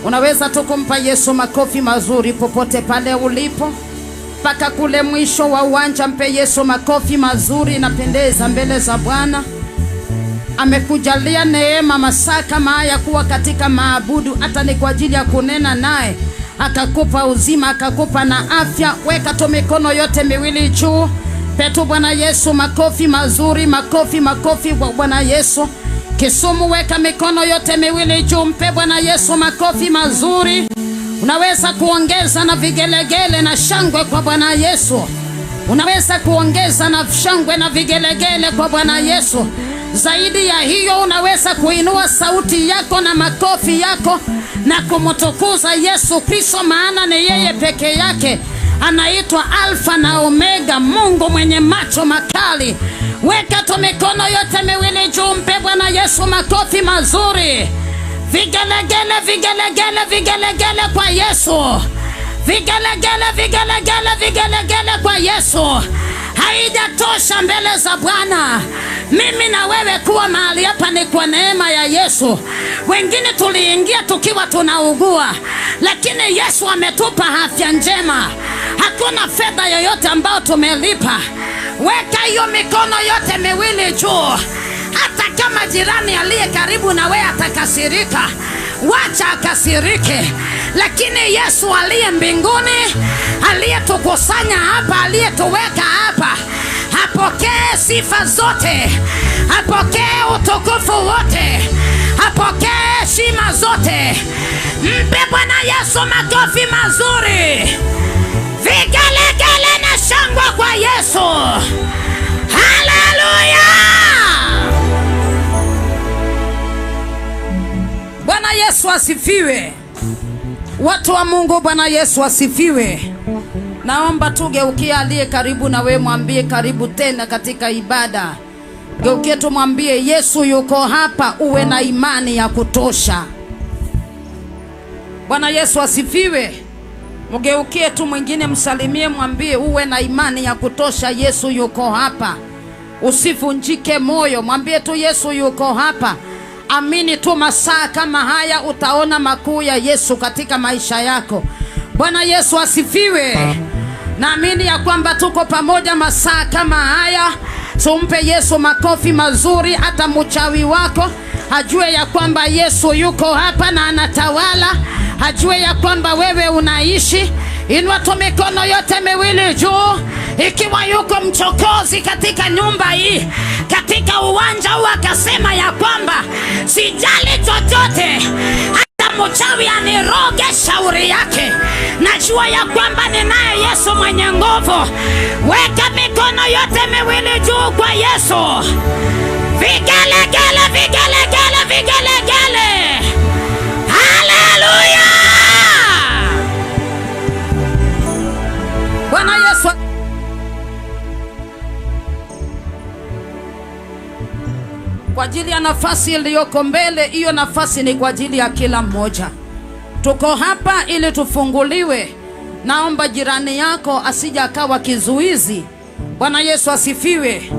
unaweza tu kumpa Yesu makofi mazuri popote pale ulipo, mpaka kule mwisho wa uwanja. Mpe Yesu makofi mazuri. Napendeza mbele za Bwana. Amekujalia neema masaa kama haya kuwa katika maabudu, hata ni kwa ajili ya kunena naye. Akakupa uzima, akakupa na afya. Weka tu mikono yote miwili juu. Petu Bwana Yesu makofi mazuri, makofi kwa Bwana Yesu. Kisumu, weka mikono yote miwili juu. Mpe Bwana Yesu makofi mazuri. Unaweza kuongeza na vigelegele na shangwe kwa Bwana Yesu. Unaweza kuongeza na shangwe na vigelegele kwa Bwana Yesu. Zaidi ya hiyo, unaweza kuinua sauti yako na makofi yako na kumtukuza Yesu Kristo, maana ni yeye peke yake anaitwa Alfa na Omega, Mungu mwenye macho makali. Weka tu mikono yote miwili juu. Mpe Bwana Yesu makofi mazuri. Vigelegele, vigelegele, vigelegele kwa Yesu. Vigelegele, vigelegele, vigelegele kwa Yesu. Haijatosha mbele za Bwana. Mimi na wewe kuwa mahali hapa ni kwa neema ya Yesu. Wengine tuliingia tukiwa tunaugua, lakini Yesu ametupa afya njema. Hakuna fedha yoyote ambayo tumelipa. Weka hiyo mikono yote miwili juu. Hata kama jirani aliye karibu na wewe atakasirika, wacha akasirike. Lakini Yesu aliye mbinguni, aliyetukusanya hapa, aliyetuweka hapa, apokee sifa zote, apokee utukufu wote, apokee heshima zote. Mpe Bwana Yesu makofi mazuri, vigelegele na shangwe kwa Yesu. Haleluya! Bwana Yesu asifiwe. Watu wa Mungu, Bwana Yesu asifiwe. Naomba tugeukie aliye karibu na wewe, mwambie karibu tena katika ibada. Geukie tumwambie Yesu yuko hapa, uwe na imani ya kutosha. Bwana Yesu asifiwe. Mgeukie tu mwingine, msalimie, mwambie uwe na imani ya kutosha. Yesu yuko hapa, usivunjike moyo, mwambie tu Yesu yuko hapa. Amini tu, masaa kama haya utaona makuu ya Yesu katika maisha yako. Bwana Yesu asifiwe. Naamini ya kwamba tuko pamoja masaa kama haya. Tumpe Yesu makofi mazuri. Hata mchawi wako ajue ya kwamba Yesu yuko hapa na anatawala. Ajue ya kwamba wewe unaishi. Inua tu mikono yote miwili juu. Ikiwa yuko mchokozi katika nyumba hii, katika uwanja huu, akasema ya kwamba sijali chochote, hata mchawi aniroge shauri yake, najua ya kwamba ninaye Yesu mwenye nguvu. Weka mikono yote miwili juu kwa Yesu. Vigelegele, vigelegele, vigelegele. Haleluya! Bwana Yesu. Kwa ajili ya nafasi iliyoko mbele, hiyo nafasi ni kwa ajili ya kila mmoja. Tuko hapa ili tufunguliwe. Naomba jirani yako asije akawa kizuizi. Bwana Yesu asifiwe.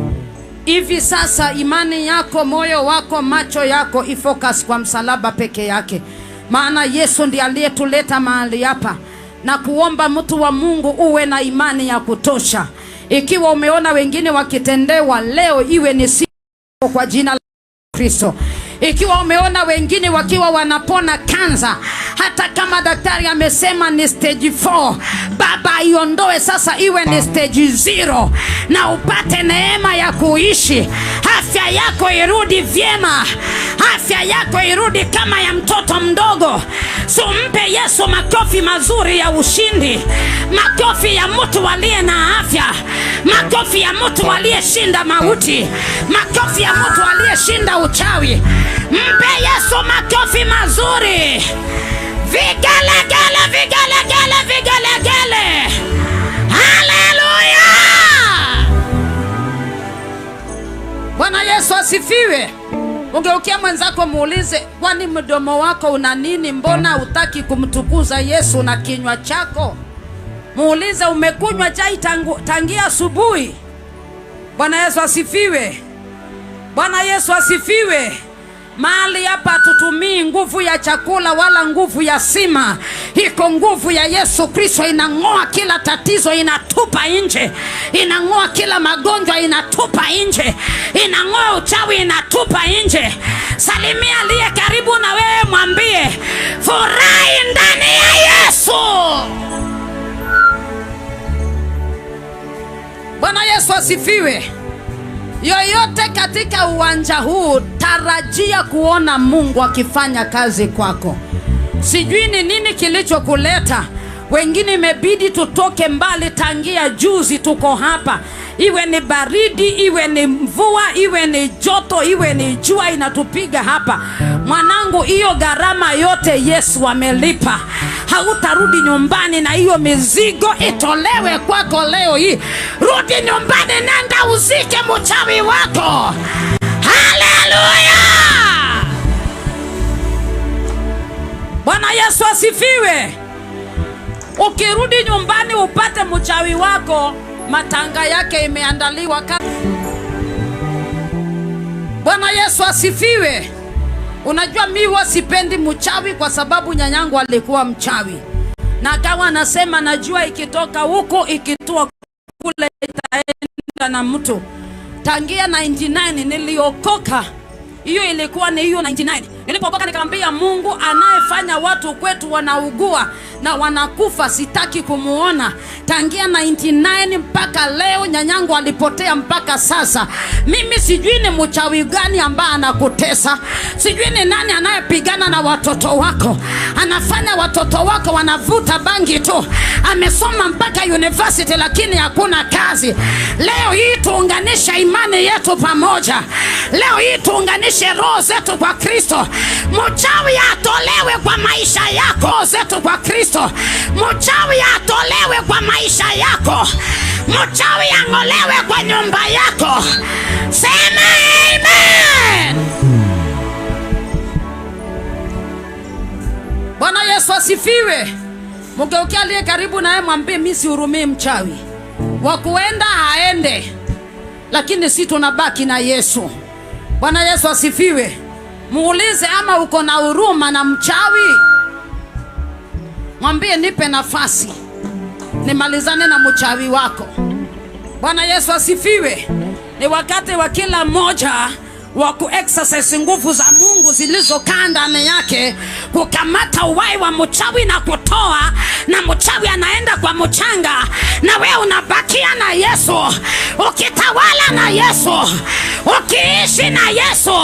Hivi sasa imani yako, moyo wako, macho yako ifocus kwa msalaba peke yake. Maana Yesu ndiye aliyetuleta mahali hapa. Na kuomba mtu wa Mungu uwe na imani ya kutosha. Ikiwa umeona wengine wakitendewa, leo iwe ni siku kwa jina la Kristo. Ikiwa umeona wengine wakiwa wanapona kansa, hata kama daktari amesema ni stage 4, Baba iondoe sasa iwe ni stage 0, na upate neema ya kuishi. Afya yako irudi vyema, afya yako irudi kama ya mtoto mdogo. Sumpe Yesu makofi mazuri ya ushindi, makofi ya mtu aliye na afya, makofi ya mtu aliyeshinda mauti, makofi ya mtu aliyeshinda uchawi. Mpe Yesu makofi mazuri. Vigelegele, vigelegele, vigelegele. Haleluya! Bwana Yesu asifiwe. Ungeukia mwenzako muulize, kwani mdomo wako una nini? Mbona hutaki kumtukuza Yesu na kinywa chako? Muulize, umekunywa chai tangia asubuhi? Bwana Yesu asifiwe. Bwana Yesu asifiwe. Mahali hapa tutumii nguvu ya chakula wala nguvu ya sima. Iko nguvu ya Yesu Kristo, inang'oa kila tatizo, inatupa nje. Inang'oa kila magonjwa, inatupa nje. Inang'oa uchawi, inatupa nje. Salimia aliye karibu na wewe, mwambie furahi ndani ya Yesu. Bwana Yesu asifiwe. Yoyote katika uwanja huu, tarajia kuona Mungu akifanya kazi kwako. Sijui ni nini kilichokuleta. Wengine imebidi tutoke mbali tangia juzi tuko hapa. Iwe ni baridi, iwe ni mvua, iwe ni joto, iwe ni jua inatupiga hapa. Mwanangu, hiyo gharama yote Yesu amelipa. Hautarudi nyumbani na hiyo mizigo, itolewe kwako leo hii. Rudi nyumbani, nenda uzike mchawi wako. Haleluya! Bwana Yesu asifiwe. Ukirudi nyumbani upate mchawi wako, matanga yake imeandaliwa. Bwana Yesu asifiwe. Unajua mimi huwa sipendi mchawi kwa sababu nyanyangu alikuwa mchawi. Na akawa anasema najua ikitoka huko ikitua kule itaenda na mtu. Tangia 99 niliokoka. Hiyo ilikuwa ni hiyo 99. Nilipokoka nikamwambia Mungu, anayefanya watu kwetu wanaugua na wanakufa sitaki kumuona. Tangia 99 mpaka leo nyanyangu alipotea mpaka sasa. Mimi sijui ni mchawi gani ambaye anakutesa. Sijui ni nani anayepigana na watoto wako. Anafanya watoto wako wanavuta bangi tu. Amesoma mpaka university lakini hakuna kazi. Leo hii tuunganishe imani yetu pamoja. Leo hii tuunganishe roho zetu kwa Kristo. Mchawi atolewe kwa maisha yako, zetu kwa Kristo. Mchawi atolewe kwa maisha yako. Mchawi angolewe kwa nyumba yako. Sema amen. Bwana Yesu asifiwe. Mgeukia aliye karibu naye mwambie mimi sihurumii mchawi. Wa kuenda aende. Lakini si tunabaki na Yesu. Bwana Yesu asifiwe. Muulize ama uko na huruma na mchawi. Mwambie nipe nafasi nimalizane na mchawi wako. Bwana Yesu asifiwe. Ni wakati wa kila mmoja wa ku-exercise nguvu za Mungu zilizokaa ndani yake, kukamata uhai wa mchawi na kutoa, na mchawi anaenda kwa mchanga na wewe unabakia na Yesu, ukitawala na Yesu, ukiishi na Yesu.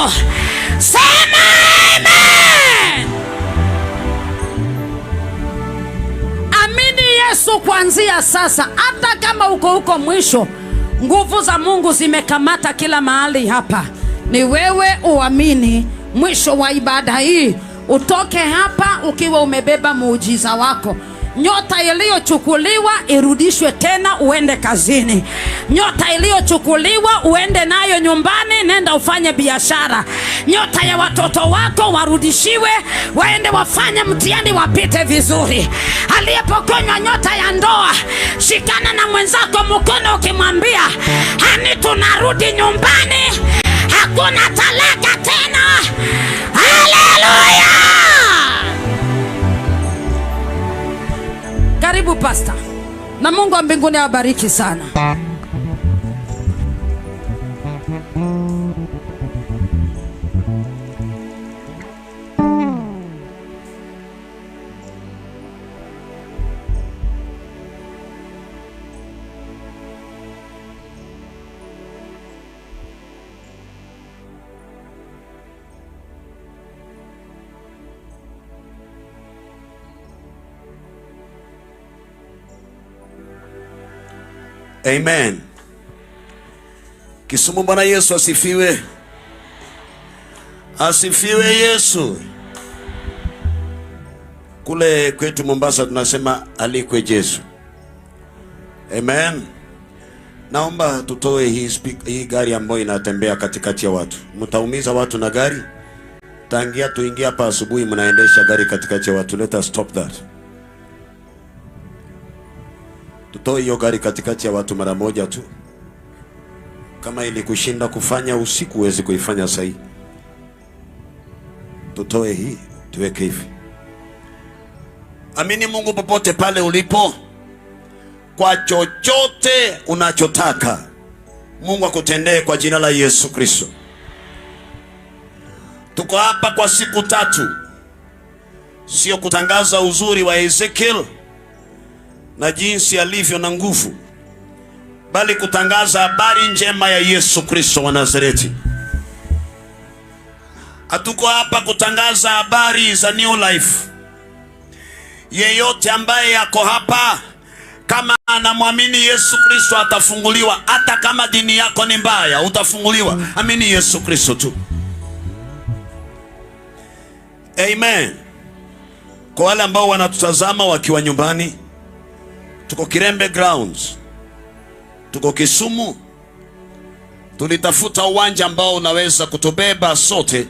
Sema amen. Amini Yesu kuanzia sasa. Hata kama uko huko mwisho, nguvu za Mungu zimekamata kila mahali hapa. Ni wewe uamini mwisho wa ibada hii, utoke hapa ukiwa umebeba muujiza wako. Nyota iliyochukuliwa irudishwe tena uende kazini. Nyota iliyochukuliwa uende nayo nyumbani, nenda ufanye biashara. Nyota ya watoto wako warudishiwe, waende wafanye mtihani wapite vizuri. Aliyepokonywa nyota ya ndoa, shikana na mwenzako mkono ukimwambia, hani tunarudi nyumbani. Hakuna talaka tena. Haleluya. Karibu pastor. Na Mungu wa mbinguni awabariki sana. Amen. Kisumu. Bwana Yesu asifiwe. Asifiwe Yesu. Kule kwetu Mombasa tunasema alikwe Yesu. Amen. Naomba tutoe hii gari ambayo inatembea katikati ya watu. Mtaumiza watu na gari. Tangia tuingia hapa asubuhi mnaendesha gari katikati ya watu. Let us stop that. Tutoe hiyo gari katikati ya watu mara moja tu. Kama ili kushinda kufanya usiku uweze kuifanya sahi. Tutoe hii, tuweke hivi. Amini Mungu popote pale ulipo, kwa chochote unachotaka Mungu akutendee kwa jina la Yesu Kristo. Tuko hapa kwa siku 3. Sio kutangaza uzuri wa Ezekiel na jinsi alivyo na nguvu, bali kutangaza habari njema ya Yesu Kristo wa Nazareti. Hatuko hapa kutangaza habari za new life. Yeyote ambaye yako hapa kama anamwamini Yesu Kristo atafunguliwa. Hata kama dini yako ni mbaya utafunguliwa. Amini Yesu Kristo tu. Amen. Kwa wale ambao wanatutazama wakiwa nyumbani, tuko Kirembe Grounds, tuko Kisumu. Tulitafuta uwanja ambao unaweza kutubeba sote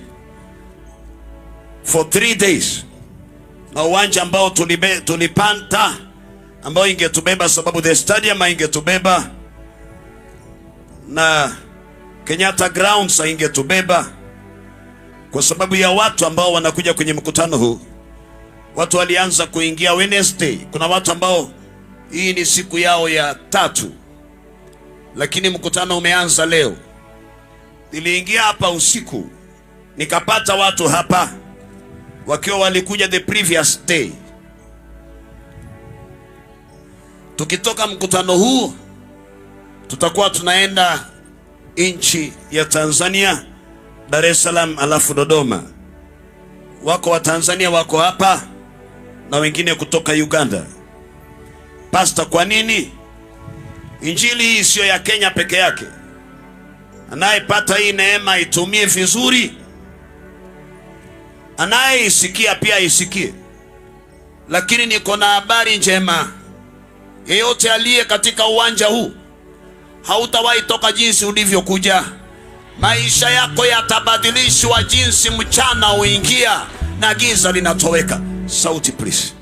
for 3 days, na uwanja ambao tulipanta ambao ingetubeba, sababu the stadium ingetubeba, na Kenyatta Grounds haingetubeba kwa sababu ya watu ambao wanakuja kwenye mkutano huu. Watu walianza kuingia Wednesday. Kuna watu ambao hii ni siku yao ya 3, lakini mkutano umeanza leo. Niliingia hapa usiku, nikapata watu hapa wakiwa walikuja the previous day. Tukitoka mkutano huu tutakuwa tunaenda nchi ya Tanzania, Dar es Salaam alafu Dodoma. Wako wa Tanzania wako hapa na wengine kutoka Uganda. Pastor, kwa nini? Injili hii sio ya Kenya peke yake. Anayepata hii neema itumie vizuri, anayeisikia pia isikie. Lakini niko na habari njema. Yeyote aliye katika uwanja huu, hautawahi toka jinsi ulivyokuja. Maisha yako yatabadilishwa jinsi mchana uingia na giza linatoweka. Sauti please.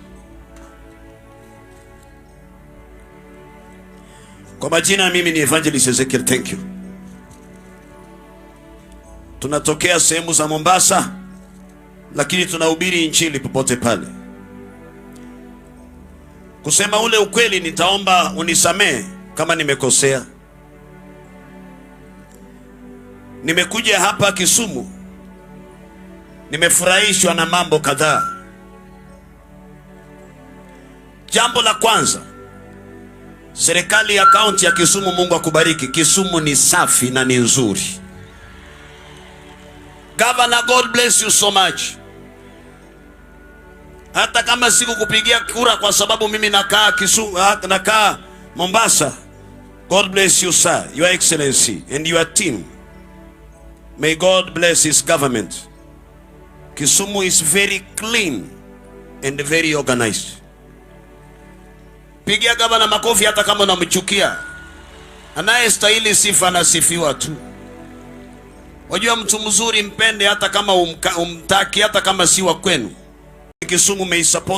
Kwa majina, mimi ni Evangelist Ezekiel. Thank you. Tunatokea sehemu za Mombasa, lakini tunahubiri injili popote pale. Kusema ule ukweli, nitaomba unisamee kama nimekosea. Nimekuja hapa Kisumu, nimefurahishwa na mambo kadhaa. Jambo la kwanza, serikali ya kaunti ya Kisumu, Mungu akubariki. Kisumu ni safi na ni nzuri. Governor, God bless you so much. Hata kama sikukupigia kura kwa sababu mimi nakaa Kisumu, nakaa Mombasa, God bless you sir, your excellency and your team. May God bless his government. Kisumu is very clean and very organized. Pigia gavana makofi hata kama unamchukia. Anayestahili sifa na sifiwa tu. Wajua mtu mzuri mpende hata kama umtaki, hata kama si wa kwenu. Kisumu may support